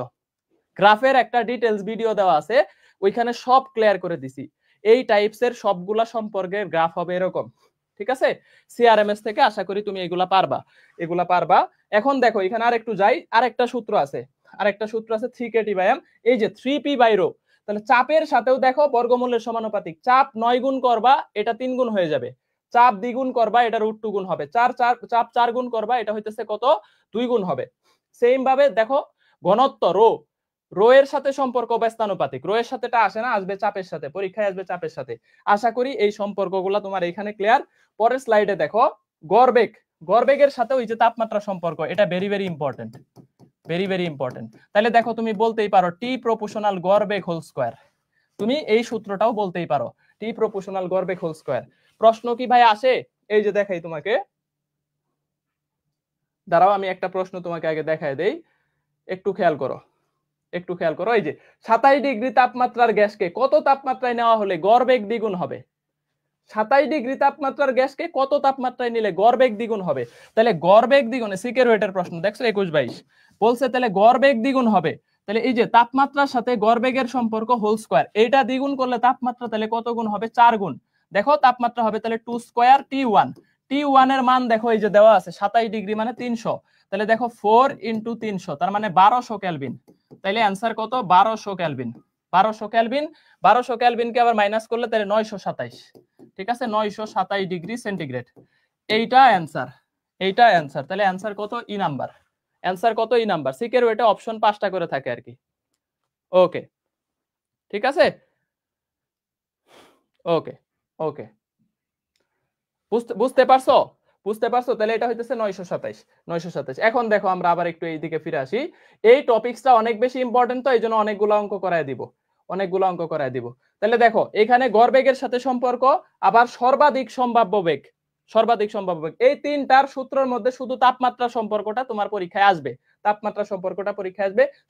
গ্রাফের একটা ডিটেইলস ভিডিও দেওয়া আছে, ওইখানে সব ক্লিয়ার করে দিছি। এই টাইপস এর সবগুলা সম্পর্কের গ্রাফ হবে এরকম, ঠিক আছে? সিআরএমএস থেকে আশা করি তুমি এগুলা পারবা। এখন দেখো এখানে আরেকটু যাই, আরেকটা সূত্র আছে 3kT/m, এই যে 3p/ρ, তাহলে চাপের সাথেও দেখো বর্গমূলের সমানুপাতিক, চাপ 9 গুণ করবা এটা 3 গুণ হয়ে যাবে, চাপ দ্বিগুণ করবা এটা √2 গুণ হবে, চাপ 4 গুণ করবা এটা হইতেছে কত? 2 গুণ হবে। সেম ভাবে দেখো ঘনত্ব রো এর সাথে সম্পর্ক ব্যস্তানুপাতিক, রো এর সাথে এটা আসে না, আসবে চাপের সাথে, পরীক্ষায় আসবে চাপের সাথে। আশা করি এই সম্পর্কগুলো তোমার এখানে ক্লিয়ার। পরের স্লাইডে দেখো গড়বেগের সাথে ওই যে তাপমাত্রা সম্পর্ক, এটা ভেরি ভেরি ইম্পর্টেন্ট। তাহলে দেখো তুমি বলতেই পারো টি প্রপোর্শনাল গড়বেগ হোল স্কয়ার, তুমি এই সূত্রটাও বলতেই পারো, টি প্রপোর্শনাল গড়বেগ হোল স্কয়ার। প্রশ্ন কি ভাই আসে? এই যে দেখাই তোমাকে, দাঁড়াও আমি একটা প্রশ্ন তোমাকে আগে দেখায় দেই, একটু খেয়াল করো। এই যে 27 ডিগ্রি তাপমাত্রার গ্যাসকে কত তাপমাত্রায় নেওয়া হলে গড় বেগ দ্বিগুণ হবে? 27 ডিগ্রি তাপমাত্রার গ্যাসকে কত তাপমাত্রায় নিলে গড় বেগ দ্বিগুণ হবে? তাহলে গড় বেগ দ্বিগুণে সিকেরুয়েটের প্রশ্ন দেখছো 21-22 বলছে, তাহলে গড় বেগ দ্বিগুণ হবে, তাহলে এই যে তাপমাত্রার সাথে গড় বেগের সম্পর্ক হোল স্কয়ার, এইটা দ্বিগুণ করলে তাপমাত্রা তাহলে কত গুণ হবে? 4 গুণ। দেখো তাপমাত্রা হবে তাহলে 2 স্কয়ার T1 এর মান দেখো এই যে দেওয়া আছে 27 ডিগ্রি মানে 300, তাহলে দেখো 4 × 300 তার মানে 1200 কেলভিন। তাইলে অ্যান্সার কত? 1200 কেলভিন। 1200 কেলভিনকে আবার মাইনাস করলে তাহলে 927, ঠিক আছে? 927 ডিগ্রি সেন্টিগ্রেড। এইটা অ্যান্সার। তাহলে অ্যান্সার কত? E number. সিকেরুয়েটে অপশন 5টা করে থাকে আর কি। ওকে, ঠিক আছে, ওকে বুঝতে পারছো? বুঝতে পারছো? তাহলে এটা হইতেছে 927। এখন দেখো আমরা আবার একটু এই দিকে ফিরে আসি। এই টপিকসটা অনেক বেশি ইম্পর্টেন্ট, তো এই জন্য অনেকগুলো অঙ্ক করায় দিব। তাহলে দেখো এখানে গড় বেগের সাথে সম্পর্ক, আবার সর্বাধিক সম্ভাব্য বেগ, এই তিনটার সূত্রের মধ্যে শুধু তাপমাত্রা সম্পর্কটা তোমার পরীক্ষায় আসবে।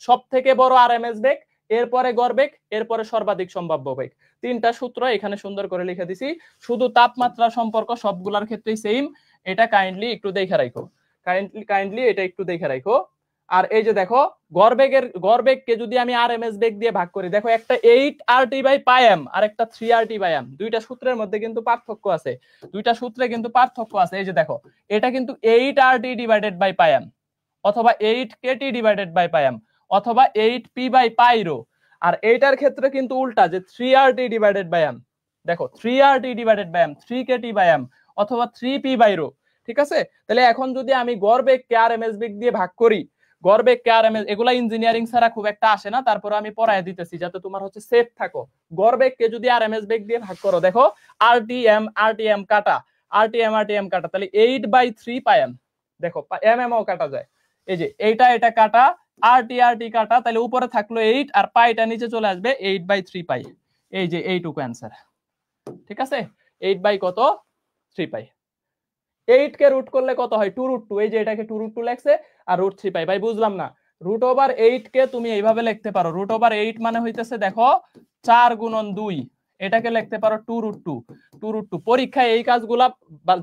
সব থেকে বড় আরএমএস বেগ, এরপরে গড় বেগ, এরপরে সর্বাধিক সম্ভাব্য বেগ। তিনটা সূত্র এখানে সুন্দর করে লিখে দিছি। শুধু তাপমাত্রা সম্পর্ক সবগুলোর ক্ষেত্রেই সেম। এটা কাইন্ডলি একটু দেখে রাখো। আর এই যে দেখো গড় বেগকে যদি আমি আরএমএস বেগ দিয়ে ভাগ করি, দেখো একটা 8 RT by pi M R একটা 3 RT বাই এম, দুইটা সূত্রের মধ্যে কিন্তু পার্থক্য আছে। এই যে দেখো এটা কিন্তু 8 RT divided by pi m, অথবা 8 KT divided by pi m, অথবা 8 P বাই পাই রো। আর এইটার ক্ষেত্রে কিন্তু উল্টা, যে 3 RT ডিভাইডেড বাই এম, দেখো 3 RT divided by m, 3 KT by m, অথবা 3 P বাই রো। ঠিক আছে? তাহলে এখন যদি আমি গড় বেগকে আরএমএস বেগ দিয়ে ভাগ করি, গড় বেগকে আরএমএস, এগুলা ইঞ্জিনিয়ারিং ছাড়া খুব একটা আসে না, তারপর আমি পড়ায় দিতেছি যাতে তোমার হচ্ছে সেফ থাকো। গড় বেগকে যদি আরএমএস বেগ দিয়ে ভাগ করো, দেখো RTM কাটা, RTM কাটা, তাহলে 8 বাই 3 পাই এম। দেখো এম ও কাটা যায়, এই যে এটা কাটা, RT কাটা, তাহলে উপরে থাকলো 8 আর পাইটা নিচে চলে আসবে 8 বাই 3 পাই। এই যে এইটুকু অ্যান্সার। ঠিক আছে? 8 বাই কত? 3 পাই। 8 কে রুট করলে কত হয়? 2√2। এই যে এটাকে 2√2 লেখছে, আর √3 পাই। ভাই বুঝলাম না, √8 কে তুমি এইভাবে লিখতে পারো, √8 মানে হইতেছে দেখো 4 গুণন 2, এটাকে লিখতে পারো 2√2। পরীক্ষায় এই কাজগুলা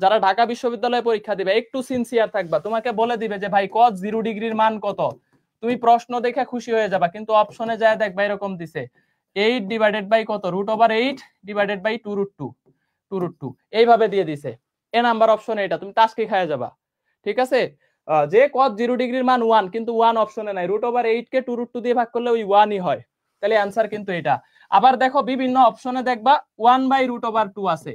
যারা ঢাকা বিশ্ববিদ্যালয়ে পরীক্ষা দিবে একটু সিনসিয়ার থাকবা। তোমাকে বলে দিবে যে ভাই cos 0 ডিগ্রির মান কত, তুমি প্রশ্ন দেখে খুশি হয়ে যাবা, কিন্তু অপশনে যায় দেখবা এরকম দিছে 8 ডিভাইডেড বাই কত, √8 ডিভাইডেড বাই 2√2 এইভাবে দিয়ে দিছে। এ নাম্বার অপশনে এটা তুমি টাস্কি খায় যাবা। ঠিক আছে? যে cos 0 ডিগ্রির মান 1, কিন্তু 1 অপশনে নাই, √8 কে 2√2 দিয়ে ভাগ করলে ওই 1ই হয়। তাহলে অ্যান্সার কিন্তু এটা। আবার দেখো বিভিন্ন অপশনে দেখবা 1/√2 আছে,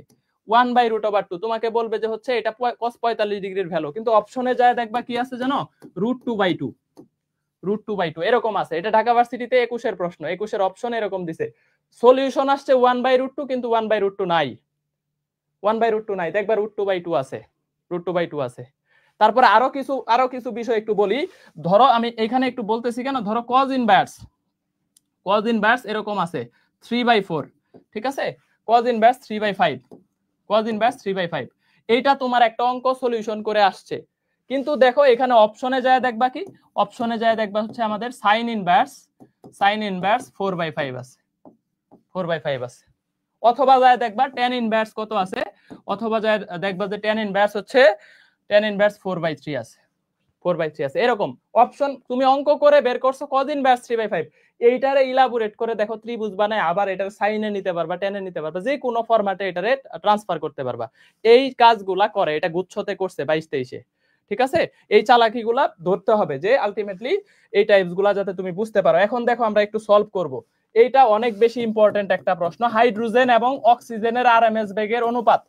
1/√2 তোমাকে বলবে যে হচ্ছে এটা cos 45 ডিগ্রির ভ্যালু, কিন্তু অপশনে যায় দেখবা কি আছে জানো, √2/2 এরকম আছে। এটা ঢাকা ভার্সিটিতে 21 এর প্রশ্ন, 21 এর অপশন এরকম দিছে। সলিউশন আসছে 1/√2, কিন্তু 1/√2 নাই, 1/√2 নাই, দেখবা √2/2 আছে। তারপরে আরো কিছু বিষয় একটু বলি। ধরো আমি এখানে একটু বলতেছি কেন, ধরো cos ইনভার্স এরকম আছে 3/4। ঠিক আছে? cos ইনভার্স 3/5, এইটা তোমার একটা অঙ্ক সলিউশন করে আসছে। কিন্তু দেখো এখানে অপশনে যায় দেখবা কি, অপশনে যায় দেখবা হচ্ছে আমাদের sin ইনভার্স 4/5 আছে, অথবা যায় দেখবা tan ইনভার্স কত আছে, অথবা যায় দেখবা যে tan ইনভার্স 4/3 আছে, এরকম অপশন তুমি অঙ্ক করে বের করছো cos ইনভার্স 3/5, এইটারে ইলাবোরেট করে দেখো ত্রিভুজ বানায়, আবার এটার সাইনে নিতে পারবা, টেনে নিতে পারবা, যে কোনো ফরম্যাটে এটারে ট্রান্সফার করতে পারবা। এই কাজগুলা করে, এটা গুচ্ছতে করছে 22-23-এ। ঠিক আছে? এই চালাকিগুলা ধরতে হবে, যে আলটিমেটলি এই টাইপস গুলা যাতে তুমি বুঝতে পারো। এখন দেখো আমরা একটু সলভ করব। এইটা অনেক বেশি ইম্পর্টেন্ট একটা প্রশ্ন, হাইড্রোজেন এবং অক্সিজেনের আরএমএস বেগের অনুপাত।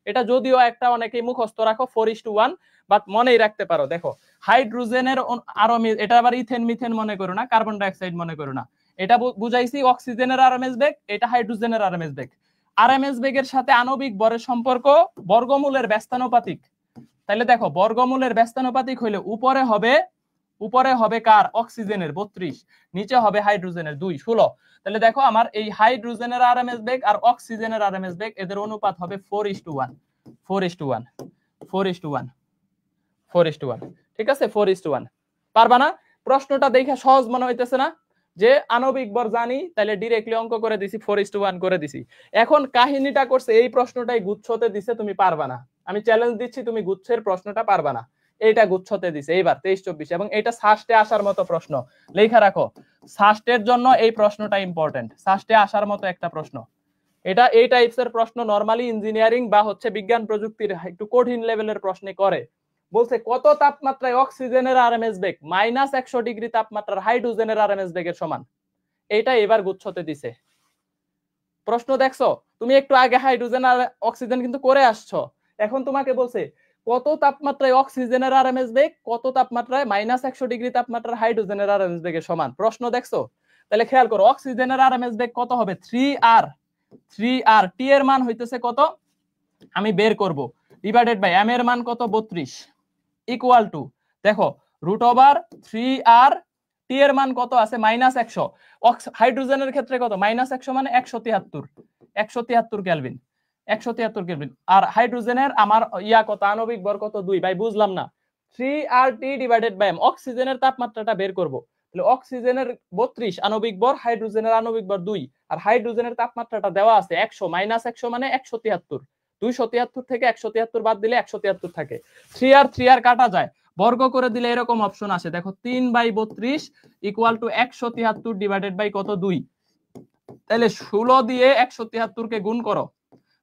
এটা যদিও একটা অনেকেই মুখস্থ রাখো 4:1, বাট মনেই রাখতে পারো। দেখো হাইড্রোজেনের আরো, এটা আবার ইথেন মিথেন মনে করো না, কার্বন ডাইঅক্সাইড মনে করো না, এটা বুঝাইছি অক্সিজেনের আরএমএস বেগ, এটা হাইড্রোজেনের আরএমএস বেগ। আরএমএস বেগের সাথে আণবিক ভরের সম্পর্ক বর্গমূলের ব্যস্তানুপাতিক। তাহলে দেখো বর্গমূলের ব্যস্তানুপাতিক হইলে উপরে হবে কার, অক্সিজেনের 32, নিচে হবে হাইড্রোজেনের 2, 16। তাহলে দেখো আমার এই হাইড্রোজেনের আরএমএস বেগ আর অক্সিজেনের আরএমএস বেগ, এদের অনুপাত হবে 4:1। ঠিক আছে? 4:1। পারবা না? প্রশ্নটা দেখে সহজ মনে হইতেছে না, যে আণবিক ভর জানি, তাহলে ডিরেক্টলি অঙ্ক করে দিছি, 4:1 করে দিছি। এখন কাহিনীটা করছে এই প্রশ্নটাই গুচ্ছতে দিছে, তুমি পারবা না, আমি চ্যালেঞ্জ দিচ্ছি, তুমি গুচ্ছের প্রশ্নটা পারবা না। এইটা গুচ্ছতে দিছে এইবার 23-24, এবং এটা সাস্টে আসার মতো প্রশ্ন, লেখা রাখো। সাস্টের জন্য এই প্রশ্নটা ইম্পর্টেন্ট, সাস্টে আসার মতো একটা প্রশ্ন এটা। এই টাইপসের প্রশ্ন নরমালি ইঞ্জিনিয়ারিং বা হচ্ছে বিজ্ঞান প্রযুক্তির একটু কঠিন লেভেলের প্রশ্নে করে। বলছে কত তাপমাত্রায় অক্সিজেনের আরএমএস বেগ -100 ডিগ্রি তাপমাত্রার হাইড্রোজেনের আরএমএস বেগের সমান। এইটা এবার গুচ্ছতে দিছে প্রশ্ন। দেখছো তুমি একটু আগে হাইড্রোজেন আর অক্সিজেন কিন্তু করে আসছো, এখন তোমাকে বলছে কত তাপমাত্রায় অক্সিজেনের আরএমএস বেগ, কত তাপমাত্রায় -100 ডিগ্রি তাপমাত্রার হাইড্রোজেনের আরএমএস বেগের সমান। প্রশ্ন দেখছো? তাহলে খেয়াল করো, অক্সিজেনের আরএমএস বেগ কত হবে, 3R। টি এর মান হইতেছে কত, আমি বের করব। ডিভাইডেড বাই m এর মান কত 32 ইকুয়াল টু দেখো √3r t এর মান কত আছে -100 হাইড্রোজেনের ক্ষেত্রে কত -100 মানে 173 কেলভিন 173 কেলভিন আর হাইড্রোজেনের আমার কত আণবিক ভর কত 2 ভাই বুঝলাম না 3RT ডিভাইডেড বাই m অক্সিজেনের তাপমাত্রাটা বের করব তাহলে অক্সিজেনের 32 আণবিক ভর হাইড্রোজেনের আণবিক ভর 2 আর হাইড্রোজেনের তাপমাত্রাটা দেওয়া আছে 100 -100 মানে 173 273 থেকে 173 বাদ দিলে 173 থাকে 3R কাটা যায় বর্গ করে দিলে এরকম অপশন আসে দেখো 3/32 ইকুয়াল টু 173 ডিভাইডেড বাই কত 2 তাহলে 16 দিয়ে 173 কে গুণ করো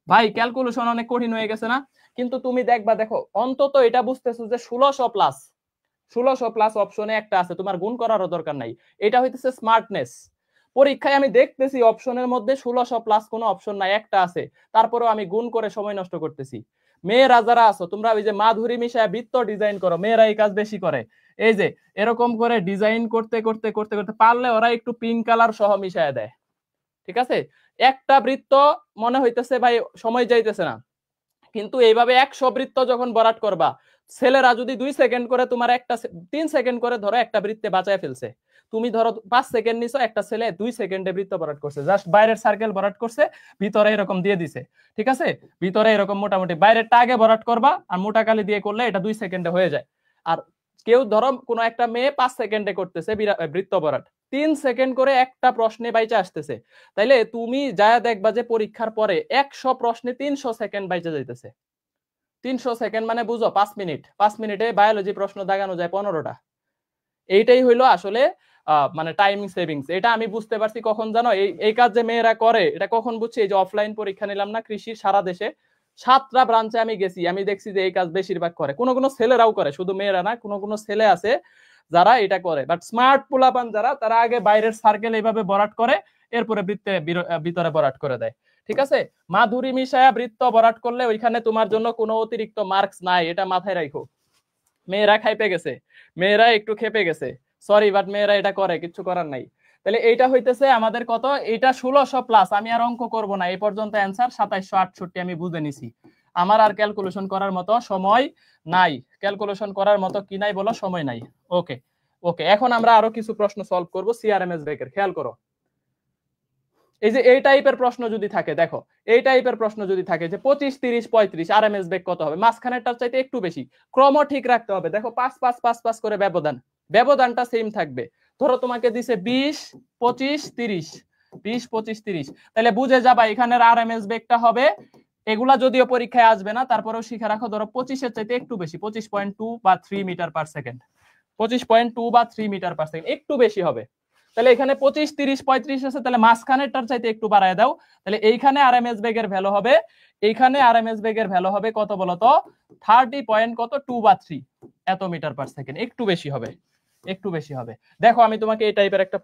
ভাই ক্যালকুলেশন অনেক কঠিন হয়ে গেছে না কিন্তু তুমি দেখবা দেখো অন্তত এটা বুঝতেছো যে 1600 প্লাস অপশনে একটা আছে তোমার গুণ করারও দরকার নাই এটা হইতেছে স্মার্টনেস পরীক্ষায় আমি দেখতেছি অপশনের মধ্যে 1600 প্লাস কোনো অপশন নাই একটা আছে তারপরেও আমি গুণ করে সময় নষ্ট করতেছি মেয়েরা যারা আছো তোমরা ওই যে মাধুরী মিশায় বৃত্ত ডিজাইন করো মেয়েরা এই কাজ বেশি করে এই যে এরকম করে ডিজাইন করতে করতে করতে করতে পারলে ওরা একটু পিঙ্ক কালার সহ মিশায় দেয় ঠিক আছে একটা বৃত্ত মনে হইতেছে ভাই সময় যাইতেছে না কিন্তু এইভাবে 100 বৃত্ত যখন ভরাট করবা ছেলেরা যদি 2 সেকেন্ড করে তোমার একটা 3 সেকেন্ড করে ধরো একটা বৃত্তে বাঁচায় ফেলছে তুমি ধরো 5 সেকেন্ড নিছো একটা ছেলে 2 সেকেন্ডে বৃত্ত ভরাট করছে জাস্ট বাইরের সার্কেল ভরাট করছে ভিতরে এরকম দিয়ে দিছে ঠিক আছে ভিতরে এরকম মোটামুটি বাইরেরটা আগে ভরাট করবা আর মোটা কালি দিয়ে করলে এটা 2 সেকেন্ডে হয়ে যায় আর কেউ ধরো কোনো একটা মেয়ে 5 সেকেন্ডে করতেছে বৃত্ত ভরাট 3 সেকেন্ড করে একটা প্রশ্নে বাইচে আসতেছে তাইলে তুমি যা দেখবা যে পরীক্ষার পরে 100 প্রশ্নে 300 সেকেন্ড বাইচে যাইতেছে 300 সেকেন্ড মানে বুঝো 5 মিনিট 5 মিনিটে বায়োলজি প্রশ্ন দাগানো যায় 15টা এইটাই হইলো আসলে মানে টাইম সেভিংস এটা আমি বুঝতে পারছি কখন জানো এই কাজ যে মেয়েরা করে এটা কখন বুঝছি এই যে অফলাইন পরীক্ষা নিলাম না কৃষির সারা দেশে 7টা ব্রাঞ্চে আমি গেছি আমি দেখছি যে এই কাজ বেশিরভাগ করে কোনো ছেলেরাও করে শুধু মেয়েরা না কোনো ছেলে আছে যারা এটা করে বাট স্মার্ট পোলাপান যারা তারা আগে বাইরের সার্কেল এইভাবে ভরাট করে এরপরে বৃত্তে ভিতরে ভরাট করে দেয় ঠিক আছে মাধুরী মিশায়া বৃত্ত ভরাট করলে ওইখানে তোমার জন্য কোনো অতিরিক্ত মার্কস নাই এটা মাথায় রাখো মেয়েরা খাইপে গেছে মেয়েরা একটু খেপে গেছে সরি বাট মেয়েরা এটা করে কিছু করার নাই তাহলে এইটা হইতেছে আমাদের কত এটা 1600 প্লাস আমি আর অঙ্ক করব না এই পর্যন্ত অ্যানসার 2768 আমি বুঝে নিছি আমার আর ক্যালকুলেশন করার মতো সময় নাই ক্যালকুলেশন করার মতো কি নাই বলো সময় নাই ওকে ওকে এখন আমরা আরো কিছু প্রশ্ন সলভ করব সিআরএমএস ব্রেকের খেয়াল করো এই যে এই টাইপের প্রশ্ন যদি থাকে দেখো এই টাইপের প্রশ্ন যদি থাকে যে 25 30 35 আরএমএস বেগ কত হবে মাঝখানেরটার চাইতে একটু বেশি ক্রম ঠিক রাখতে হবে দেখো 5 5 5 5 করে ব্যবধানটা সেম থাকবে ধরো তোমাকে দিছে 20 25 30 20 25 30 তাহলে বুঝে যাবা এখানের আরএমএস বেগটা হবে এগুলা যদিও পরীক্ষায় আসবে না তারপরেও শিখে রাখো ধরো 25 এর চাইতে একটু বেশি 25.2 বা 3 মিটার পার সেকেন্ড 25.2 বা 3 মিটার পার সেকেন্ড একটু বেশি হবে তাহলে এখানে 25 30 35 আছে তাহলে মাঝখানেরটার চাইতে একটু বাড়ায় দাও তাহলে এইখানে আরএমএস বেগের ভ্যালু হবে এইখানে আরএমএস বেগের ভ্যালু হবে কত বলো তো 30 পয়েন্ট কত 2 বা 3 এত মিটার পার সেকেন্ড একটু বেশি হবে দেখো আমি তোমাকে এই টাইপের একটা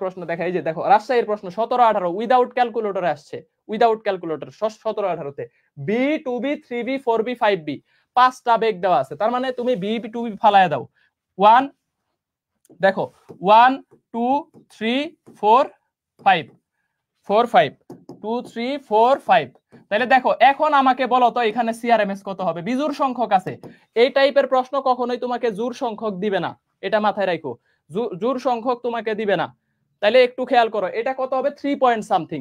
প্রশ্ন দেখাই যে দেখো রাজশাহীর প্রশ্ন 17 18 উইদাউট ক্যালকুলেটরে আসছে উইদাউট ক্যালকুলেটর 17 18 তে B 2b 3b 4b 5b পাঁচটা বেগ দেওয়া আছে তার মানে তুমি বি 2b ফালায় দাও 1 দেখো 1 2 3 4 5 4 5 2 3 4 5 তাহলে দেখো এখন আমাকে বলো তো এখানে সিআরএমএস কত হবে বিজোড় সংখ্যক আছে এই টাইপের প্রশ্ন কখনোই তোমাকে জোড় সংখ্যক দিবে না এটা মাথায় রাখো জোড় সংখ্যক তোমাকে দিবে না তাহলে একটু খেয়াল করো এটা কত হবে 3 পয়েন্ট সামথিং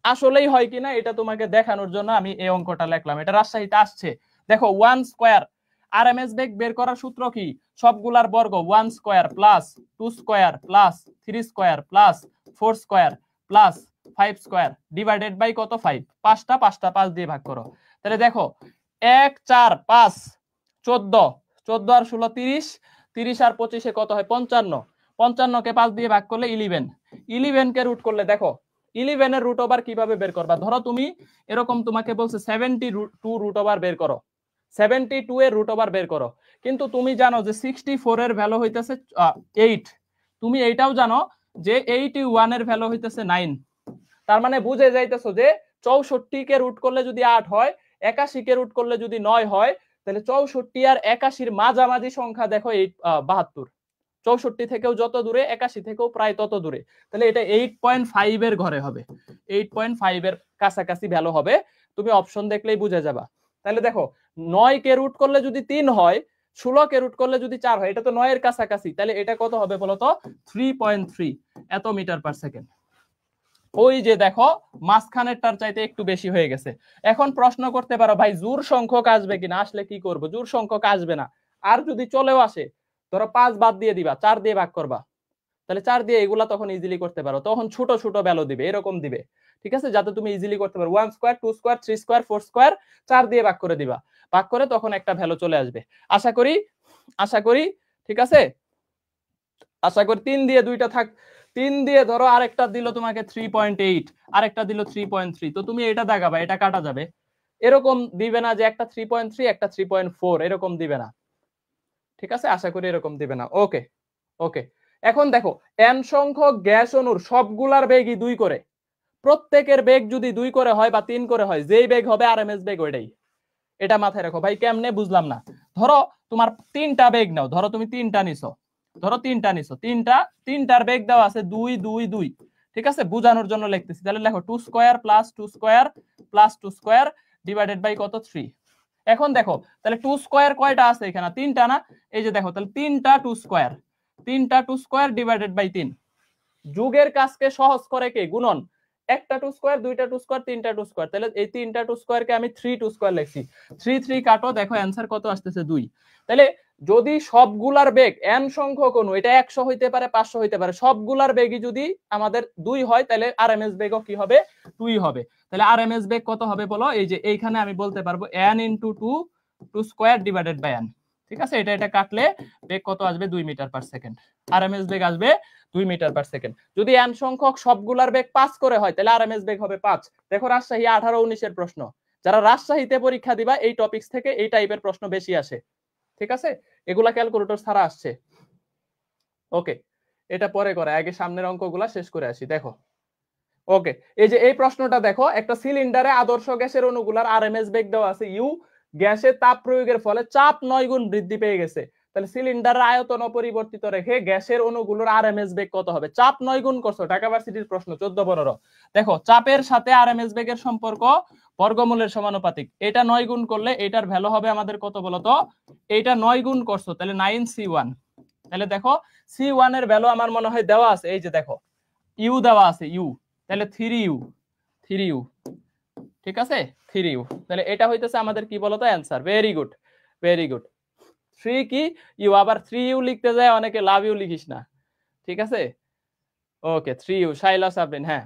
আসলেই হয় কিনা এটা তোমাকে দেখানোর জন্য আমি এই অঙ্কটা লিখলাম এটা রাজশাহীতে আসছে দেখো 1 স্কয়ার আরএমএস বেগ বের করার সূত্র কি সবগুলার বর্গ 1 square plus 2 square plus 3 square plus 4 square plus 5 square divided by কত 5 পাঁচটা 5 দিয়ে ভাগ করো তাহলে দেখো 1 4 5 14 14 আর 16 30 30 আর 25 এ কত হয় 55 55 কে 5 দিয়ে ভাগ করলে 11 কে রুট করলে দেখো 11 এর রুট ওভার কিভাবে বের করবা ধরো তুমি এরকম তোমাকে বলছে 72 রুট ওভার বের করো 72 এর রুট ওভার বের করো কিন্তু তুমি জানো যে 64 এর ভ্যালু হইতেছে 8 তুমি এইটাও জানো যে 81 এর ভ্যালু হইতেছে 9 তার মানে বুঝে যাইতেছো যে 64 কে রুট করলে যদি 8 হয় 81 কে রুট করলে যদি 9 হয় তাহলে 64 আর 81 এর মাঝামাঝি সংখ্যা দেখো 72 64 থেকেও যত দূরে 81 থেকেও প্রায় তত দূরে তাহলে এটা 8.5 এর ঘরে হবে 8.5 এর কাছাকাছি ভ্যালু হবে তুমি অপশন দেখলেই বুঝে যাবা। তাহলে দেখো 9 কে রুট করলে যদি 3 হয়, 16 কে রুট করলে যদি 4 হয়, এটা তো 9 এর কাছাকাছি, তাহলে এটা কত হবে বলতো? 3.3 এত মিটার পার সেকেন্ড। ওই যে দেখো মাঝখানেরটার চাইতে একটু বেশি হয়ে গেছে। এখন প্রশ্ন করতে পারো ভাই জোড় সংখ্যক আসবে কিনা, আসলে কি করব? জোড় সংখ্যক আসবে না। আর যদি চলেও আসে, ধরো 5 বাদ দিয়ে দিবা, 4 দিয়ে ভাগ করবা, তাহলে 4 দিয়ে এগুলা তখন ইজিলি করতে পারো। তখন ছোট ছোট ভ্যালু দিবে, এরকম দিবে, ঠিক আছে, যাতে তুমি ইজিলি করতে পারো। 1 স্কয়ার, 2 স্কয়ার, 3 স্কয়ার, 4 স্কয়ার, 4 দিয়ে ভাগ করে দিবা, ভাগ করে তখন একটা ভ্যালু চলে আসবে। আশা করি ঠিক আছে। আশা করি 3 দিয়ে দুইটা থাক, 3 দিয়ে ধরো আরেকটা দিল তোমাকে 3.8, আরেকটা দিল 3.3, তো তুমি এটা দাগাবা, এটা কাটা যাবে। এরকম দিবে না যে একটা 3.3 একটা 3.4, এরকম দিবে না, ঠিক আছে, আশা করি এরকম দিবে না। ওকে ওকে। এখন দেখো n সংখ্যক গ্যাস অণুর সবগুলার বেগই 2 করে, প্রত্যেকের বেগ যদি 2 করে হয় বা 3 করে হয়, যেই বেগ হবে আরএমএস বেগ ওইটাই। এটা মাথায় রাখো। ভাই কেমনে বুঝলাম না। ধরো তোমার 3টা বেগ নাও, ধরো তুমি 3টা নিছো, তিনটার বেগ দেওয়া আছে 2 2 2, ঠিক আছে, বুঝানোর জন্য লিখতেছি। তাহলে লেখো 2 square plus 2 square plus 2 square divided by কত? 3। এখন দেখো তাহলে 2 স্কয়ার কয়টা আছে এখানে? 3টা না? এই যে দেখো, তাহলে 3টা 2 স্কয়ার ডিভাইডেড বাই 3। যুগের কাজকে সহজ করে কে? গুণন। একটা 2 স্কয়ার, দুইটা 2 স্কয়ার, তিনটা 2 স্কয়ার, তাহলে এই 3টা 2 স্কয়ারকে আমি 3 2 স্কয়ার লিখছি। 3 3 কাটো, দেখো অ্যানসার কত আসতেছে? 2। তাহলে যদি সবগুলার বেগ n সংখ্যক অণু, এটা 100 হইতে পারে, 500 হইতে পারে, সবগুলার বেগই যদি আমাদের 2 হয়, তাহলে আরএমএস বেগও কি হবে? 2 হবে। তাহলে আরএমএস বেগ কত হবে বলো? এই যে এইখানে আমি বলতে পারবো n * 2 2 square divided by n, ঠিক আছে, এটা কাটলে বেগ কত আসবে? 2 মিটার পার সেকেন্ড। আরএমএস বেগ আসবে 2 মিটার পার সেকেন্ড। যদি n সংখ্যক সবগুলার বেগ 5 করে হয়, তাহলে আরএমএস বেগ হবে 5। দেখো রাজশাহী 18 19 এর প্রশ্ন, যারা রাজশাহীতে পরীক্ষা দিবা এই টপিকস থেকে এই টাইপের প্রশ্ন বেশি আসে, ঠিক আছে, এগুলা ক্যালকুলেটর ছাড়া আসছে। ওকে, এটা পরে করে, আগে সামনের অঙ্কগুলা শেষ করে আসি। দেখো ওকে, এই যে এই প্রশ্নটা দেখো, একটা সিলিন্ডারে আদর্শ গ্যাসের অণুগুলার আরএমএস বেগ দেওয়া আছে ইউ, গ্যাসের তাপ প্রয়োগের ফলে চাপ 9 গুণ বৃদ্ধি পেয়ে গেছে। তাহলে সিলিন্ডারের আয়তন অপরিবর্তিত রেখে গ্যাসের অণুগুলোর আরএমএস বেগ কত হবে? চাপ 9 গুণ করছো, ঢাকা ভার্সিটির প্রশ্ন 14-15। দেখো চাপের সাথে আরএমএস বেগের সম্পর্ক বর্গমূলের সমানুপাতিক। এটা 9 গুণ করলে এটার ভ্যালু হবে আমাদের কত বলতো? এটা 9 গুণ করছো, তাহলে 9c1। তাহলে দেখো c1 এর ভ্যালু আমার মনে হয় দেওয়া আছে, এই যে দেখো ইউ দেওয়া আছে, ইউ, তাহলে 3u, ঠিক আছে, 3u। তাহলে এটা হইতেছে আমাদের কি বলতো? অ্যানসার। Very good. 3 কি ইউ, আবার 3u লিখতে যায় অনেকে লাভ ইউ লিখিস না, ঠিক আছে। ওকে 3u, শাইলা সাবরিন, হ্যাঁ।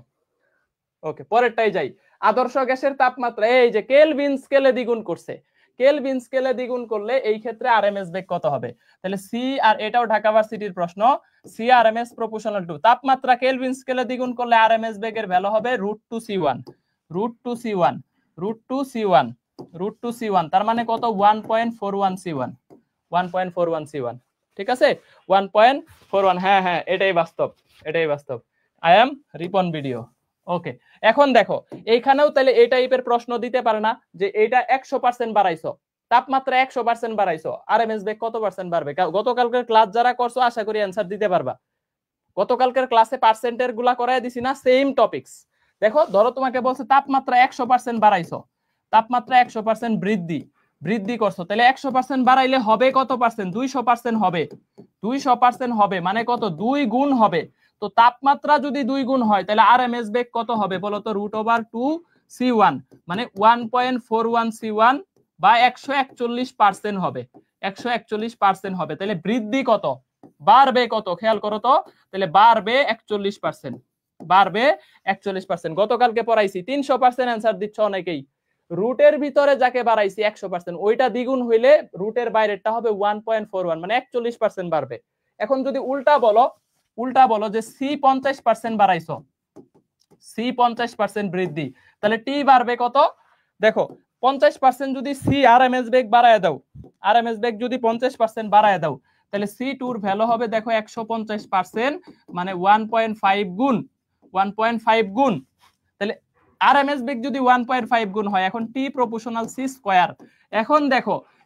ওকে, পরেরটাই যাই। আদর্শ গ্যাসের তাপমাত্রা এই যে কেলভিন স্কেলে দ্বিগুণ করছে, কেলভিন স্কেলে দ্বিগুণ করলে এই ক্ষেত্রে আরএমএস বেগ কত হবে? তাহলে সি, আর এটাও ঢাকা ভার্সিটির প্রশ্ন, সি আরএমএস প্রপোর্শনাল টু তাপমাত্রা কেলভিন স্কেলে দ্বিগুণ করলে আরএমএস বেগের ভ্যালু হবে √2c1, তার মানে কত? 1.41c1, ঠিক আছে, 1.41। হ্যাঁ হ্যাঁ, এটাই বাস্তব। I am Ripon video. Okay, এখন দেখো এইখানেও তাহলে এই টাইপের প্রশ্ন দিতে পারে না যে এটা 100% বাড়াইছো, তাপমাত্রা 100% বাড়াইছো, আরএমএস বেগ কত পার্সেন্ট বাড়বে? গতকালকের ক্লাস যারা করছো আশা করি অ্যানসার দিতে পারবা। গতকালকের ক্লাসে পার্সেন্টের গুলা করাই দিছি না, সেম টপিকস। দেখো ধরো তোমাকে বলছে তাপমাত্রা 100% বাড়াইছো, তাপমাত্রা 100% বৃদ্ধি করছো, তাহলে 100% বাড়াইলে হবে কত পার্সেন্ট? 200% হবে। 200% হবে মানে কত? 2 গুণ হবে। তো তাপমাত্রা যদি 2 গুণ হয়, তাহলে আরএমএস বেগ কত হবে বলতো? √2c1, মানে 1.41c1 বা 141% হবে, 141% হবে। তাহলে বৃদ্ধি কত? বাড়বে কত? খেয়াল করো তো, তাহলে বাড়বে 41%, গতকালকে পড়াইছি 300% অ্যান্সার দিচ্ছ অনেকেই। রুটের ভিতরে যাকে বাড়াইছি 100%, ওইটা দ্বিগুণ হইলে রুটের বাইরেরটা হবে 1.41, মানে 41% বাড়বে। এখন যদি উল্টা বলো যে সি 50% বাড়াইছো, সি 50% বৃদ্ধি, তাহলে টি বাড়বে কত? দেখো 50% যদি সি আরএমএস বেগ বাড়ায় দাও, আরএমএস বেগ যদি 50% বাড়ায় দাও, তাহলে সি টুর ভ্যালু হবে দেখো 150%, মানে 1.5 গুণ, 1.5 গুণ। তাহলে আরএমএস বেগ যদি 1.5 গুণ হয়, এখন টি প্রপোর্শনাল সি স্কয়ার।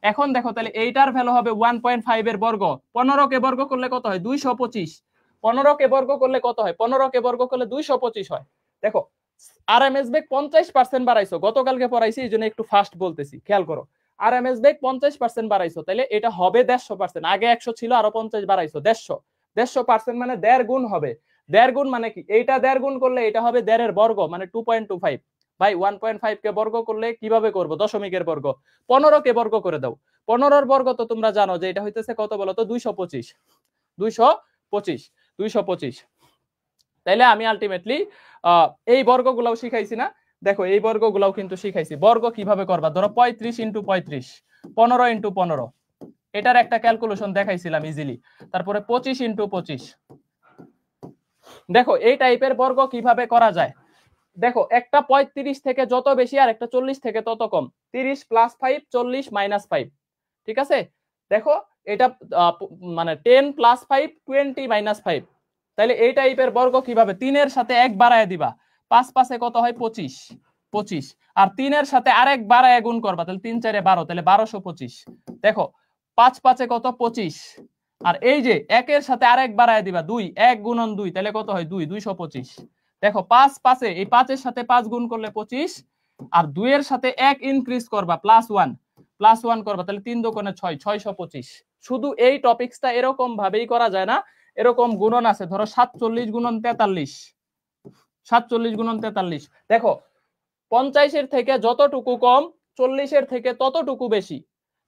এখন দেখো তাহলে এইটার ভ্যালু হবে 1.5 এর বর্গ, 15 কে বর্গ করলে কত হয়? 225। 15 কে বর্গ করলে কত হয়? 15 কে বর্গ করলে 225 হয়। দেখো আরএমএস বেগ 50% বাড়াইছো, গতকালকে পড়াইছি এই জন্য একটু ফাস্ট বলতেছি, খেয়াল করো। আরএমএস বেগ 50% বাড়াইছো, তাহলে এটা হবে 150%। আগে 100 ছিল, আরো 50 বাড়াইছো, 150% মানে 1.5 গুণ হবে। 1.5 গুণ মানে কি? এইটা 1.5 গুণ করলে এটা হবে 1.5 এর বর্গ, মানে 2.25। ভাই 1.5 কে বর্গ করলে কিভাবে করব? দশমিকের বর্গ। 15 কে বর্গ করে দাও। 15 এর বর্গ তো তোমরা জানো যে এটা হইতেছে কত বলো তো? 225। 225 225। তাইলে আমি আলটিমেটলি এই বর্গগুলাও শিখাইছি না? দেখো এই বর্গগুলাও কিন্তু শিখাইছি। বর্গ কিভাবে করবা? ধরো 35 ইন্টু 35, 15 ইন্টু 15, এটার একটা ক্যালকুলেশন দেখাইছিলাম ইজিলি। তারপরে 25 ইন্টু 25। দেখো এই টাইপের বর্গ কিভাবে করা যায়। দেখো একটা 35 থেকে যত বেশি আর একটা 40 থেকে তত কম। 30 প্লাস 5, 40 মাইনাস 5। ঠিক আছে? দেখো এটা মানে 10 প্লাস 5, 20 মাইনাস 5। তাহলে এই টাইপের বর্গ কিভাবে? 3 এর সাথে 1 বাড়ায় দিবা, 5 5 কত হয়? 25 25। আর 3 এর সাথে আরেক বাড়ায় গুণ করবা, তাহলে 3 4 12, তাহলে 1225। দেখো 5 5 কত? 25। আর এই যে 1 এর সাথে আরেক বাড়ায় দিবা 2, 1 গুণন 2, তাহলে কত হয়? 2 225। দেখো 5 5 এই 5 এর সাথে 5 গুণ করলে 25, আর 2 এর সাথে 1 ইনক্রিজ করবা, +1 করবা, তাহলে 3 দুগুণে 6, 625। শুধু এই টপিকসটা এরকম ভাবেই করা যায় না, এরকম গুণন আছে। ধরো 47 গুণন 43, 47 গুণন 43। দেখো 50 এর থেকে যতটুকু কম, 40 এর থেকে ততটুকু বেশি।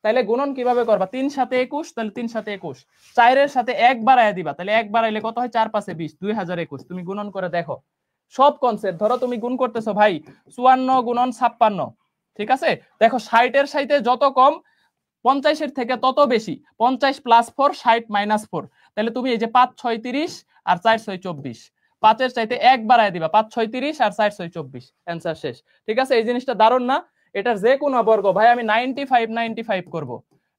তাহলে গুণন কিভাবে করবা? 3 সাথে 21, তাহলে 3 সাথে 21। 4 এর সাথে 1 বাড়ায় দিবা, তাহলে 1 বাড়াইলে কত হয়? 4 5 20, 2021। তুমি গুণন করে দেখো, সব কনসেপ্ট। ধরো তুমি গুণ করতেছো ভাই 54 গুণন 56, ঠিক আছে? দেখো 60 এর সাথে যত কম, 50 এর থেকে তত বেশি। 50 প্লাস 4, 60 মাইনাস 4। তাহলে তুমি এই যে 5 6 30 আর 4 6 24, 5 এর চাইতে 1 বাড়ায় দিবা, 5 6 30 আর 4 6 24, অ্যানসার শেষ। ঠিক আছে? এই জিনিসটা দারুণ না? এটার যে কোনো বর্গ ভাই আমি 95 95 করব,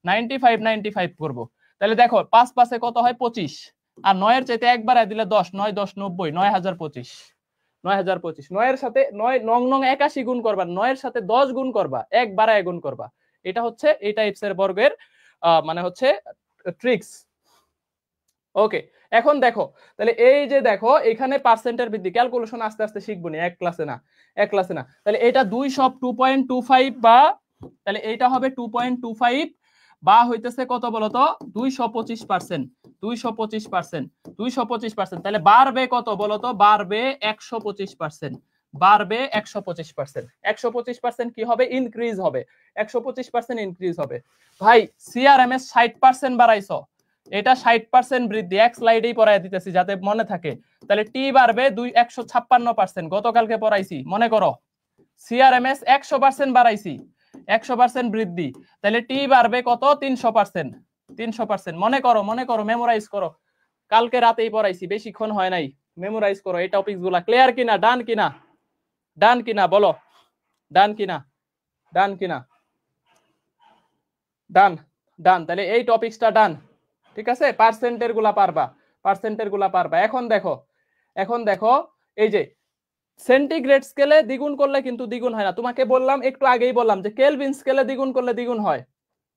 95 95 করব। তাহলে দেখো 5 5 কত হয়? 25। আর 9 এর চাইতে 1 বাড়ায় দিলে 10, 9 10 90, 9025। 9025। 9 এর সাথে 9 9 9 81 গুণ করবা, 9 এর সাথে 10 গুণ করবা, 1 বাড়ায় গুণ করবা। এটা হচ্ছে এই টাইপসের বর্গের মানে হচ্ছে ট্রিক্স। ওকে, এখন দেখো তাহলে এই যে দেখো এখানে পার্সেন্টের বৃদ্ধি ক্যালকুলেশন আস্তে আস্তে শিখবো নি, এক ক্লাসে না। তাহলে এটা 2 সব 2.25, বা তাহলে এইটা হবে 2.25, বা হইতেছে কত বলতো? 225%, 225%, 225%। তাহলে বাড়বে কত বলতো? বাড়বে 125%, বাড়বে 125%। 125% কি হবে? ইনক্রিজ হবে, 125% ইনক্রিজ হবে। ভাই সিআরএমএস 60% বাড়াইছো, এটা 60% বৃদ্ধি। এক স্লাইডেই পড়াই দিতেছি যাতে মনে থাকে। তাহলে টি বাড়বে 156%, গতকালকে পড়াইছি, মনে করো। সিআরএমএস 100% বাড়াইছি, 100% বৃদ্ধি। তাহলে টি বাড়বে কত? 300%, 300%। মনে করো, মেমোরাইজ করো, কালকে রাতেই পড়াইছি, বেশিক্ষণ হয় নাই। মেমোরাইজ করো এই টপিকস গুলা। ক্লিয়ার কিনা? ডান কিনা? ডান কিনা বলো? ডান কিনা? ডান কিনা? ডান, ডান। তাহলে এই টপিকসটা ডান। ঠিক আছে? পার্সেন্টের গুলা পারবা, পার্সেন্টের গুলা পারবা। এখন দেখো এই যে সেন্টিগ্রেড স্কেলে দ্বিগুণ করলে কিন্তু দ্বিগুণ হয় না। তোমাকে বললাম, একটু আগেই বললাম যে কেলভিন স্কেলে দ্বিগুণ করলে দ্বিগুণ হয়।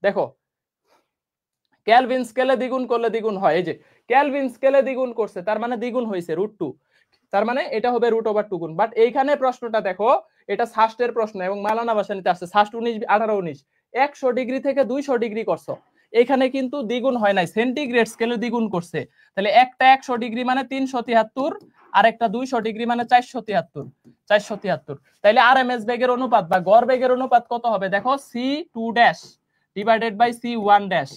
দেখো কেলভিন স্কেলে দ্বিগুণ করলে দ্বিগুণ হয়। এই যে কেলভিন স্কেলে দ্বিগুণ করছে, তার মানে দ্বিগুণ হয়েছে √2, তার মানে এটা হবে √2 গুণ। বাট এইখানে প্রশ্নটা দেখো, এটা ষষ্ঠের প্রশ্ন এবং মালানা ভাসানীতে আসছে। ষষ্ঠ 19 18 19 100 ডিগ্রি থেকে 200 ডিগ্রি করছো, এখানে কিন্তু দ্বিগুণ হয় নাই, সেন্টিগ্রেড স্কেলে দ্বিগুণ করছে। তাহলে একটা 100 ডিগ্রি মানে 373, আর একটা 200 ডিগ্রি মানে 473, 473। তাহলে আরএমএস বেগের অনুপাত বা গড় বেগের অনুপাত কত হবে? দেখো c2' divided by c1'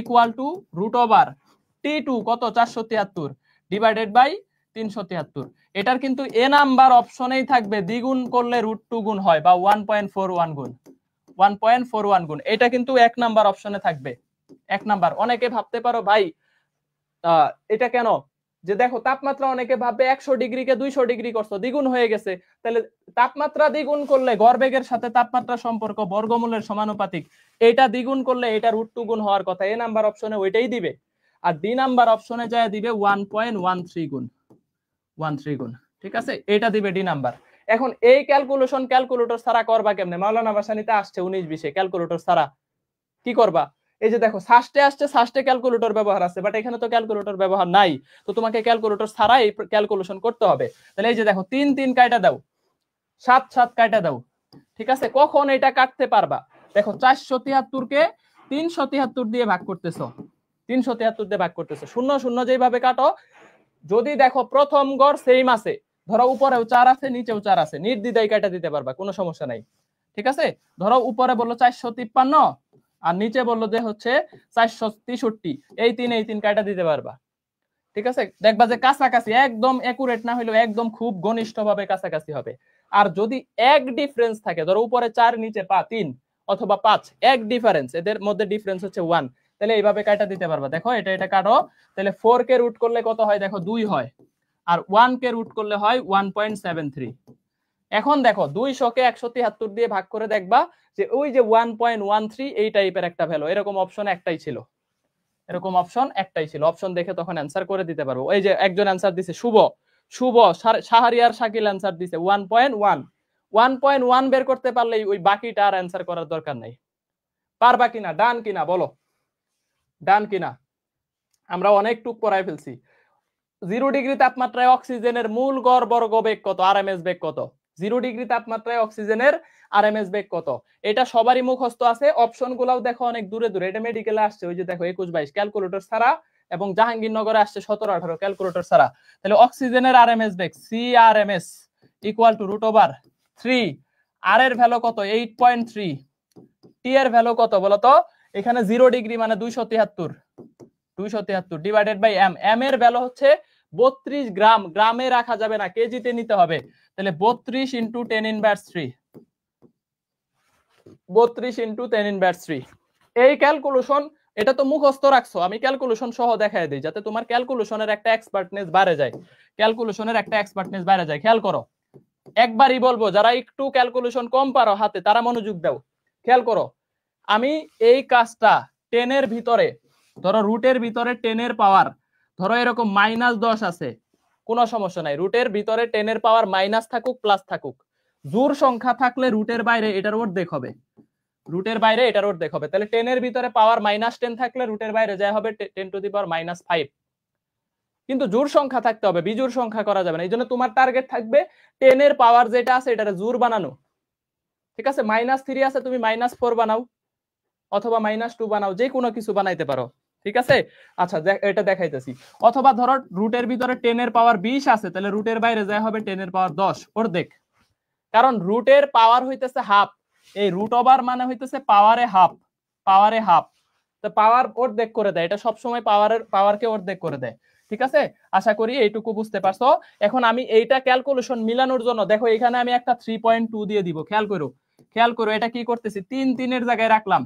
equal to √T2 কত? 473 ডিভাইডেড বাই 373। এটার কিন্তু এ নাম্বার অপশনেই থাকবে দ্বিগুণ করলে √2 গুণ হয়, বা 1.41 গুণ, 1.41 গুণ। এটা কিন্তু 1 নাম্বার অপশনে থাকবে, 1 নাম্বার। অনেকে ভাবতে পারো ভাই এটা কেন? যে দেখো তাপমাত্রা, অনেকে ভাববে 100 ডিগ্রিকে 200 ডিগ্রি করছো, দ্বিগুণ হয়ে গেছে। তাহলে তাপমাত্রা দ্বিগুণ করলে গড়বেগের সাথে তাপমাত্রার সম্পর্ক বর্গমূলের সমানুপাতিক, এটা দ্বিগুণ করলে এটা √2 গুণ হওয়ার কথা। এ নাম্বার অপশনে ওইটাই দিবে, আর ডি নাম্বার অপশনে যায় দিবে 1.13 গুণ, 13 গুণ। ঠিক আছে? এটা দিবে ডি নাম্বার। এখন এই ক্যালকুলেশন ক্যালকুলেটর ছাড়া করবা কেমনে? মাওলানা ভাসানীতে আসছে 19-20 ক্যালকুলেটর ছাড়া কি করবা? এই যে দেখো ষষ্ঠে আসছে, ষষ্ঠে ক্যালকুলেটর ব্যবহার আছে, বাট এখানে তো ক্যালকুলেটর ব্যবহার নাই, তো তোমাকে ক্যালকুলেটর ছাড়া এই ক্যালকুলেশন করতে হবে। তাহলে এই যে দেখো 3 3 কাটা দাও, 7 7 কাটা দাও, ঠিক আছে? কখন এটা কাটতে পারবা? দেখো 473 কে 373 দিয়ে ভাগ করতেছো, 373 দিয়ে ভাগ করতেছো, শূন্য শূন্য যেভাবে কাটো, যদি দেখো প্রথম গড় সেম আছে, ধরো উপরেও 4 আছে নিচেও 4 আছে, নির্দ্বিধায় কাটা দিতে পারবা, কোনো সমস্যা নাই, ঠিক আছে? ধরো উপরে বললো 453 আর নিচে বললো যে হচ্ছে 463, এই তিন কাটা দিতে পারবা, ঠিক আছে? দেখবা যে কাছাকাছি, একদম একুরেট না হইলেও একদম খুব ঘনিষ্ঠ ভাবে কাছাকাছি হবে। আর যদি এক ডিফারেন্স থাকে, ধরো উপরে 4 নিচে 3 অথবা 5, এক ডিফারেন্স, এদের মধ্যে ডিফারেন্স হচ্ছে 1, তাহলে এইভাবে কাটা দিতে পারবা। দেখো এটা কাটো, তাহলে 4 কে রুট করলে কত হয়? দেখো 2 হয়, আর 1 কে রুট করলে হয় 1.73। এখন দেখো 200 কে 173 দিয়ে ভাগ করে দেখবা যে ওই যে 1.13 এই টাইপের একটা ভ্যালু, এরকম অপশন একটাই ছিল, এরকম অপশন একটাই ছিল। অপশন দেখে তখন অ্যান্সার করে দিতে পারবো। এই যে একজন অ্যান্সার দিছে, শুভ শাহরিয়ার শাকিল অ্যান্সার দিছে 1.1, 1.1 বের করতে পারলেই ওই বাকিটা আর অ্যান্সার করার দরকার নাই। পারবা কিনা? ডান কিনা বলো, ডান কিনা? আমরা অনেক টুক পড়ায় ফেলছি। 0 ডিগ্রি তাপমাত্রায় অক্সিজেনের মূল গড় বর্গ বেগ কত? আরএমএস বেগ কত? 0 ডিগ্রি তাপমাত্রায় অক্সিজেনের আরএমএস বেগ কত? এটা সবারই মুখস্থ আছে। অপশন গুলাও দেখো অনেক দূরে দূরে, এটা মেডিকেলে আসছে, ওই যে দেখো 21-22 ক্যালকুলেটর ছাড়া, এবং জাহাঙ্গীরনগরে আসছে 17-18 ক্যালকুলেটর ছাড়া। তাহলে অক্সিজেনের RMS beg CRMS equal to √3, আর এর ভ্যালু কত? 8.3, টি এর ভ্যালু কত বলতো? এখানে 0 ডিগ্রি মানে 273 ডিভাইডেড বাই এম, এম এর ভ্যালু হচ্ছে 32 গ্রাম, গ্রামে রাখা যাবে না, কেজিতে নিতে হবে। তাহলে 32 ইন্টু 10⁻³ 32 ইন্টু 10⁻³। এই ক্যালকুলেশন, এটা তো মুখস্থ রাখছো, আমি ক্যালকুলেশন সহ দেখাই দিই যাতে তোমার ক্যালকুলেশনের একটা এক্সপার্টনেস বাড়ে যায়, ক্যালকুলেশনের একটা এক্সপার্টনেস বাড়ে যায়। খেয়াল করো, একবারই বলবো, যারা একটু ক্যালকুলেশন কম পারো হাতে তারা মনোযোগ দাও। খেয়াল করো, আমি এই কাজটা 10 এর ভিতরে, ধরো রুটের ভিতরে 10 এর পাওয়ার, ধরো এরকম -10 আছে, কোনো সমস্যা নাই, রুটের ভিতরে 10 এর পাওয়ার মাইনাস থাকুক প্লাস থাকুক, জোড় সংখ্যা থাকলে রুটের বাইরে এটার অর্ধেক হবে, রুটের বাইরে এটার অর্ধেক হবে। তাহলে 10 এর ভিতরে পাওয়ার -10 থাকলে রুটের বাইরে যা হবে 10⁻⁵। কিন্তু জোড় সংখ্যা থাকতে হবে, বিজোড় সংখ্যা করা যাবে না। এই জন্য তোমার টার্গেট থাকবে 10 এর পাওয়ার যেটা আছে এটা জোড় বানানো, ঠিক আছে? -3 আছে, তুমি -4 বানাও অথবা -2 বানাও, যে কোনো কিছু বানাইতে পারো, ঠিক আছে? আচ্ছা এটা দেখাইতেছি। অথবা ধরো রুটের ভিতরে 10 এর পাওয়ার 20 আছে, তাহলে রুটের বাইরে যা হবে 10 এর পাওয়ার 10, অর্ধেক। কারণ রুটের পাওয়ার হইতেছে হাফ, এই রুট ওভার মানে হইতেছে পাওয়ারে হাফ, পাওয়ারে হাফ, তো পাওয়ার অর্ধেক করে দেয়, এটা সবসময় পাওয়ারকে অর্ধেক করে দেয়, ঠিক আছে? আশা করি এইটুকু বুঝতে পারছো। এখন আমি এইটা ক্যালকুলেশন মিলানোর জন্য দেখো এখানে আমি একটা 3.2 দিয়ে দিব। খেয়াল করো এটা কি করতেছি, 3 এর জায়গায় রাখলাম,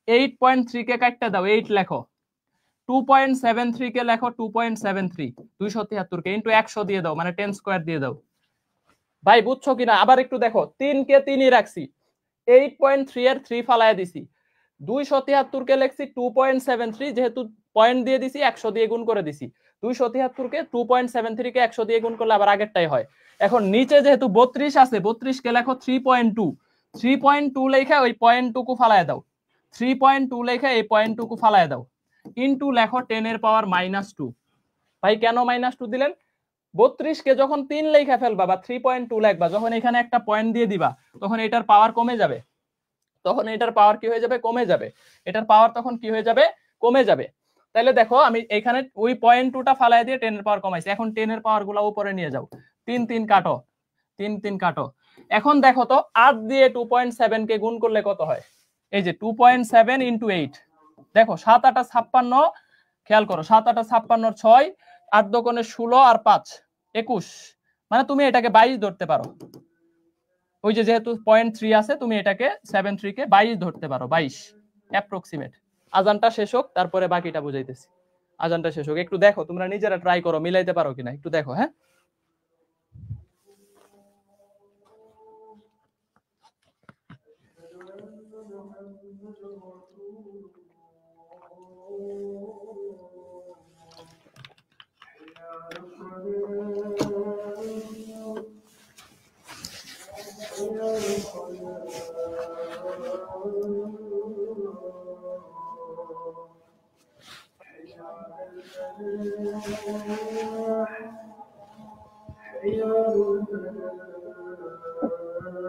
8.3 কে কাটতে দাও, 8 লেখো, 2.73 কে লেখো 2.73, 273 কে ইনটু 100 দিয়ে দাও, মানে 10 স্কয়ার দিয়ে দাও। ভাই বুঝছো কিনা? আবার একটু দেখো, 3 কে 3ই রাখছি, 8.3 এর 3 ফালায় দিছি, 273 কে লিখছি 2.73, যেহেতু পয়েন্ট দিয়ে দিছি 100 দিয়ে গুণ করে দিছি, 273 কে 2.73 কে 100 দিয়ে গুণ করলে আবার আগেরটাই হয়। এখন নিচে যেহেতু 32 আছে, 32 কে লেখো 3.2, 3.2 লেখা ওই পয়েন্টটুকু ফালায় দাও, 3.2 লেখা এই পয়েন্টটুকু ফালায় দাও, ইনটু লেখো 10 এর পাওয়ার -2। ভাই কেন -2 দিলেন? 32 কে যখন 3 লেখা ফেলবা বা 3.2 লিখবা, যখন এখানে একটা পয়েন্ট দিয়ে দিবা তখন এটার পাওয়ার কমে যাবে, তখন এটার পাওয়ার কি হয়ে যাবে? কমে যাবে, এটার পাওয়ার তখন কি হয়ে যাবে? কমে যাবে। তাহলে দেখো আমি এখানে ওই পয়েন্ট 2টা ফালাই দিয়ে 10 এর পাওয়ার কমাইছি, এখন 10 এর পাওয়ার গুলো উপরে নিয়ে যাও, 3 কাটো, 3 কাটো। এখন দেখো তো 8 দিয়ে 2.7 কে গুণ করলে কত হয়? এই যে 2.7 ইন্টু 8, দেখো 7 8 56, খেয়াল করো 7 8 56 6, 8 দোকানে 16 আর 5 21, মানে তুমি এটাকে 22 ধরতে পারো। ওই যে যেহেতু 0.3 আছে, তুমি এটাকে 73 কে 22 ধরতে পারো, 22 অ্যাপ্রক্সিমেট। আজানটা শেষ হোক তারপরে বাকিটা বুঝাইতেছি, আজানটা শেষ হোক, একটু দেখো তোমরা নিজেরা ট্রাই করো, মিলাইতে পারো কিনা একটু দেখো। হ্যাঁ,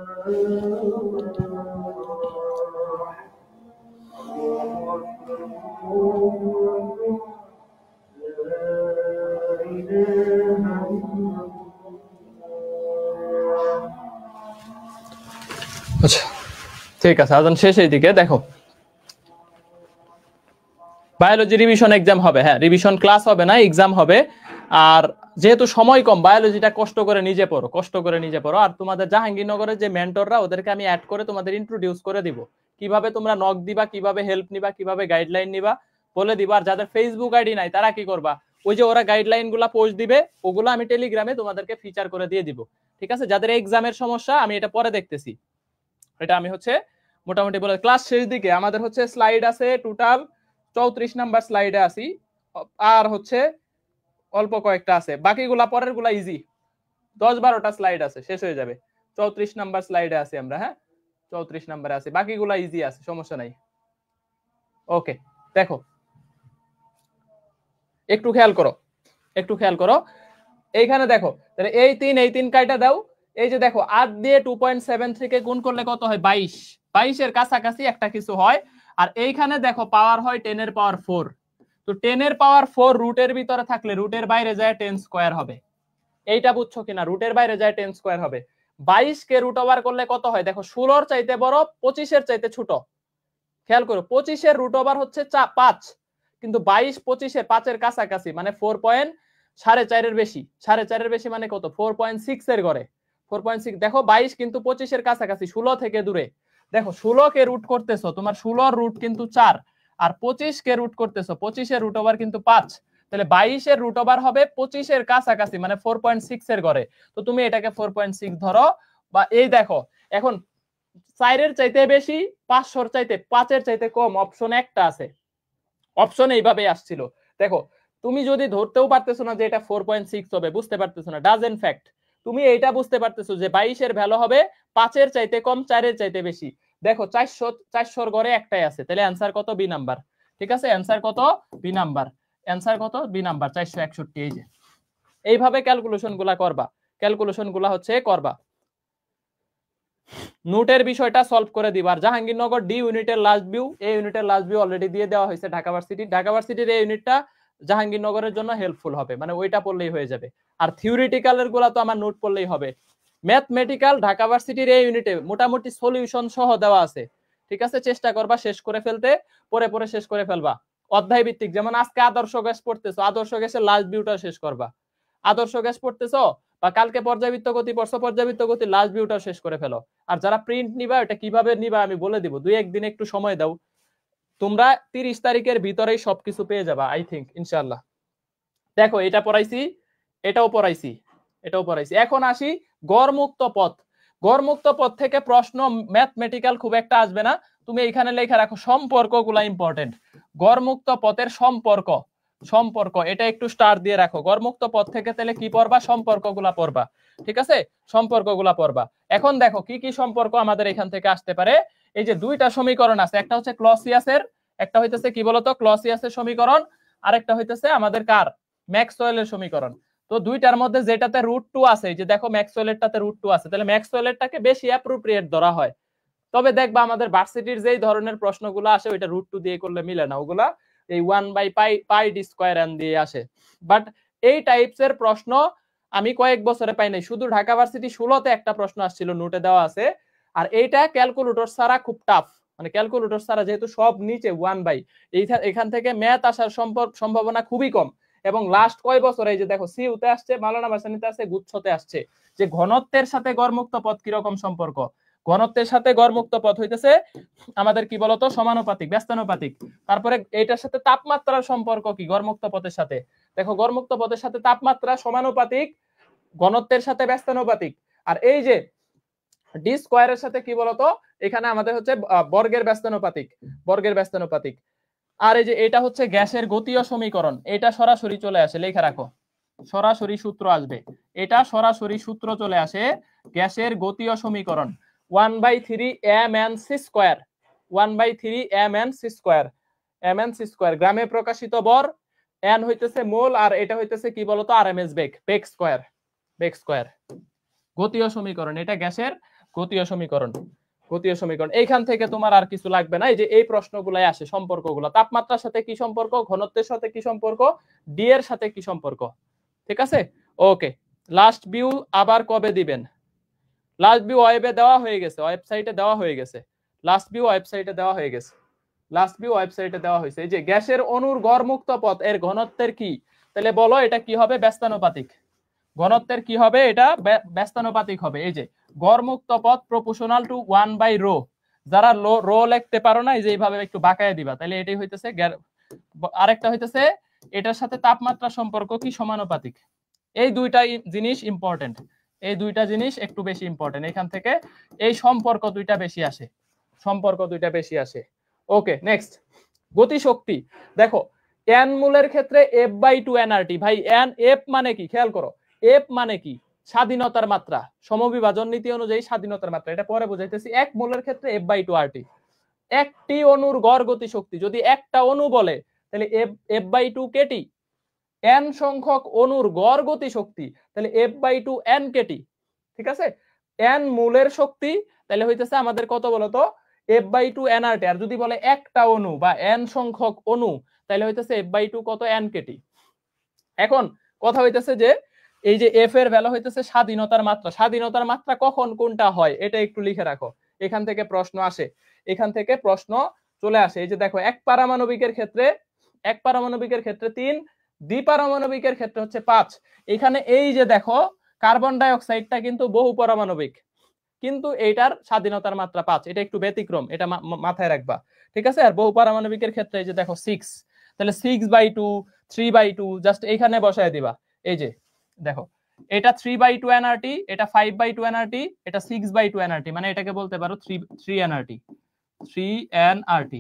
আচ্ছা ঠিক আছে, আজান শেষের দিকে দেখো বায়োলজি রিভিশন এক্সাম হবে, হ্যাঁ রিভিশন ক্লাস হবে না, এক্সাম হবে। আর যেহেতু সময় কম, বায়োলজিটা কষ্ট করে নিজে পড়ো, কষ্ট করে নিজে পড়ো। আর তোমাদের জাহাঙ্গীরনগরের যে মেন্টররা, ওদেরকে আমি অ্যাড করে তোমাদের ইন্ট্রোডিউস করে দিব, কিভাবে তোমরা নক দিবা, কিভাবে হেল্প নিবা, কিভাবে গাইডলাইন নিবা বলে দিবা। আর যাদের ফেসবুক আইডি নাই তারা কি করবা, ওই যে ওরা গাইডলাইন গুলা পোস্ট দিবে, ওগুলো আমি টেলিগ্রামে তোমাদেরকে ফিচার করে দিয়ে দিব, ঠিক আছে। যাদের এক্সামের সমস্যা আমি এটা পরে দেখতেছি, এটা আমি হচ্ছে মোটামুটি বলে। ক্লাস শেষ দিকে আমাদের হচ্ছে স্লাইড আছে টোটাল 34 নাম্বার স্লাইডে আছি, আর হচ্ছে অল্প কয়েকটা আছে, বাকিগুলা পরের গুলা ইজি, 10-12টা স্লাইড আছে, শেষ হয়ে যাবে। 34 নাম্বার স্লাইডে আছি আমরা, হ্যাঁ 34 নাম্বারে আছে, বাকিগুলা ইজি আছে, সমস্যা নাই। ওকে দেখো একটু খেয়াল করো, একটু খেয়াল করো এইখানে দেখো, তাহলে এই তিন কাইটা দাও। এই যে দেখো 8 দিয়ে 2.73 কে গুণ করলে কত হয়, 22, 22 এর কাছাকাছি একটা কিছু হয়। আর এইখানে দেখো পাওয়ার হয় 10 এর পাওয়ার 4, তো 10 এর পাওয়ার 4 রুটের ভিতরে থাকলে রুটের বাইরে যায় 10 স্কয়ার হবে। এইটা বুঝছো কিনা, রুটের বাইরে যায় 10 স্কয়ার হবে। 22 কে রুট ওভার করলে কত হয়, দেখো 16 এর চাইতে বড়, 25 এর চাইতে ছোট। খেয়াল করো 25 এর রুট ওভার হচ্ছে 5, কিন্তু 22 25 এর 5 এর কাছাকাছি, মানে 4.4 এর বেশি, 4.5 এর বেশি মানে কত, 4.6 এর ঘরে, 4.6। দেখো 22 কিন্তু 25 এর কাছাকাছি, 16 থেকে দূরে। দেখো 16 কে রুট করতেছো, তোমার 16 এর রুট কিন্তু 4, আর 25 কে রুট করতেছো, 25 এর রুট ওভার কিন্তু 5, তাহলে 22 এর রুট ওভার হবে 25 এর কাছাকাছি, মানে 4.6 এর ঘরে। তো তুমি এটাকে 4.6 ধরো। বা এই দেখো এখন 4 এর চাইতে বেশি, 500 চাইতে 5 এর চাইতে কম অপশন একটা আছে, অপশন এইভাবে আসছিল। দেখো তুমি যদি ধরতেও পারতেছো না যে এটা 4.6 হবে, বুঝতে পারতেছো না, ডাজেন্ট ফ্যাক্ট, তুমি এইটা বুঝতে পারতেছো যে 22 এর ভ্যালু হবে 5 এর চাইতে কম, 4 এর চাইতে বেশি। দেখো 400 ঘরে একটাই আছে, তাহলে অ্যানসার কত, বি নাম্বার। ঠিক আছে, অ্যানসার কত, বি নাম্বার, অ্যানসার কত, বি নাম্বার 461। এই যে এইভাবে ক্যালকুলেশন গুলা করবা, ক্যালকুলেশন গুলা হচ্ছে করবা, নোটের বিষয়টা সলভ করে দিবার। জাহাঙ্গীরনগর ডি ইউনিটের লাস্ট ভিউ, এই ইউনিটের লাস্ট ভিউ অলরেডি দিয়ে দেওয়া হয়েছে ঢাকা ভার্সিটি, ঢাকা ভার্সিটির এই ইউনিটটা জাহাঙ্গীরনগরের জন্য হেল্পফুল হবে, মানে ওইটা পড়লেই হয়ে যাবে। আর থিওরিটিক্যালের গুলা তো আমার নোট পড়লেই হবে। ম্যাথমেটিক্যাল ঢাকা ভার্সিটির এই ইউনিটে মোটামুটি সলিউশন সহ দেওয়া আছে, ঠিক আছে, চেষ্টা করবা শেষ করে ফেলতে, পরে পরে শেষ করে ফেলবা। অধ্যায় ভিত্তিক, যেমন আজকে আদর্শ গ্যাস পড়তেছো, আদর্শ গ্যাসের লাস্ট ভিউটা শেষ করবা। আদর্শ গ্যাস পড়তেছো বা কালকে পর্যাবৃত্ত গতি পড়ছো, পর্যাবৃত্ত গতি লাস্ট ভিউটা শেষ করে ফেলো। আর যারা প্রিন্ট নিবা এটা কিভাবে নিবা আমি বলে দিব, 2-1 দিন একটু সময় দাও, তোমরা 30 তারিখের ভিতরেই সবকিছু পেয়ে যাবা আই থিংক, ইনশাআল্লাহ। দেখো এটা পড়াইছি, এটাও পড়াইছি, এটাও পড়াইছি। এখন আসি গড়মুক্ত পথ। গড়মুক্ত পথ থেকে প্রশ্ন ম্যাথমেটিক্যাল খুব একটা আসবে না, তুমি এখানে লেখা রাখো সম্পর্কগুলা ইম্পর্টেন্ট। গড়মুক্ত পথের সম্পর্ক, সম্পর্ক এটা একটু স্টার দিয়ে রাখো। গড়মুক্ত পথ থেকে তাহলে কি পড়বা, সম্পর্কগুলা পড়বা, ঠিক আছে, সম্পর্কগুলা পড়বা। এখন দেখো কি কি সম্পর্ক আমাদের এখান থেকে আসতে পারে। এই যে দুইটা সমীকরণ আছে, একটা হচ্ছে ক্লসিয়াসের, একটা হইতেছে কি বলতো, ক্লসিয়াসের সমীকরণ, আর একটা হইতেছে আমাদের কার, ম্যাক্সওয়েলের সমীকরণ। তো দুইটার মধ্যে যেটাতে √2 আছে, এই যে দেখো ম্যাক্সওয়েলেরটাতে √2 আছে, তাহলে ম্যাক্সওয়েলেরটাকে বেশি অ্যাপ্রোপ্রিয়েট ধরা হয়। তবে দেখবা আমাদের ভার্সিটির যেই ধরনের প্রশ্নগুলো আসে ওইটা √2 দিয়ে করলে মিলে না, ওগুলা এই 1/π² দিয়ে আসে। বাট এই টাইপস এর প্রশ্ন আমি কয়েক বছরে পাই নাই, শুধু ঢাকা ভার্সিটি 16তে একটা প্রশ্ন আসছিল, নোটে দেওয়া আছে। আর এইটা ক্যালকুলেটর ছাড়া খুব টাফ, মানে ক্যালকুলেটর ছাড়া যেহেতু সব নিচে 1/, এখান থেকে ম্যাথ আসার সম্ভাবনা খুবই কম। এবং লাস্ট কয় বছর এই যে দেখো সিইউতে আসছে, মাওলানা ভাসানীতে আসছে, গুচ্ছতে আসছে, যে ঘনত্বের সাথে গড়মুক্ত পথ কিরকম সম্পর্ক। ঘনত্বের সাথে গড়মুক্ত পথ হইতেছে আমাদের কি বলতো, সমানুপাতিক, ব্যস্তানুপাতিক। তারপরে এটার সাথে তাপমাত্রার সম্পর্ক কি গড়মুক্ত পথের সাথে, দেখো গড়মুক্ত পথের সাথে তাপমাত্রা সমানুপাতিক, ঘনত্বের সাথে ব্যস্তানুপাতিক। আর এই যে ডি স্কয়ারের সাথে কি বলতো, এখানে আমাদের হচ্ছে বর্গের ব্যস্তানুপাতিক, বর্গের ব্যস্তানুপাতিক। আর এই যে এটা হচ্ছে গ্যাসের গতীয় সমীকরণ, এটা সরাসরি চলে আসে, লেখা রাখো, সরাসরি সূত্র আসবে, এটা সরাসরি সূত্র চলে আসে, গ্যাসের গতীয় সমীকরণ 1/3mc², 1/3mc², mc², গ্রামে প্রকাশিত ভর, n হইতেছে মোল, আর এটা হইতেছে কি বলতো আরএমএস বেগ, বেগ স্কয়ার, বেগ স্কয়ার। গতীয় সমীকরণ এটা গ্যাসের গতীয় সমীকরণ, গতীয় সমীকরণ। এইখান থেকে তোমার আর কিছু লাগবে না, এই যে এই প্রশ্নগুলাই আসে, সম্পর্কগুলো, তাপমাত্রার সাথে কি সম্পর্ক, ঘনত্বের সাথে কি সম্পর্ক, ডি এর সাথে কি সম্পর্ক, ঠিক আছে। ওকে, লাস্ট ভিউ আবার কবে দিবেন? লাস্ট ভিউ ওয়েবে দেওয়া হয়ে গেছে, ওয়েবসাইটে দেওয়া হয়ে গেছে, লাস্ট ভিউ ওয়েবসাইটে দেওয়া হয়ে গেছে, লাস্ট ভিউ ওয়েবসাইটে দেওয়া হয়েছে। এই যে গ্যাসের অণুর গড়মুক্ত পথ এর ঘনত্বের কি, তাহলে বলো এটা কি হবে? ব্যস্তানুপাতিক। ঘনত্বের কি হবে? এটা ব্যস্তানুপাতিক হবে। এই যে গড়মুক্ত পথ প্রপোর্শনাল টু 1/ρ। যারা রো লিখতে পারো না, এই যে এইভাবে একটু বাঁকায় দিবা, তাহলে এটাই হইতেছে। আরেকটা হইতেছে এটার সাথে তাপমাত্রা সম্পর্ক কি সমানুপাতিক। এই দুইটা জিনিস ইম্পর্টেন্ট, এই দুইটা জিনিস একটু বেশি ইম্পর্টেন্ট। এখান থেকে এই সম্পর্ক দুইটা বেশি আসে, সম্পর্ক দুইটা বেশি আসে। ওকে, নেক্সট, গতিশক্তি। দেখো এন মোলের ক্ষেত্রে F/2 nRT। ভাই এন, এফ মানে কি খেয়াল করো, এফ মানে কি? স্বাধীনতার মাত্রা, সমবিভাজন নীতি অনুযায়ী স্বাধীনতার মাত্রা, এটা পরে বুঝাইতেছি। 1 মোলের ক্ষেত্রে F/2 RT। একটি অণুর গড় গতিশক্তি, যদি একটা অণু বলে তাহলে F/2 কেটি। n সংখ্যক অণুর গড় গতিশক্তি, তাহলে F/2 n কেটি, ঠিক আছে। n মোলের শক্তি, তাহলে হইতেছে আমাদের কত বলতো? F/2 nRT। আর যদি বলে একটা অণু বা n সংখ্যক অণু, তাহলে হইতেছে F/2 কত? n KT. এখন কথা হইতেছে যে এই যে f এর ভ্যালু হইতেছে স্বাধীনতার মাত্রা। স্বাধীনতার মাত্রা কখন কোনটা হয় এটা একটু লিখে রাখো, এখান থেকে প্রশ্ন আসে, এখান থেকে প্রশ্ন চলে আসে। এই যে দেখো এক পারমাণবিকের ক্ষেত্রে, এক পারমাণবিকের ক্ষেত্রে 3, দ্বিপারমাণবিকের ক্ষেত্রে হচ্ছে 5। এখানে এই যে দেখো কার্বন ডাই অক্সাইডটা কিন্তু বহু পারমাণবিক, কিন্তু এইটার স্বাধীনতার মাত্রা 5, এটা একটু ব্যতিক্রম, এটা মাথায় রাখবা, ঠিক আছে। আর বহু পারমাণবিকের ক্ষেত্রে এই যে দেখো 6, তাহলে 6/2, 3/2 জাস্ট এইখানে বসায় দিবা। এই যে দেখো এটা 3/2 nRT, এটা 5/2 nRT, এটা 6/2 nRT, মানে এটাকে বলতে পারো 3 nRT, 3 nRT,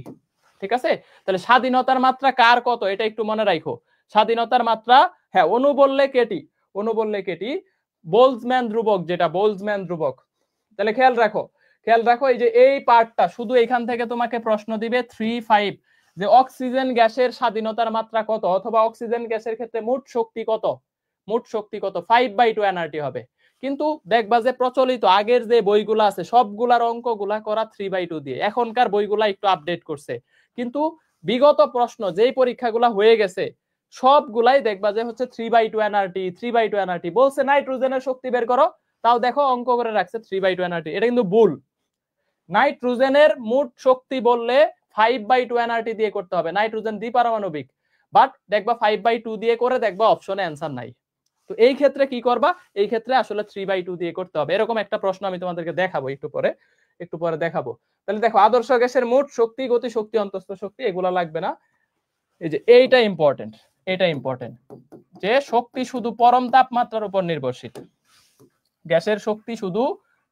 ঠিক আছে। তাহলে স্বাধীনতার মাত্রা কার কত এটা একটু মনে রাখো। স্বাধীনতার মাত্রা, হ্যাঁ অণু বললে কেটি, অণু বললে কেটি, বোলজম্যান ধ্রুবক, যেটা বোলজম্যান ধ্রুবক। তাহলে খেয়াল রাখো, খেয়াল রাখো, এই যে এই পার্টটা শুধু এখান থেকে তোমাকে প্রশ্ন দিবে 3, 5, যে অক্সিজেন গ্যাসের স্বাধীনতার মাত্রা কত, অথবা অক্সিজেন গ্যাসের ক্ষেত্রে মোট শক্তি কত, মোট শক্তি কত, 5/2 nRT হবে। কিন্তু দেখবা যে প্রচলিত আগের যে বইগুলো আছে সবগুলার অঙ্কগুলা করা 3/2 দিয়ে, এখনকার বইগুলা একটু আপডেট করছে, কিন্তু বিগত প্রশ্ন যেই পরীক্ষাগুলা হয়ে গেছে সবগুলাই দেখবা যে হচ্ছে 3/2 nRT, 3/2 nRT বলছে। নাইট্রোজেনের শক্তি বের করো, তাও দেখো অঙ্ক করে রাখছে 3/2 nRT, এটা কিন্তু ভুল। নাইট্রোজেনের মোট শক্তি বললে 5/2 nRT দিয়ে করতে হবে, নাইট্রোজেন দ্বিপারমাণবিক, বাট দেখবা 5/2 দিয়ে করে দেখবা অপশনে অ্যান্সার নাই। তো এই ক্ষেত্রে কি করবা? এই ক্ষেত্রে আসলে 3/2 দিয়ে করতে হবে। এরকম একটা প্রশ্ন আমি তোমাদেরকে দেখাবো একটু পরে, একটু পরে দেখাবো। তাহলে দেখো আদর্শ গ্যাসের মোট শক্তি, গতি শক্তি, অন্তস্থ শক্তি, এগুলা লাগবে না। এই যে এইটা ইম্পর্টেন্ট, এটা ইম্পর্টেন্ট, যে শক্তি শুধু পরম তাপমাত্রার উপর নির্ভরশীল, গ্যাসের শক্তি শুধু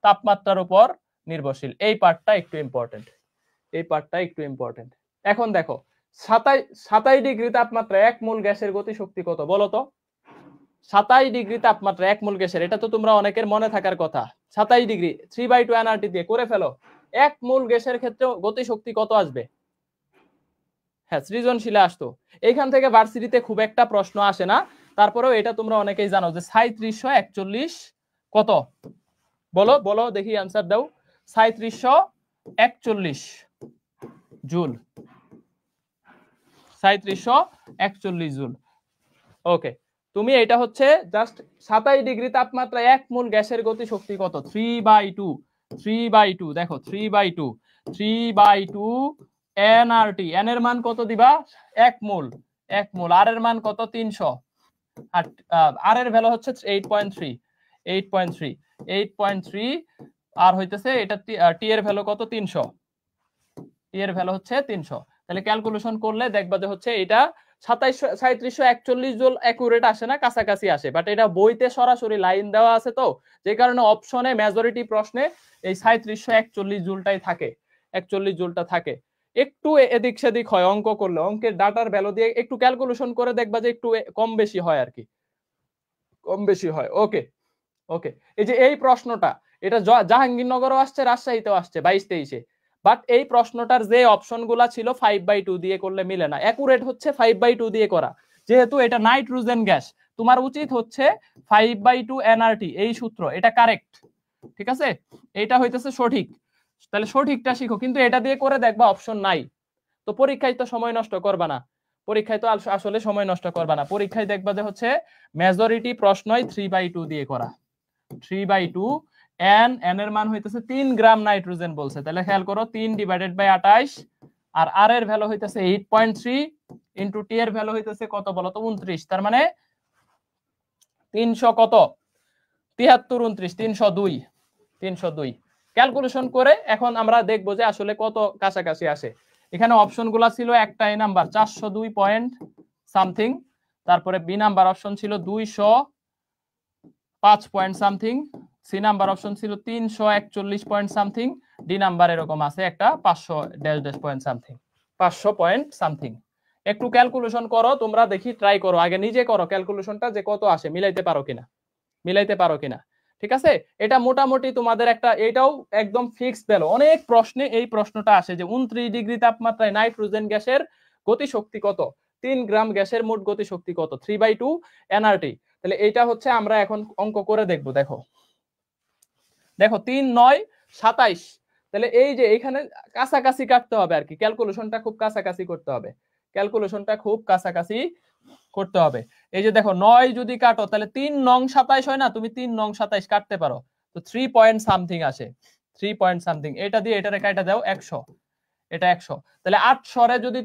তাপমাত্রার উপর নির্ভরশীল। এই পার্টটা একটু ইম্পর্টেন্ট, এই পার্টটা একটু ইম্পর্টেন্ট। এখন দেখো 27 ডিগ্রি তাপমাত্রা 1 মোল গ্যাসের গতি শক্তি কত বলো তো? 27 ডিগ্রি তাপমাত্রা 1 মোল গ্যাসের, এটা তো তোমরা অনেকের মনে থাকার কথা। 27 ডিগ্রি 3/2 nRT দিয়ে করে ফেলো। 1 মোল গ্যাসের ক্ষেত্রে গতি শক্তি কত আসবে? হ্যাঁ সৃজনশীলে আসতো। এইখান থেকে ভার্সিটিতে খুব একটা প্রশ্ন আসে না, তারপরেও এটা তোমরা অনেকেই জানো যে 3741 কত, বলো বলো দেখি आंसर দাও। 3741 জুল, 3741 জুল। ওকে, তুমি এটা হচ্ছে জাস্ট 27 ডিগ্রি তাপমাত্রা 1 মোল গ্যাসের গতি শক্তি কত? 3/2, 3/2 দেখো 3/2, 3/2 nRT। n এর মান কত দিবা? 1 মোল, 1 মোল। আর এর মান কত? 300। আর আর এর ভ্যালু হচ্ছে 8.3, 8.3, 8.3। আর হইতেছে এটা টি এর ভ্যালু কত? 300, টি এর ভ্যালু হচ্ছে 300। তাহলে ক্যালকুলেশন করলে দেখবা যে হচ্ছে এটা 3741 জুল অ্যাকুরেট আসে না, কাছাকাছি আসে, বাট এটা বইতে সরাসরি লাইন দেওয়া আছে, তো যে কারণে অপশনে মেজরিটি প্রশ্নে এই 3741 জুলটাই থাকে, 41 জুলটা থাকে। একটু এদিক সেদিক হয় অঙ্ক করলে, অঙ্কের ডাটার ভ্যালু দিয়ে একটু ক্যালকুলেশন করে দেখবা যে একটু কম বেশি হয় আর কি, কম বেশি হয়। ওকে, ওকে, এই যে এই প্রশ্নটা এটা জাহাঙ্গীরনগরও আসছে, রাজশাহীতেও আসছে 22-23-এ, বাট এই প্রশ্নটার যে অপশনগুলা ছিল 5/2 দিয়ে করলে মিলে না, অ্যাকুরেট হচ্ছে 5/2 দিয়ে করা। যেহেতু এটা নাইট্রোজেন গ্যাস, তোমার উচিত হচ্ছে 5/2 nRT, এই সূত্র, এটা কারেক্ট। ঠিক আছে, এটা হইতেছে সঠিক। তাহলে সঠিকটা শিখো, কিন্তু এটা দিয়ে করে দেখবা অপশন নাই। তো পরীক্ষায় তো সময় নষ্ট করবা না, পরীক্ষায় তো আসলে সময় নষ্ট করবা না, পরীক্ষায় দেখবা যে হচ্ছে মেজরিটি প্রশ্নই 3/2 দিয়ে করা। 3/2 এন এর মান হইতেছে 3 গ্রাম নাইট্রোজেন বলছে, তাহলে খেয়াল করো 3/28 আর আর এর ভ্যালু হইতেছে 8.3 ইনটু টি এর ভ্যালু হইতেছে কত বলো তো 29, তার মানে 300 কত 73 29 302 ক্যালকুলেশন করে এখন আমরা দেখবো যে আসলে কত কাছাকাছি আসে। এখানে অপশন গুলা ছিল একটাই নাম্বার 402 পয়েন্ট সামথিং, তারপরে বি নাম্বার অপশন ছিল 205 point something, C number option ছিল 341 পয়েন্ট সামথিং, ডি নাম্বার এরকম আছে একটা 500 dash dash point something, 500 point something. একটু ক্যালকুলেশন করো তোমরা, দেখি ট্রাই করো, আগে নিজে করো ক্যালকুলেশনটা যে কত আসে, মিলাইতে পারো কিনা। ঠিক আছে, এটা মোটামুটি তোমাদের একটা, এটাও একদম ফিক্সড ভ্যালু। অনেক প্রশ্নে এই প্রশ্নটা আসে যে 29 ডিগ্রি তাপমাত্রায় নাইট্রোজেন গ্যাসের গতিশক্তি কত, 3 গ্রাম গ্যাসের মোট গতিশক্তি কত, 3/2 এনআরটি। তাহলে এইটা হচ্ছে আমরা এখন অঙ্ক করে দেখবো। দেখো 3 9 27, তাহলে এই যে এখানে কাছাকাছি কাটতে হবে আর কি, ক্যালকুলেশনটা খুব কাছাকাছি করতে হবে, এই যে দেখো 9 যদি কাটো তাহলে 3 9 27 হয় না, তুমি 3 9 27 কাটতে পারো, তো 3 পয়েন্ট সামথিং আসে, 3 পয়েন্ট সামথিং। এটা দিয়ে এটারে কাটা দাও 100, এটা 100, তাহলে 800 রে যদি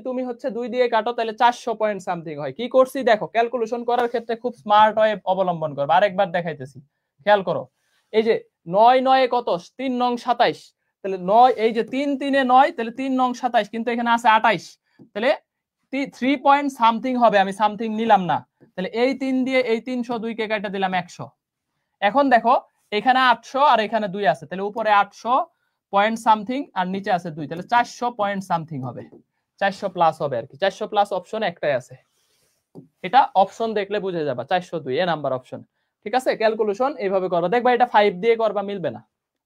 তুমি হচ্ছে 2 দিয়ে কাটো তাহলে 400 পয়েন্ট সামথিং হয়। কি করছি দেখো, ক্যালকুলেশন করার ক্ষেত্রে খুব স্মার্ট ওয়ে অবলম্বন করবে। আরেকবার দেখাইতেছি, খেয়াল করো, এই যে 9 9 কত 3 9 27, তাহলে 9 এই যে 3 3 এ 9, তাহলে 3 9 27, কিন্তু এখানে আছে 28, তাহলে 3 পয়েন্ট সামথিং হবে, আমি সামথিং নিলাম না, তাহলে এই 3 দিয়ে এই 302 কে কাটা দিলাম 100। এখন দেখো এখানে 800 আর এখানে 2 আছে, তাহলে উপরে 800 পয়েন্ট সামথিং আর নিচে আছে 2, তাহলে 400 পয়েন্ট সামথিং হবে, 400 প্লাস হবে আর কি, 400 প্লাস অপশন একটাই আছে, এটা অপশন দেখলে বুঝে যাবা 402 এ নাম্বার অপশন। ঠিক আছে, ক্যালকুলেশন এইভাবে করবা, দেখবা এটা 5 দিয়ে করবা মিলবে না,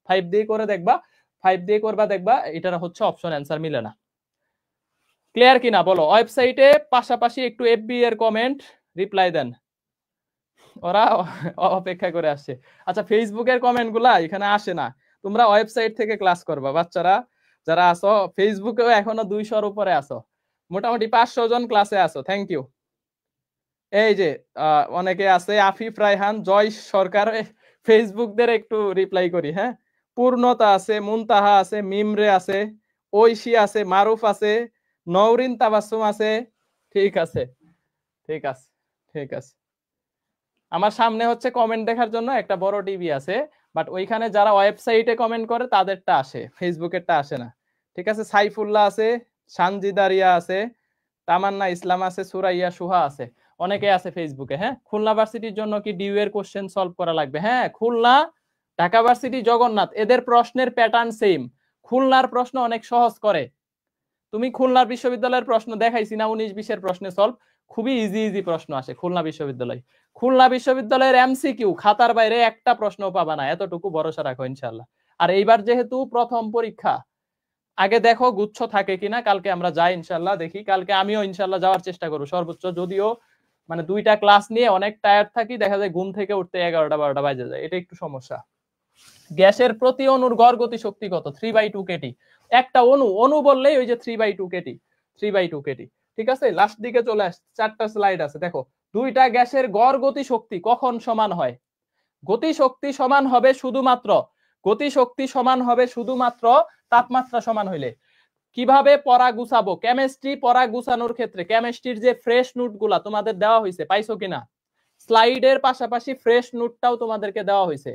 5 দিয়ে করে দেখবা, 5 দিয়ে করবা দেখবা এটার হচ্ছে অপশন অ্যান্সার মিলে না। ক্লিয়ার কিনা বলো? ওয়েবসাইটে পাশাপাশি একটু এফবি এর কমেন্ট রিপ্লাই দেন, ওরা অপেক্ষা করে আসছে। আচ্ছা, ফেসবুকের কমেন্ট গুলা এখানে আসে না, তোমরা ওয়েবসাইট থেকে ক্লাস করবা, বাচ্চারা যারা আসো ফেসবুকেও এখনো 200-র উপরে আসো, মোটামুটি 500 জন ক্লাসে আসো, থ্যাংক ইউ। এই যে অনেকে আছে, আফিফ রায়হান, জয় সরকার, ফেসবুকদের একটু রিপ্লাই করি। হ্যাঁ, পূর্ণতা আছে, মুনতাহা আছে, মিমরে আছে, ঐশী আছে, মারুফ আছে, নওরিন তাবাসসুম আছে। ঠিক আছে, ঠিক আছে, ঠিক আছে। আমার সামনে হচ্ছে কমেন্ট দেখার জন্য একটা বড় টিভি আছে, বাট ওইখানে যারা ওয়েবসাইটে কমেন্ট করে তাদেরটা আসে, ফেসবুকেরটা আসে না। ঠিক আছে, সাইফুল্লাহ আছে, সানজিদারিয়া আছে, তামান্না ইসলাম আছে, সুরাইয়া সুহা আছে, অনেকে আছে ফেসবুকে। হ্যাঁ, খুলনা ভার্সিটির জন্য কি ডিউ এর কোশ্চেন সলভ করা লাগবে? হ্যাঁ, খুলনা, ঢাকা ভার্সিটি, জগন্নাথ, এদের প্রশ্নের প্যাটার্ন সেম। খুলনার প্রশ্ন অনেক সহজ করে, তুমি খুলনা বিশ্ববিদ্যালয়ের প্রশ্ন দেখাইছি না, 19-20 প্রশ্নে সলভ, খুবই ইজি প্রশ্ন আসে খুলনা বিশ্ববিদ্যালয়ের এমসিকিউ খাতার বাইরে একটা প্রশ্ন পাবা না, এতটুকু ভরসা রাখো ইনশাআল্লাহ। আর এইবার যেহেতু প্রথম পরীক্ষা, আগে দেখো গুচ্ছ থাকে কিনা, কালকে আমরা যাই ইনশাআল্লাহ, দেখি কালকে আমিও ইনশাআল্লাহ যাওয়ার চেষ্টা করব সর্বোচ্চ, যদিও মানে 2টা ক্লাস নিয়ে অনেক টায়ার্ড থাকি, দেখা যায় ঘুম থেকে উঠতে 11টা 12টা বাজে যায়, এটা একটু সমস্যা। গ্যাসের প্রতি অণুর গড় গতি শক্তি কত? 3/2 কেটি। একটা অণু বললেই ওই যে 3/2 কেটি। ঠিক আছে, লাস্ট দিকে চলে আসছে, 4টা স্লাইড আছে, দেখো 2টা গ্যাসের গড় গতি শক্তি কখন সমান হয়? গতিশক্তি সমান হবে শুধুমাত্র তাপমাত্রা সমান হইলে। কিভাবে পড়া গুছাবো? কেমিস্ট্রি পড়া গুছানোর ক্ষেত্রে কেমিস্ট্রির যে ফ্রেশ নোট গুলা তোমাদের দেওয়া হয়েছে, পাইছো কিনা? স্লাইডের পাশাপাশি ফ্রেশ নোটটাও তোমাদেরকে দেওয়া হয়েছে,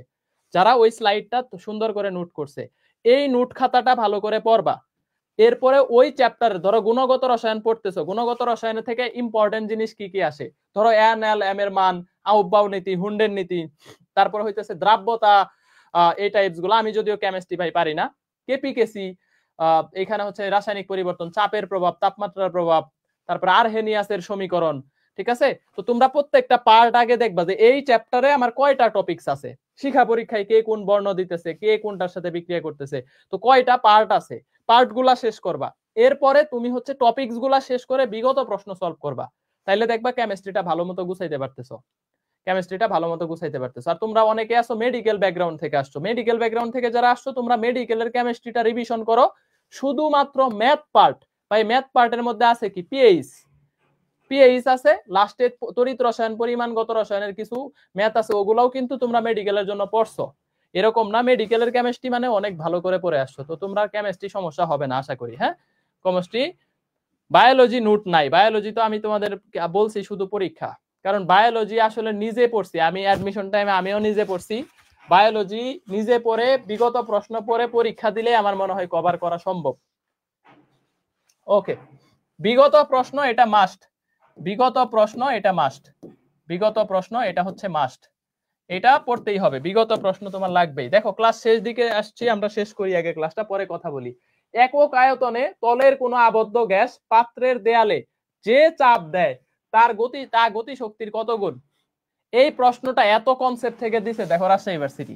যারা ওই স্লাইডটা সুন্দর করে নোট করছে, এই নোট খাতাটা ভালো করে পড়বা। এরপরে ওই চ্যাপ্টারে ধরো গুণগত রসায়ন পড়তেছো, গুণগত রসায়নের থেকে ইম্পর্টেন্ট জিনিস কি কি আসে, ধরো এন এর মান, আউবাউ নীতি, হুন্ডের নীতি, তারপর হইতেছে দ্রাব্যতা, এই টাইপস গুলো আমি যদিও কেমিস্ট্রি ভাই পারি না, কেপিকেসি, এখানে হচ্ছে রাসায়নিক পরিবর্তন, চাপের প্রভাব, তাপমাত্রার প্রভাব, তারপর আরহেনিয়াসের সমীকরণ। ঠিক আছে, তো তোমরা প্রত্যেকটা পার্ট আগে দেখবা যে এই চ্যাপ্টারে আমার কয়টা টপিকস আছে, শিক্ষা পরীক্ষায় কে কোন বর্ণ দিতেছে, কে কোনটার সাথে বিক্রিয়া করতেছে, তো কয়টা পার্ট আছে, পার্ট গুলা শেষ করবা। এরপরে তুমি হচ্ছে টপিকস গুলা শেষ করে বিগত প্রশ্ন সলভ করবা, তাইলে দেখবা কেমিস্ট্রিটা ভালো মতো গুছাইতে পারতেছো। কেমিস্ট্রিটা ভালো মতো গুছাইতে পারতেছো। আর তোমরা অনেকে আসো মেডিকেল ব্যাকগ্রাউন্ড থেকে আসছো, মেডিকেল ব্যাকগ্রাউন্ড থেকে যারা আসছো তোমরা মেডিকেলের কেমিস্ট্রিটা রিভিশন করো, শুধুমাত্র ম্যাথ পার্ট, ভাই ম্যাথ পার্টের মধ্যে আছে কি পিএইচ আছে, লাস্টে তড়িৎ রসায়ন পরিমাণগত রসায়নের কিছু ম্যাথ আছে, ওগুলাও কিন্তু তোমরা মেডিকেলের জন্য পড়ছো। এরকম না মেডিকেলের কেমিস্ট্রি মানে অনেক ভালো করে পড়ে আসছো, তো তোমরা কেমিস্ট্রি সমস্যা হবে না আশা করি। হ্যাঁ, কেমিস্ট্রি বায়োলজি নোট নাই, বায়োলজি তো আমি তোমাদের বলছি শুধু পরীক্ষা, কারণ বায়োলজি আসলে নিজে পড়ছি আমি, অ্যাডমিশন টাইমে আমিও নিজে পড়ছি বায়োলজি, নিজে পড়ে বিগত প্রশ্ন পড়ে পরীক্ষা দিলে আমার মনে হয় কভার করা সম্ভব। ওকে, বিগত প্রশ্ন এটা মাস্ট, বিগত প্রশ্ন এটা মাস্ট, বিগত প্রশ্ন এটা হচ্ছে মাস্ট, এটা পড়তেই হবে, বিগত প্রশ্ন তোমার লাগবেই। দেখো ক্লাস শেষ দিকে আসছি, আমরা শেষ করি আগে ক্লাসটা, পরে কথা বলি। একক আয়তনে তলের কোনো আবদ্ধ গ্যাস পাত্রের দেয়ালে যে চাপ দেয় তার গতি শক্তির কত গুণ? এই প্রশ্নটা এত কনসেপ্ট থেকে দিছে, দেখো রাজশাহী ইউনিভার্সিটি।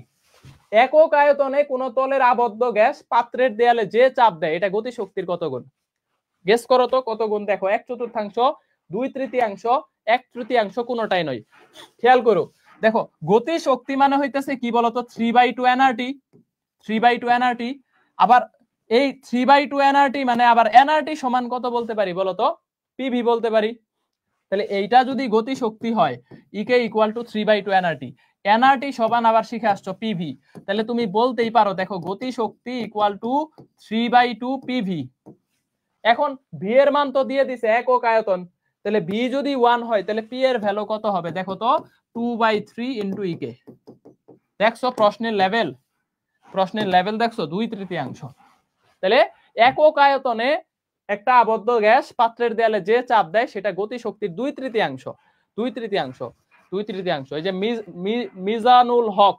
একক আয়তনে কোন তলের আবদ্ধ গ্যাস পাত্রের দেয়ালে যে চাপ দেয় এটা গতি শক্তির কত গুণ? গেস করো তো কত গুণ। দেখো 1/4, 2/3, 1/3 কোনটাই নয়, খেয়াল করো। দেখো গতি শক্তি মানে হইতেছে কি বলতো, 3/2 এনআরটি, 3/2 এনআরটি। আবার এই 3/2 এনআরটি মানে আবার এনআরটি সমান কত বলতে পারি বলতো? পিভি বলতে পারি। তাহলে এইটা যদি গতি শক্তি হয় ইকে ইকুয়াল টু 3/2 এনআরটি, এনআরটি সমান আবার শিখে আসছো পিভি, তাহলে তুমি বলতেই পারো দেখো গতি শক্তি ইকুয়াল টু 3/2 পিভি। এখন ভি এর মান তো দিয়ে দিছে একক আয়তন, তাহলে ভি যদি 1 হয় তাহলে পি এর ভ্যালু কত হবে দেখো তো, 2/3 ইন্টু ইকে। দেখছো প্রশ্নের লেভেল, প্রশ্নের লেভেল দেখছো, 2/3। তাহলে একক আয়তনে একটা আবদ্ধ গ্যাস পাত্রের দেয়ালে যে চাপ দেয় সেটা গতি শক্তির 2/3, 2/3। এই যে মিজানুল হক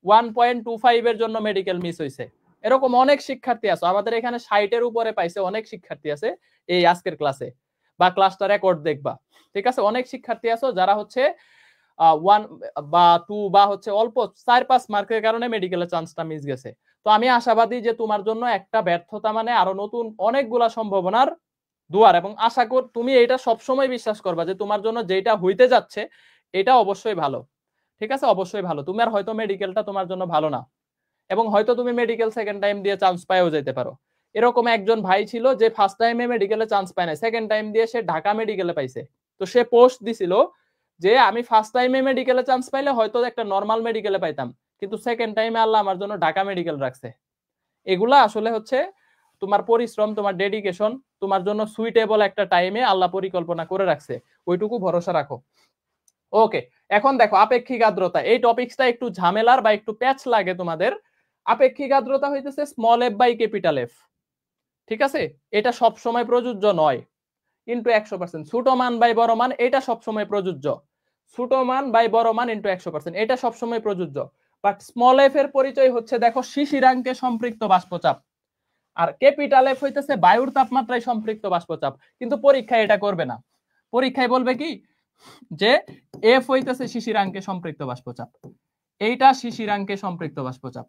1.25 এর জন্য মেডিকেল মিস হয়েছে, এরকম অনেক শিক্ষার্থী আছে আমাদের এখানে, 60-এর উপরে পাইছে অনেক শিক্ষার্থী আছে এই আজকের ক্লাসে, বা ক্লাসটা রেকর্ড দেখবা, ঠিক আছে? অনেক শিক্ষার্থী আছে যারা হচ্ছে 1 বা 2 বা হচ্ছে অল্প 4-5 মার্কের কারণে মেডিকেলের চান্সটা মিস গেছে। তো আমি আশাবাদী যে তোমার জন্য একটা ব্যর্থতা মানে আরো নতুন অনেকগুলা সম্ভাবনার দুয়ার, এবং আশা করি তুমি এটা সবসময় বিশ্বাস করবা যে তোমার জন্য যেটা হইতে যাচ্ছে এটা অবশ্যই ভালো, ঠিক আছে? অবশ্যই ভালো। তোমার হয়তো মেডিকেলটা তোমার জন্য ভালো না, এবং হয়তো তুমি মেডিকেল সেকেন্ড টাইম দিয়ে চান্স পাইও যেতে পারো। এরকম একজন ভাই ছিল যে ফার্স্ট টাইমে মেডিকেলে চান্স পায় না, সেকেন্ড টাইম দিয়ে সে ঢাকা মেডিকেলে পাইছে। তো সে পোস্ট দিছিল যে আমি ফার্স্ট টাইমে মেডিকেলে চান্স পাইলে হয়তো একটা নর্মাল মেডিকেলে পাইতাম, কিন্তু সেকেন্ড টাইমে আল্লাহ আমার জন্য ঢাকা মেডিকেল রাখছে। এগুলা আসলে হচ্ছে তোমার পরিশ্রম, তোমার ডেডিকেশন, তোমার জন্য সুইটেবল একটা টাইমে আল্লাহ পরিকল্পনা করে রাখছে, ওইটুকু ভরসা রাখো। ওকে, এখন দেখো আপেক্ষিক আর্দ্রতা, এই টপিকসটা একটু ঝামেলার বা একটু প্যাচ লাগে তোমাদের। আপেক্ষিক আর্দ্রতা হইতেছে small F by capital F, ঠিক আছে? এটা সব সময় প্রযোজ্য নয়, ইনটু 100%। ছোট মান বাই বড় মান এটা সব সময় প্রযোজ্য, ছোট মান বাই বড় মান ইনটু 100% এটা সব সময় প্রযোজ্য। বাট স্মল এফ এর পরিচয় হচ্ছে দেখো শিশিরাঙ্কে সম্পৃক্ত বাষ্পচাপ, আর ক্যাপিটাল এফ হইতেছে বায়ুর তাপমাত্রায় সম্পৃক্ত বাষ্পচাপ। কিন্তু পরীক্ষায় এটা করবে না, পরীক্ষায় বলবে কি যে এফ হইতেছে শিশিরাঙ্কে সম্পৃক্ত বাষ্পচাপ, এইটা শিশিরাঙ্কে সম্পৃক্ত বাষ্পচাপ,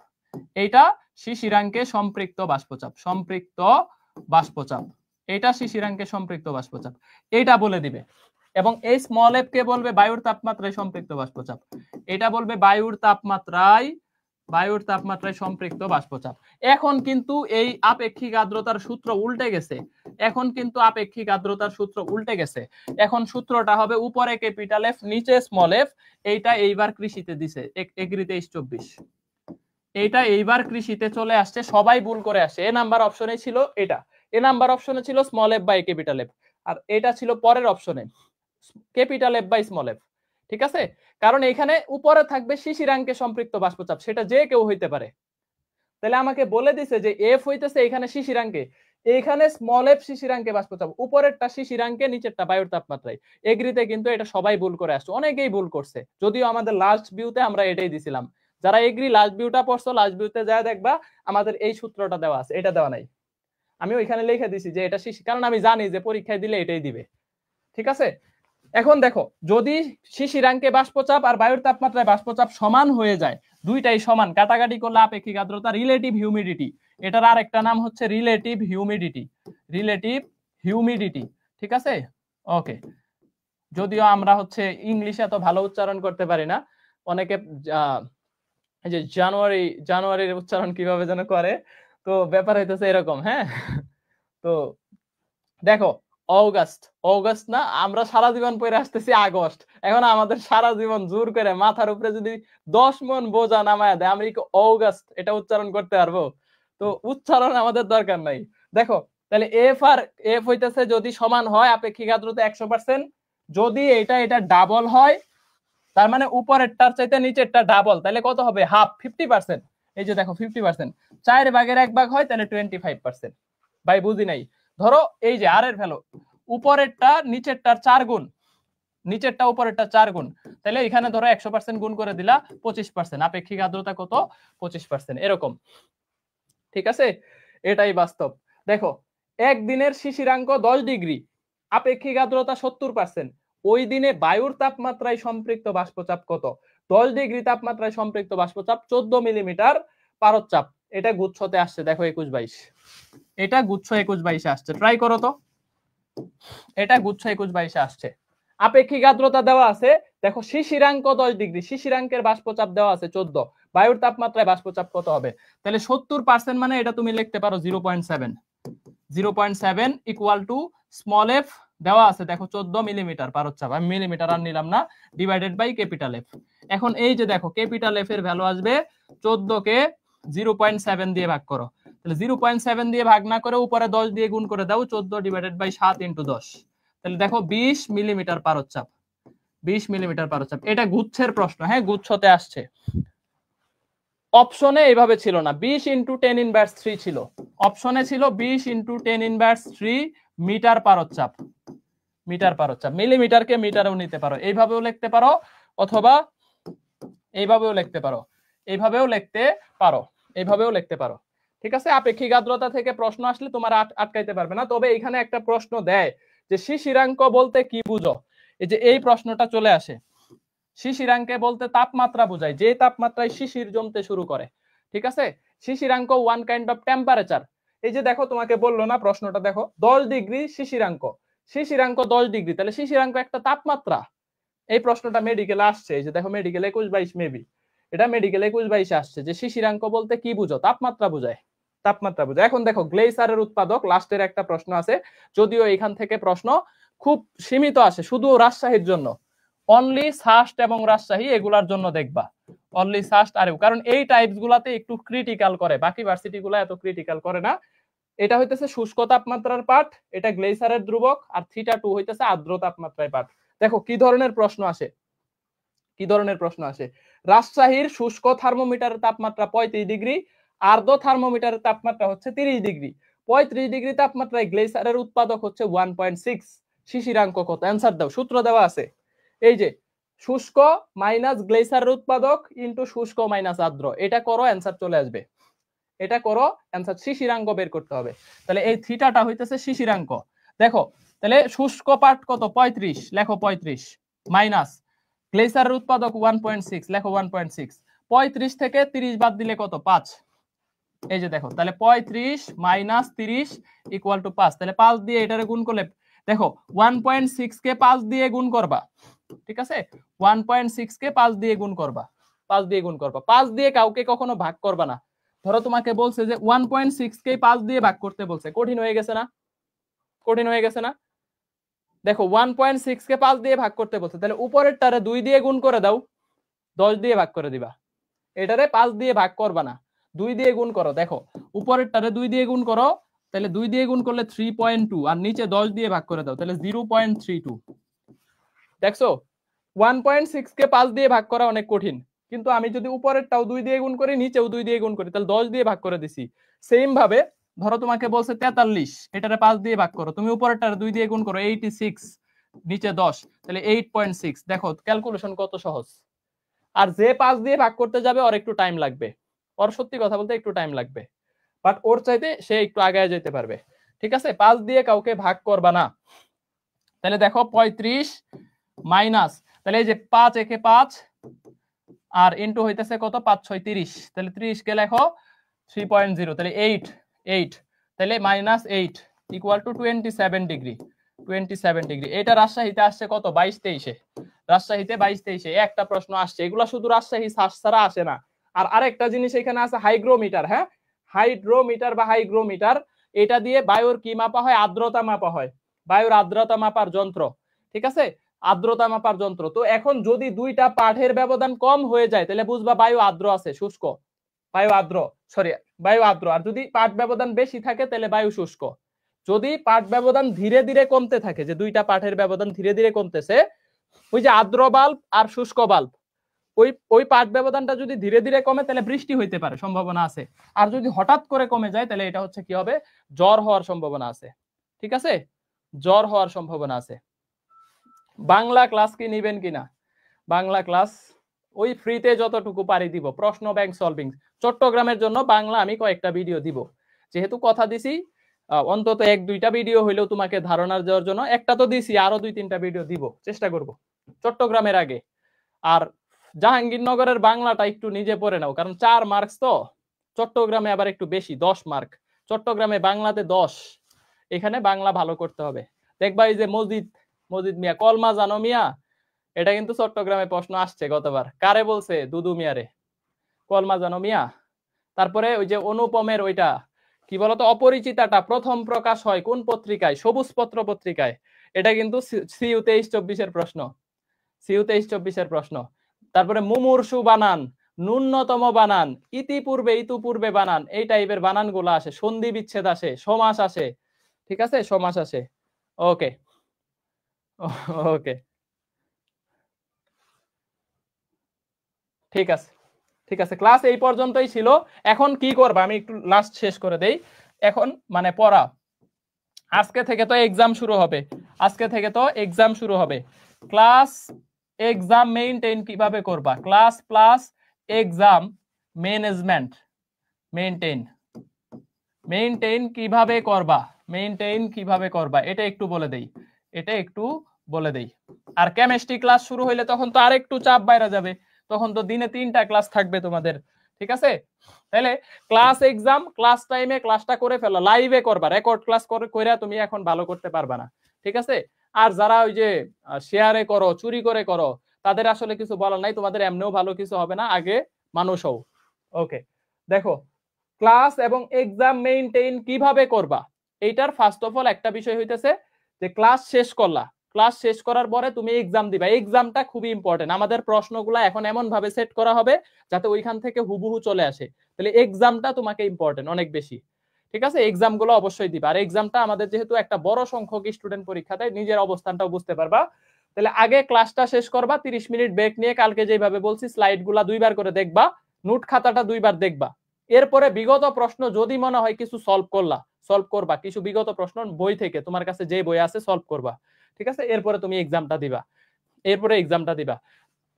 এইটা শিশিরাঙ্কে সম্পৃক্ত বাষ্পচাপ, সম্পৃক্ত বাষ্পচাপ, এইটা শিশিরাঙ্কে সম্পৃক্ত বাষ্পচাপ, এইটা বলে দিবে। এবং এই স্মল এফ কে বলবে বায়ুর তাপমাত্রায় সম্পৃক্ত বাষ্পচাপ, এটা বলবে বায়ুর তাপমাত্রায় সম্পৃক্ত বাষ্পচাপ। এখন কিন্তু এই আপেক্ষিক আর্দ্রতার সূত্র উল্টে গেছে, এখন কিন্তু আপেক্ষিক আর্দ্রতার সূত্র উল্টে গেছে। এখন সূত্রটা হবে উপরে ক্যাপিটাল এফ নিচে স্মল এফ। এইটা এইবার কৃষিতে দিছে এগ্রি 23-24, এইটা এইবার কৃষিতে চলে আসছে, সবাই ভুল করে আসছে। এ নাম্বার অপশনে ছিল এটা, এ নাম্বার অপশনে ছিল small F by capital F, আর এটা ছিল পরের অপশনে capital F by small F, ঠিক আছে? কারণ এখানে উপরে থাকবে শিশিরাঙ্কে সম্পৃক্ত বাষ্পচাপ, সেটা যে কেউ হইতে পারে। তাহলে আমাকে বলে দিছে যে এফ হইতেছে এখানে শিশিরাঙ্কে, এইখানে স্মল এফ শিশিরাঙ্কে বাষ্পচাপ, উপরেরটা শিশিরাঙ্কে নিচেরটা বায়ুর তাপমাত্রায়। এগ্রিতে কিন্তু এটা সবাই ভুল করে আসছে, অনেকেই ভুল করছে, যদিও আমাদের লাস্ট ভিউতে আমরা এটাই দিছিলাম। যারা এগ্রি লাস্ট ভিউটা পড়ছো, লাস্ট ভিউতে যা দেখবা আমাদের এই সূত্রটা দেওয়া আছে, এটা দেওয়া নাই। আমি ওইখানে লিখে দিছি যে এটা শিশি, কারণ আমি জানি যে পরীক্ষায় দিলে এটাই দিবে, ঠিক আছে? এখন দেখো যদি শিশিরাঙ্কে বাষ্পচাপ আর বায়ুর তাপমাত্রায় বাষ্পচাপ সমান হয়ে যায়, দুইটাই সমান, কাটাকাটি করলে আপেক্ষিক আর্দ্রতা, রিলেটিভ হিউমিডিটি, এটার আর একটা নাম হচ্ছে রিলেটিভ হিউমিডিটি, রিলেটিভ হিউমিডিটি, ঠিক আছে? ওকে, যদিও আমরা হচ্ছে ইংলিশে এত ভালো উচ্চারণ করতে পারি না, অনেকে এই যে জানুয়ারির উচ্চারণ কিভাবে যেন করে, তো ব্যাপার হইতেছে এরকম। হ্যাঁ, তো দেখো অগাস্ট না, আমরা সারা জীবন পরে আসতেছি আগস্ট। এখন আমাদের সারা জীবন জোর করে মাথার উপরে যদি 10 মন বোঝা নামায় দেয়, আমি কি অগাস্ট এটা উচ্চারণ করতে পারবো? তো উচ্চারণ আমাদের দরকার নাই। দেখো তাহলে এফ হইতেছে যদি সমান হয় আপেক্ষিক আর্দ্রতা 100%, যদি এটা ডাবল হয়, তার মানে উপরেরটার চাইতে নিচেরটা ডাবল, তাহলে কত হবে? হাফ, 50%। এই যে দেখো 50%, 4/1 ভাগ হয় তাহলে 25%। ভাই বুঝি নাই। ধরো এই যে আর এর ভ্যালু উপরেরটা নিচেরটার 4 গুণ, নিচেরটা উপরেরটা 4 গুণ, তাহলে এখানে ধরো 100% গুণ করে দিলা 25%। আপেক্ষিক আর্দ্রতা কত? 25%, এরকম। ঠিক আছে, এটাই বাস্তব। দেখো একদিনের শিশিরাঙ্ক 10 ডিগ্রি, আপেক্ষিক আর্দ্রতা 70%, ওই দিনে বায়ুর তাপমাত্রায় সম্পৃক্ত বাষ্পচাপ কত? 10 ডিগ্রি তাপমাত্রায় সম্পৃক্ত বাষ্পচাপ 14 মিলিমিটার পারদচাপ। এটা গুচ্ছতে আসছে, দেখো 21-22, এটা গুচ্ছ 21-22 আসছে, ট্রাই করো তো। এটা গুচ্ছ 21-22 আসছে। আপেক্ষিক আর্দ্রতা দেওয়া আছে, দেখো শিশিরাঙ্ক 10 ডিগ্রি, শিশিরাঙ্কের বাষ্পচাপ দেওয়া আছে 14, বায়ুর তাপমাত্রায় বাষ্পচাপ কত হবে? তাহলে 70% মানে এটা তুমি লিখতে পারো 0.7, 0.7 ইকুয়াল টু স্মল এফ দেওয়া আছে, দেখো 14 মিলিমিটার পারদচাপ, আমি মিলিমিটার আর নিলাম না, ডিভাইডেড বাই ক্যাপিটাল এফ। এখন এই যে দেখো ক্যাপিটাল এফ এর ভ্যালু আসবে 14 কে 0.7 দিয়ে ভাগ করো, তাহলে 0.7 দিয়ে ভাগ না করে উপরে 10 দিয়ে গুণ করে দাও, 14 ডিভাইডেড বাই 7 ইনটু 10, তাহলে দেখো 20 মিলিমিটার পারদচাপ, 20 মিলিমিটার পারদচাপ। এটা গুচ্ছের প্রশ্ন, হ্যাঁ গুচ্ছতে আসছে। অপশনে এইভাবে ছিল না, 20 ইনটু 10⁻³ ছিল, অপশনে ছিল 20 ইনটু 10⁻³ মিটার পারদচাপ, মিটার পারদচাপ। মিলিমিটারকে মিটারেও নিতে পারো, এইভাবেও লিখতে পারো, অথবা এইভাবেও লিখতে পারো, এইভাবেও লিখতে পারো, এইভাবেও লিখতে পারো। ঠিক আছে, আপেক্ষিক আর্দ্রতা থেকে প্রশ্ন আসলে তোমার আটকাইতে পারবে না। তবে এখানে একটা প্রশ্ন দেয় যে শিশিরাঙ্ক বলতে কি বুঝো, এই যে এই প্রশ্নটা চলে আসে। শিশিরাঙ্কে বলতে তাপমাত্রা বোঝায়, যে তাপমাত্রায় শিশির জমতে শুরু করে। ঠিক আছে, শিশিরাঙ্ক ওয়ান কাইন্ড অফ টেম্পারেচার। এই যে দেখো তোমাকে বললো না প্রশ্নটা, দেখো 10 ডিগ্রি শিশিরাঙ্ক, শিশিরাঙ্ক 10 ডিগ্রি, তাহলে শিশিরাঙ্ক একটা তাপমাত্রা। এই প্রশ্নটা মেডিকেলে আসছে, এই যে দেখো মেডিকেল 21-22 মেবি, এটা মেডিকেল 21-22 আসছে যে শিশিরাঙ্ক বলতে কি বুঝো, তাপমাত্রা বোঝায়, তাপমাত্রা বোঝায়। এখন দেখো গ্লেসারের উৎপাদক, লাস্টের একটা প্রশ্ন আছে, যদিও এখান থেকে প্রশ্ন খুব সীমিত আসে, শুধু রাজশাহীর জন্য, অনলি সাস্ট এবং রাজশাহী এগুলার জন্য দেখবা, অনলি সাস্ট আর, কারণ এই টাইপস গুলাতে একটু ক্রিটিক্যাল করে, বাকি ভার্সিটি গুলা এত ক্রিটিক্যাল করে না। এটা হইতেছে শুষ্ক তাপমাত্রার পার্ট, এটা গ্লেসারের ধ্রুবক, আর θ2 হইতেছে আর্দ্র তাপমাত্রার পার্ট। দেখো কি ধরনের প্রশ্ন আসে, কি ধরনের প্রশ্ন আসে। রাজশাহীর শুষ্ক থার্মোমিটারের তাপমাত্রা 35 ডিগ্রি, আর্দ্র থার্মোমিটারের তাপমাত্রা হচ্ছে 30 ডিগ্রি। 35 ডিগ্রি তাপমাত্রায় গ্লেসারের উৎপাদক হচ্ছে 1.6, শিশিরাঙ্ক কত? অ্যান্সার দাও, সূত্র দেওয়া আছে, এই যে শুষ্ক মাইনাস গ্লেসারের উৎপাদক ইনটু শুষ্ক মাইনাস আর্দ্র, এটা করো অ্যান্সার চলে আসবে, এটা করো অ্যান্সার। শিশিরাঙ্ক বের করতে হবে, তাহলে এই থিটাটা হইতেছে শিশিরাঙ্ক। দেখো তাহলে শুষ্ক পার্ট কত? 35, লেখো 35, মাইনাস গ্লেসারের উৎপাদক 1.6, লেখো 1.6, 35 থেকে 30 বাদ দিলে কত? 5। এই যে দেখো তাহলে 35 মাইনাস 30 ইকুয়াল টু 5, তাহলে 5 দিয়ে এটারে গুণ করলে দেখো 1.6 কে 5 দিয়ে গুণ করবা, ঠিক আছে, 1.6 কে 5 দিয়ে গুণ করবা, 5 দিয়ে গুণ করবা, 5 দিয়ে কাউকে কখনো ভাগ করবা না। ধরো তোমাকে বলছে যে 1.6 কে 5 দিয়ে ভাগ করতে বলছে, কঠিন হয়ে গেছে না? কঠিন হয়ে গেছে না? দেখো 1.6 কে 5 দিয়ে ভাগ করতে বলছে, তাহলে উপরেরটারে 2 দিয়ে গুণ করে দাও, 10 দিয়ে ভাগ করে দিবা, এটারে 5 দিয়ে ভাগ করবা না, 2 দিয়ে গুণ করো। দেখো উপরেরটারে 2 দিয়ে গুণ করো, তাহলে 2 দিয়ে গুণ করলে 3.2, আর নিচে 10 দিয়ে ভাগ করে দাও, তাহলে 0.32। দেখছো 1.6 কে 5 দিয়ে ভাগ করা অনেক কঠিন, কিন্তু আমি যদি উপরেরটাও 2 দিয়ে গুণ করি, নিচেও 2 দিয়ে গুণ করি, তাহলে 10 দিয়ে ভাগ করে দিছি। সেম ভাবে ধরো তোমাকে বলছে 43, এটারে 5 দিয়ে ভাগ করো, তুমি উপরেরটারে 2 দিয়ে গুণ করো, 86, নিচে 10, তাহলে 8.6। দেখো ক্যালকুলেশন কত সহজ। আর যে 5 দিয়ে ভাগ করতে যাবে ওর একটু টাইম লাগবে, ওর সত্যি কথা বলতে একটু টাইম লাগবে, বাট ওর চাইতে সে একটু আগায় যেতে পারবে। ঠিক আছে, 5 দিয়ে কাউকে ভাগ করবা না। তাহলে দেখো 35 মাইনাস, তাহলে এই যে 5 একে 5 আর ইনটু হইতেছে কত? 5 6 30, তাহলে 30 কে লেখো 3.0, তাহলে 8, তাহলে minus 8 equal to 27 degree, 27 degree. এটা রাজশাহীতে আসছে কত 22-23-এ, রাজশাহীতে 22-23-এ একটা প্রশ্ন আসছে। এগুলা শুধু রাজশাহী ছাড়া আসে না। আর আরেকটা জিনিস এখানে আছে হাইগ্রোমিটার। হ্যাঁ, হাইড্রোমিটার বা হাইগ্রোমিটার, এটা দিয়ে বায়ুর কি মাপা হয়? আর্দ্রতা মাপা হয়, বায়ুর আর্দ্রতা মাপার যন্ত্র। ঠিক আছে, আর্দ্রতা মাপার যন্ত্র। তো এখন যদি দুইটা পাঠের ব্যবধান কম হয়ে যায় তাহলে বুঝবা বায়ু আর্দ্র আছে, শুষ্ক। বায়ু আর্দ্র, সরি, বায়ু আর্দ্র। আর যদি পাঠ ব্যবধান বেশি থাকে তাহলে বায়ু শুষ্ক। যদি পাঠ ব্যবধান ধীরে ধীরে কমতে থাকে, যে দুইটা পাঠের ব্যবধান ধীরে ধীরে কমতেছে, ওই যে আর্দ্র বাল্ব আর শুষ্ক বাল্ব, ওই পাঠ ব্যবধানটা যদি ধীরে ধীরে কমে তাহলে বৃষ্টি হইতে পারে, সম্ভাবনা আছে। আর যদি হঠাৎ করে কমে যায় তাহলে এটা হচ্ছে কি হবে? জ্বর হওয়ার সম্ভাবনা আছে। ঠিক আছে, জ্বর হওয়ার সম্ভাবনা আছে। বাংলা ক্লাস কি নিবেন কিনা? বাংলা ক্লাস ওই ফ্রিতে যতটুকু পারি দিব। প্রশ্ন ব্যাংক সলভিং চট্টগ্রামের জন্য বাংলা আমি কয়েকটা ভিডিও দিব, যেহেতু কথা দিছি অন্তত 1-2টা ভিডিও হইলেও তোমাকে ধারণা দেওয়ার জন্য। একটা তো দিছি, আরো 2-3টা ভিডিও দিব, চেষ্টা করব চট্টগ্রামের আগে। আর জাহাঙ্গীরনগরের বাংলাটা একটু নিজে পড়ে নাও, কারণ 4 মার্কস তো। চট্টগ্রামে আবার একটু বেশি, 10 মার্ক। চট্টগ্রামে বাংলাতে 10, এখানে বাংলা ভালো করতে হবে। দেখবা এই যে মজিদ মিয়া, কলমা জানো মিয়া, এটা কিন্তু চট্টগ্রামে প্রশ্ন আসছে গতবার। কারে বলছে? দুদু মিয়ারে। কলমা জানো মিয়া। তারপরে ওই যে অনুপমের ওইটা কি বলতো, অপরিচিতাটা প্রথম প্রকাশ হয় কোন পত্রিকায়? সবুজ পত্র পত্রিকায়। এটা কিন্তু সিইউ 23-24-এর প্রশ্ন, সিইউ 23-24-এর প্রশ্ন। তারপরে মুমূর্ষু বানান, ন্যূনতম বানান, ইতিপূর্বে বানান, এই টাইপের বানানগুলো আসে। সন্ধি বিচ্ছেদ আসে, সমাস আসে। ঠিক আছে, সমাস আসে। ওকে ওকে, ঠিক আছে, ঠিক আছে। ক্লাস এই পর্যন্তই ছিল। এখন কি করবা আমি একটু লাস্ট শেষ করে দেই। এখন মানে পড়া, আজকে থেকে তো এক্সাম শুরু হবে, আজকে থেকে তো এক্সাম শুরু হবে। ক্লাস এক্সাম মেইনটেইন কিভাবে করবা? Class plus exam management maintain কিভাবে করবা? মেইনটেইন কিভাবে করবা এটা একটু বলে দেই, এটা একটু বলে দেই। আর কেমিস্ট্রি ক্লাস শুরু হইলে তখন তো আরেকটু চাপ বাইরে যাবে, তখন তো দিনে 3টা ক্লাস থাকবে তোমাদের। ঠিক আছে, তাহলে ক্লাস এক্সাম ক্লাস টাইমে ক্লাসটা করে ফেলো, লাইভে করবা, রেকর্ড ক্লাস করে তুমি এখন ভালো করতে পারবা না। ঠিক আছে, আর যারা ওই যে শেয়ারে করো, চুরি করে করো, তাদের আসলে কিছু বলার নাই, তোমাদের এমনিও ভালো কিছু হবে না, আগে মানুষ হও। ওকে, দেখো ক্লাস এবং এক্সাম মেইনটেইন কিভাবে করবা, এইটার ফার্স্ট অফ অল একটা বিষয় হইতেছে যে ক্লাস শেষ করলা, ক্লাস শেষ করার পরে তুমি এক্সাম দিবা। এক্সামটা খুবই ইম্পর্টেন্ট। আমাদের প্রশ্নগুলো এখন এমন ভাবে সেট করা হবে যাতে ওইখান থেকে হুবহু চলে আসে, তাহলে এক্সামটা তোমাকে ইম্পর্টেন্ট অনেক বেশি। ঠিক আছে, এক্সামগুলো অবশ্যই দিবা। আর এক্সামটা আমাদের যেহেতু একটা বড় সংখ্যক স্টুডেন্ট পরীক্ষা দেয়, নিজের অবস্থানটাও বুঝতে পারবা। তাহলে আগে ক্লাসটা শেষ করবা, 30 মিনিট ব্রেক নিয়ে কালকে যেভাবে বলছি স্লাইডগুলা 2বার করে দেখবা, নোট খাতাটা 2বার দেখবা। এরপরে বিগত প্রশ্ন যদি মনে হয় কিছু সলভ করবা, কিছু বিগত প্রশ্ন বই থেকে তোমার কাছে যে বই আছে সলভ করবা। ঠিক আছে, এরপরে তুমি এক্সামটা দিবা।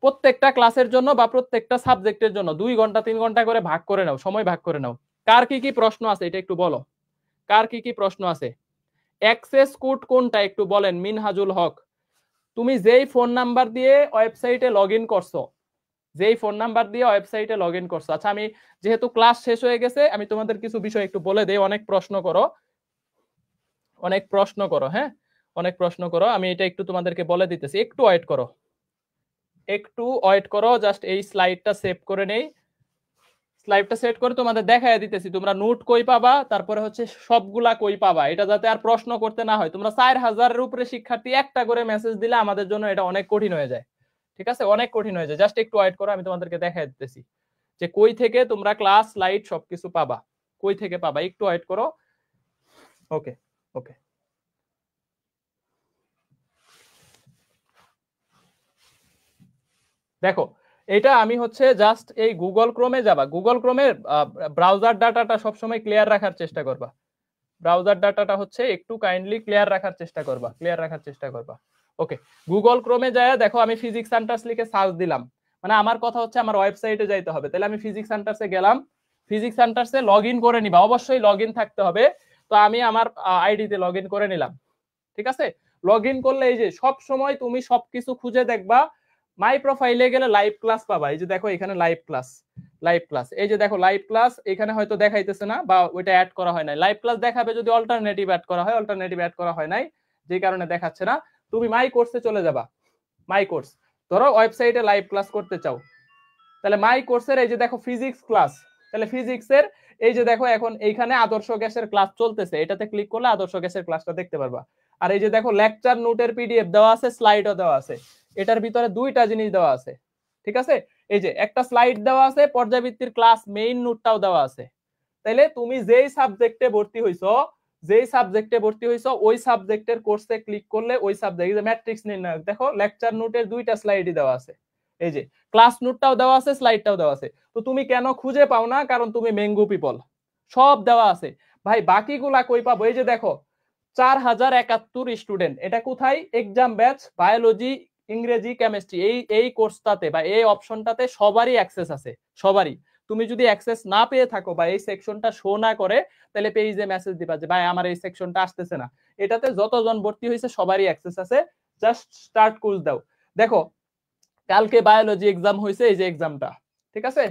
প্রত্যেকটা ক্লাসের জন্য বা প্রত্যেকটা সাবজেক্টের জন্য 2 ঘন্টা 3 ঘন্টা করে ভাগ করে নাও, সময় ভাগ করে নাও। কার কি কি প্রশ্ন আছে এটা একটু বলো, কার কি কি প্রশ্ন আছে? অ্যাক্সেস কোড কোনটা একটু বলেন। মিনহাজুল হক, তুমি যেই ফোন নাম্বার দিয়ে ওয়েবসাইটে লগইন করছো, আচ্ছা আমি যেহেতু ক্লাস শেষ হয়ে গেছে, আমি তোমাদের কিছু বিষয় একটু বলে দেই। অনেক প্রশ্ন করো, হ্যাঁ, অনেক প্রশ্ন করো। আমি এটা একটু তোমাদেরকে বলে দিতেছি, একটু ওয়েট করো, জাস্ট এই স্লাইডটা সেভ করে নেই। স্লাইডটা সেট করে তোমাদের দেখাই দিতেছি তোমরা নোট কই পাবা, তারপরে হচ্ছে সবগুলা কই পাবা, এটা যাতে আর প্রশ্ন করতে না হয়। তোমরা 4000-এর উপরে শিক্ষার্থী একটা করে মেসেজ দিলে আমাদের জন্য এটা অনেক কঠিন হয়ে যায়। ঠিক আছে, অনেক কঠিন হয়ে যায়। জাস্ট একটু ওয়েট করো, আমি তোমাদেরকে দেখাই দিতেছি যে কই থেকে তোমরা ক্লাস স্লাইড সবকিছু পাবা, কই থেকে পাবা। একটু ওয়েট করো। ওকে ওকে, দেখো এটা আমি হচ্ছে জাস্ট এই গুগল ক্রোমে যাবা, গুগল ক্রোমের ব্রাউজার ডাটাটা সবসময় ক্লিয়ার রাখার চেষ্টা করবা। ব্রাউজার ডাটাটা হচ্ছে একটু কাইন্ডলি ক্লিয়ার রাখার চেষ্টা করবা। ওকে, গুগল ক্রোমে যায় দেখো, আমি ফিজিক্স সেন্টার্স লিখে সার্চ দিলাম, মানে আমার কথা হচ্ছে আমার ওয়েবসাইটে যাইতে হবে। তাহলে আমি ফিজিক্স সেন্টার্সে গেলাম, ফিজিক্স সেন্টার্সে লগইন করে নিবা, অবশ্যই লগইন থাকতে হবে। তো আমি আমার আইডিতে লগইন করে নিলাম। ঠিক আছে, লগইন করলে এই যে সব সময় তুমি সবকিছু খুঁজে দেখবা। মাই প্রোফাইলে গেলে লাইভ ক্লাস পাবা, এই যে দেখো এখানে লাইভ ক্লাস, এই যে দেখো লাইভ ক্লাস, এখানে হয়তো দেখাইতেছে না বা ওইটা অ্যাড করা হয় নাই। লাইভ ক্লাস দেখাবে যদি অল্টারনেটিভ অ্যাড করা হয়, অল্টারনেটিভ অ্যাড করা হয় নাই। যে কারণে দেখাচ্ছে না। তুমি মাই কোর্সে চলে যাবা। মাই কোর্স, ধরো ওয়েবসাইটে লাইভ ক্লাস করতে চাও, তাহলে মাই কোর্সের এই যে দেখো ফিজিক্স ক্লাস, তাহলে ফিজিক্সের এই যে দেখো এখন এইখানে আদর্শ গ্যাসের ক্লাস চলতেছে, এটাতে ক্লিক করলে আদর্শ গ্যাসের ক্লাসটা দেখতে পারবা। আর এই যে দেখো লেকচার নোটের পিডিএফ দেওয়া আছে, স্লাইডও দেওয়া আছে, এটার ভিতরে দুইটা জিনিস দেওয়া আছে। ঠিক আছে, এই যে একটা স্লাইড দেওয়া আছে, পর্যায়বৃত্তির ক্লাস মেইন নোটটাও দেওয়া আছে। তাইলে তুমি যেই সাবজেক্টে ভর্তি হইছো ওই সাবজেক্টের কোর্সে ক্লিক করলে ওই সাবজেক্ট, ম্যাট্রিক্স নির্ণায়ক দেখো লেকচার নোটের দুইটা স্লাইডই দেওয়া আছে, এই যে ক্লাস নোটটাও দেওয়া আছে, স্লাইডটাও দেওয়া আছে। তো তুমি কেন খুঁজে পাও না? কারণ তুমি মেঙ্গু পিপল, সব দেওয়া আছে ভাই। বাকিগুলা কই পাবো? এই যে দেখো 4071 স্টুডেন্ট, এটা কোথায়? এক্সাম ব্যাচ, বায়োলজি, ইংরেজি, কেমিস্ট্রি, এই কোর্সটাতে বা এই অপশনটাতে সবারই অ্যাক্সেস আছে, সবারই। তুমি যদি অ্যাক্সেস না পেয়ে থাকো বা এই সেকশনটা শো না করে, তাহলে পেজে মেসেজ দিবা যে ভাই আমার এই সেকশনটা আসতেছে না। এটাতে যতজন ভর্তি হয়েছে সবারই অ্যাক্সেস আছে, জাস্ট স্টার্ট কোর্স দাও। দেখো কালকে বায়োলজি এক্সাম হয়েছে, এই যে এক্সামটা, ঠিক আছে।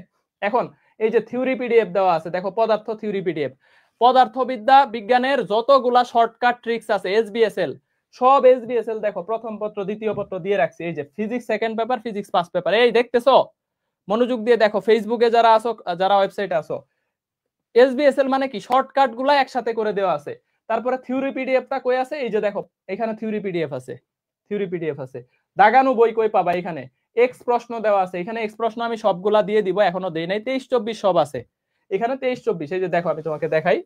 এখন এই যে থিওরি পিডিএফ দেওয়া আছে, দেখো পদার্থ থিওরি পিডিএফ, পদার্থবিদ্যা বিজ্ঞানের যতগুলা শর্টকাট ট্রিক্স আছে, এসবিএসএল, সব এসবিএসএল দেখো প্রথম পত্র দ্বিতীয় পত্র দিয়ে রাখছি। এই যে physics second paper, physics first paper, এই দেখতেছো? মনোযোগ দিয়ে দেখো, ফেসবুকে যারা আসো, যারা ওয়েবসাইটে আসো, এসবিএসএল মানে কি? শর্টকাট গুলা একসাথে করে দেওয়া আছে। তারপরে থিওরি পিডিএফটা কই আছে? এই যে দেখো এখানে থিওরি পিডিএফ আছে, থিওরি পিডিএফ আছে। দাগানো বই কই পাবা? এখানে এক্স প্রশ্ন দেওয়া আছে, এখানে এক্স প্রশ্ন আমি সবগুলা দিয়ে দিব, এখনো দেই নাই। 23-24 সব আছে এখানে, 23-24। এই যে দেখো আমি তোমাকে দেখাই,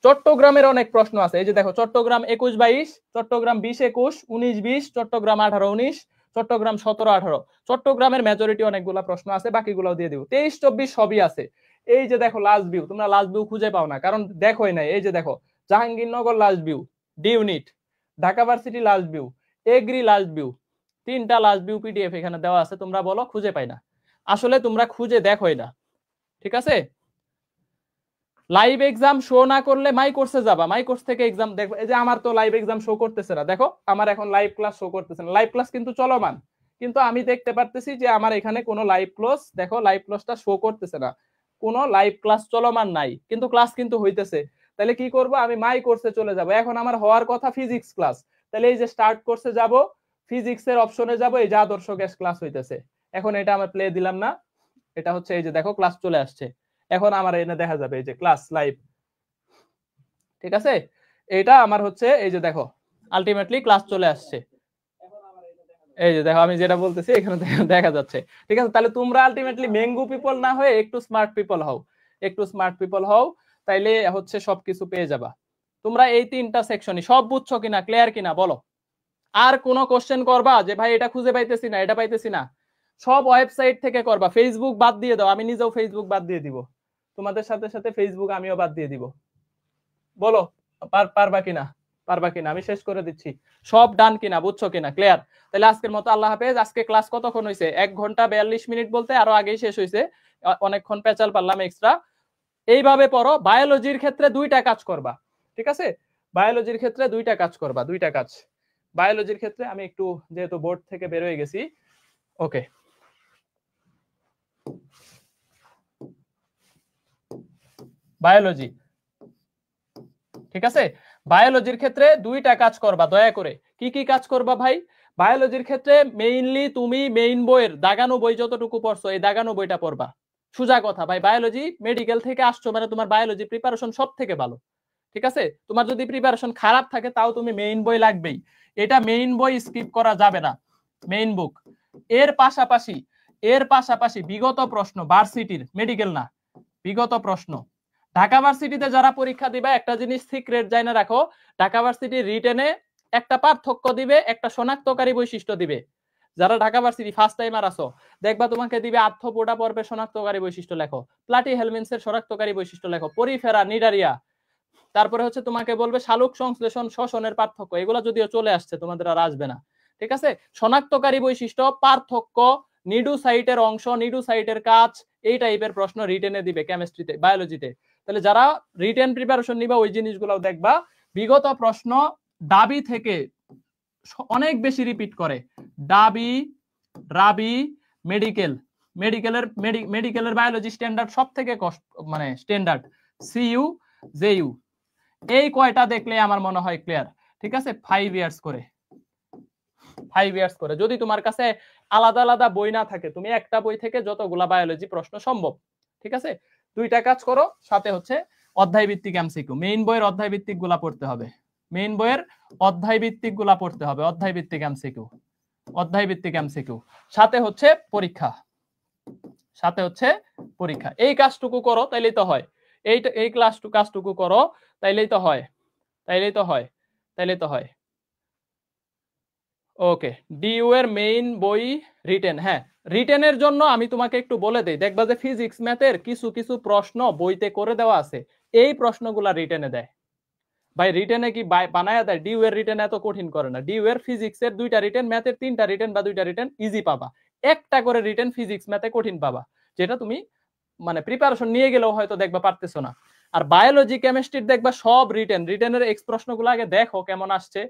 চট্টগ্রামের অনেক প্রশ্ন আছে। এই যে দেখো চট্টগ্রাম 21-22, চট্টগ্রাম 20-21, 19-20, চট্টগ্রাম 18-19, চট্টগ্রাম 17-18, চট্টগ্রামের মেজরিটি অনেকগুলা প্রশ্ন আছে, বাকিগুলাও দিয়ে দিব। 23-24 সবই আছে। এই যে দেখো লাস্ট ভিউ, তোমরা লাস্ট ভিউ খুঁজে পাও না, কারণ দেখোই নাই। এই যে দেখো Jahangirnagar last view, D unit, Dhaka varsity last view, agri last view, তিনটা লাস্ট ভিউ পিডিএফ এখানে দেওয়া আছে। তোমরা বলো খুঁজে পাই না, আসলে তোমরা খুঁজে দেখোই না, ঠিক আছে। লাইভ এক্সাম শো না করলে মাই কোর্সে যাবা, মাই কোর্স থেকে এক্সাম দেখো। এই যে আমার তো লাইভ এক্সাম শো করতেছে না, দেখো আমার এখন লাইভ ক্লাস শো করতেছে না, লাইভ ক্লাস কিন্তু চলমান, কিন্তু আমি দেখতে পারতেছি যে আমার এখানে কোনো লাইভ ক্লাস, দেখো লাইভ ক্লাসটা শো করতেছে না, কোনো লাইভ ক্লাস চলমান নাই, কিন্তু ক্লাস কিন্তু হইতেছে। তাহলে কি করব? আমি মাই কোর্সে চলে যাব। এখন আমার হওয়ার কথা ফিজিক্স ক্লাস, তাহলে এই যে স্টার্ট কোর্সে যাব, ফিজিক্সের অপশনে যাব, এই যে আদর্শ গ্যাস ক্লাস হইতেছে। এখন এটা আমার প্লে দিলাম না, এটা হচ্ছে এই যে দেখো ক্লাস চলে আসছে। এখন আমার এনে দেখা যাবে এই যে ক্লাস লাইভ, ঠিক আছে। এটা আমার হচ্ছে এই যে দেখো আলটিমেটলি ক্লাস চলে আসছে, এই যে দেখো আমি যেটা বলতেছি এখানে দেখা যাচ্ছে, ঠিক আছে। তাহলে তোমরা আলটিমেটলি মেঙ্গু পিপল না হয়ে একটু স্মার্ট পিপল হও, একটু স্মার্ট পিপল হও, তাইলে হচ্ছে সবকিছু পেয়ে যাবা। তোমরা এই তিনটা সেকশনই সব বুঝছো কিনা, ক্লিয়ার কিনা বলো? আর কোনো কোশ্চেন করবা যে ভাই এটা খুঁজে পাইতেছি না, এটা পাইতেছি না? সব ওয়েবসাইট থেকে করবা, ফেসবুক বাদ দিয়ে দাও, আমি নিজেও ফেসবুক বাদ দিয়ে দিব, তোমাদের সাথে সাথে ফেসবুক আমিও বাদ দিয়ে দিব। বলো পারবা কিনা, পারবা কিনা? আমি শেষ করে দিচ্ছি, সব ডান কিনা, বুঝছো কিনা, ক্লিয়ার? তাহলে আজকের মতো আল্লাহ হাফেজ। আজকে ক্লাস কতক্ষণ হয়েছে? 1 ঘন্টা 42 মিনিট, বলতে আরো আগেই শেষ হয়েছে, অনেকক্ষণ পেঁচাল পারলাম এক্সট্রা। এইভাবে পড়ো। বায়োলজির ক্ষেত্রে দুইটা কাজ করবা, ঠিক আছে? বায়োলজির ক্ষেত্রে দুইটা কাজ করবা, দুইটা কাজ। বায়োলজির ক্ষেত্রে আমি একটু যেহেতু বোর্ড থেকে বের হয়ে গেছি, ওকে। বায়োলজি, ঠিক আছে। বায়োলজির ক্ষেত্রে দুইটা কাজ করবা দয়া করে। কি কি কাজ করবা ভাই? বায়োলজির ক্ষেত্রে মেইনলি তুমি মেইন বইয়ের দাগানো বই যতটুকু পড়ছো, এই দাগানো বইটা পড়বা। সোজা কথা ভাই, বায়োলজি মেডিকেল থেকে আসছো মানে তোমার বায়োলজি প্রিপারেশন সব থেকে ভালো, ঠিক আছে। তোমার যদি প্রিপারেশন খারাপ থাকে তাও তুমি মেইন বই লাগবেই, এটা মেইন বই স্কিপ করা যাবে না, মেইন বুক। এর পাশাপাশি বিগত প্রশ্ন, ভার্সিটির, মেডিকেল না, বিগত প্রশ্ন। ঢাকা ভার্সিটিতে যারা পরীক্ষা দিবে একটা জিনিস সিক্রেট জানা রাখো, ঢাকা ভার্সিটি রিটেনে একটা পার্থক্য দিবে, একটা শনাক্তকারী বৈশিষ্ট্য দিবে। যারা ঢাকা ভার্সিটি ফার্স্ট টাইমার আছো, দেখবা তোমাকে দিবে আর্থ্রোপোডা পর্বের শনাক্তকারী বৈশিষ্ট্য লেখো, প্লাটি হেলমিনসের শনাক্তকারী বৈশিষ্ট্য লেখো, পরিফেরা, নিডারিয়া, তারপরে হচ্ছে তোমাকে বলবে শালুক সংশ্লেষণ শ্বসনের পার্থক্য, এগুলো যদিও চলে আসছে, তোমাদের আর আসবে না, ঠিক আছে। শনাক্তকারী বৈশিষ্ট্য, পার্থক্য, নিডুসাইটের অংশ, নিডুসাইটের কাজ, এই টাইপের প্রশ্ন রিটেনে দিবে কেমিস্ট্রিতে, বায়োলজিতে। তাহলে যারা রিটেন প্রিপারেশন নিবা ওই জিনিসগুলো দেখবা। বিগত প্রশ্ন ডাবি থেকে অনেক বেশি রিপিট করে, ডাবি, রাবি, মেডিকেলের বায়োলজি স্ট্যান্ডার্ড সব থেকে মানে স্ট্যান্ডার্ড, সিইউ, জেইউ, এই কয়টা দেখলে আমার মনে হয় ক্লিয়ার। ঠিক আছে 5 ইয়ার্স করে 5 ইয়ার্স করে। যদি তোমার কাছে আলাদা আলাদা বই না থাকে, তুমি একটা বই থেকে যতগুলা বায়োলজি প্রশ্ন সম্ভব, ঠিক আছে, দুইটা কাজ করো, সাথে হচ্ছে অধ্যায় ভিত্তিক এমসিকিউ, মেইন বইয়ের অধ্যায় ভিত্তিক গুলা পড়তে হবে, মেইন বইয়ের অধ্যায় ভিত্তিক গুলা পড়তে হবে, অধ্যায় ভিত্তিক এমসিকিউ, অধ্যায় ভিত্তিক এমসিকিউ, সাথে হচ্ছে পরীক্ষা, সাথে হচ্ছে পরীক্ষা। এই কাজটুকু করো তাইলেই তো হয়, এই কাজটুকু করো তাইলেই তো হয়, তাইলেই তো হয়, তাইলেই তো হয়। ওকে, ডিইউ এর মেইন বই রিটেন, হ্যাঁ রিটেনের জন্য আমি তোমাকে একটু বলে দেই, দেখবা যে ফিজিক্স ম্যাথের কিছু কিছু প্রশ্ন বইতে করে দেওয়া আছে, এই প্রশ্নগুলা রিটেনে দেয় ভাই, রিটেনে কি বানায়া দেয়, ডিইউ এর রিটেন এত কঠিন করে না, ডিইউ এর ফিজিক্স এর 2টা রিটেন, ম্যাথের 3টা রিটেন বা 2টা রিটেন ইজি পাবা, একটা করে রিটেন ফিজিক্স ম্যাথে কঠিন পাবা, যেটা তুমি মানে প্রিপারেশন নিয়ে গেলেও হয়তো দেখবা পারতেছো না। আর বায়োলজি কেমিস্ট্রির দেখবা সব রিটেনের এক্স প্রশ্নগুলো আগে দেখো কেমন আসছে,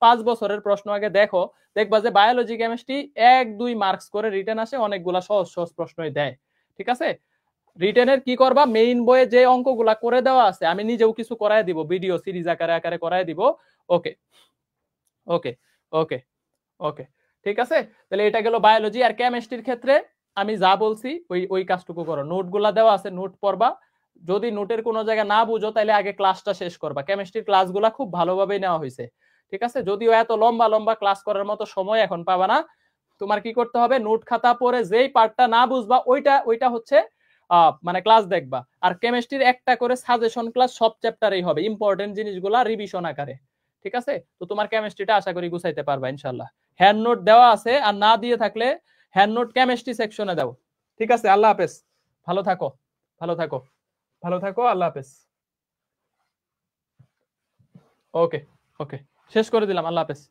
5 বছরের প্রশ্ন আগে দেখো, দেখবা যে বায়োলজি কেমিস্ট্রি 1-2 মার্কস করে রিটেন আসে, অনেকগুলা সহজ সহজ প্রশ্নই দেয়, ঠিক আছে। রিটেনের কি করবা, মেইন বইয়ে যে অঙ্কগুলা করে দেওয়া আছে, আমি নিজেও কিছু করায় দিব, ভিডিও সিরিজ আকারে আকারে করায় দিব। ওকে ওকে ওকে ওকে, ঠিক আছে। তাহলে এটা গেল বায়োলজি। আর কেমিস্ট্রির ক্ষেত্রে আমি যা বলছি ওই কাজটুকু করো, নোটগুলা দেওয়া আছে, নোট পড়বা, যদি নোটের কোনো জায়গায় না বুঝো তাহলে আগে ক্লাসটা শেষ করবা, কেমিস্ট্রির ক্লাসগুলা খুব ভালোভাবে নেওয়া হয়েছে, ঠিক আছে। যদিও এত লম্বা লম্বা ক্লাস করার মতো সময় এখন পাবা না, তোমার কি করতে হবে, নোট খাতা পড়ে যেই পার্টটা না বুঝবা ওইটা হচ্ছে মানে ক্লাস দেখবা। আর কেমিস্ট্রির একটা করে সাজেশন ক্লাস সব চ্যাপ্টারেই হবে, ইম্পর্টেন্ট জিনিসগুলা রিভিশন আকারে, ঠিক আছে। তো তোমার কেমিস্ট্রিটা আশা করি গুছাইতে পারবা ইনশাল্লাহ। হ্যান্ড নোট দেওয়া আছে, আর না দিয়ে থাকলে হ্যান্ড নোট কেমিস্ট্রি সেকশনে দাও, ঠিক আছে। আল্লাহ হাফেজ, ভালো থাকো, ভালো থাকো, ভালো থাকো, আল্লাহ হাফেজ। ওকে ওকে, শেষ করে দিলাম, আল্লাহ হাফেজ।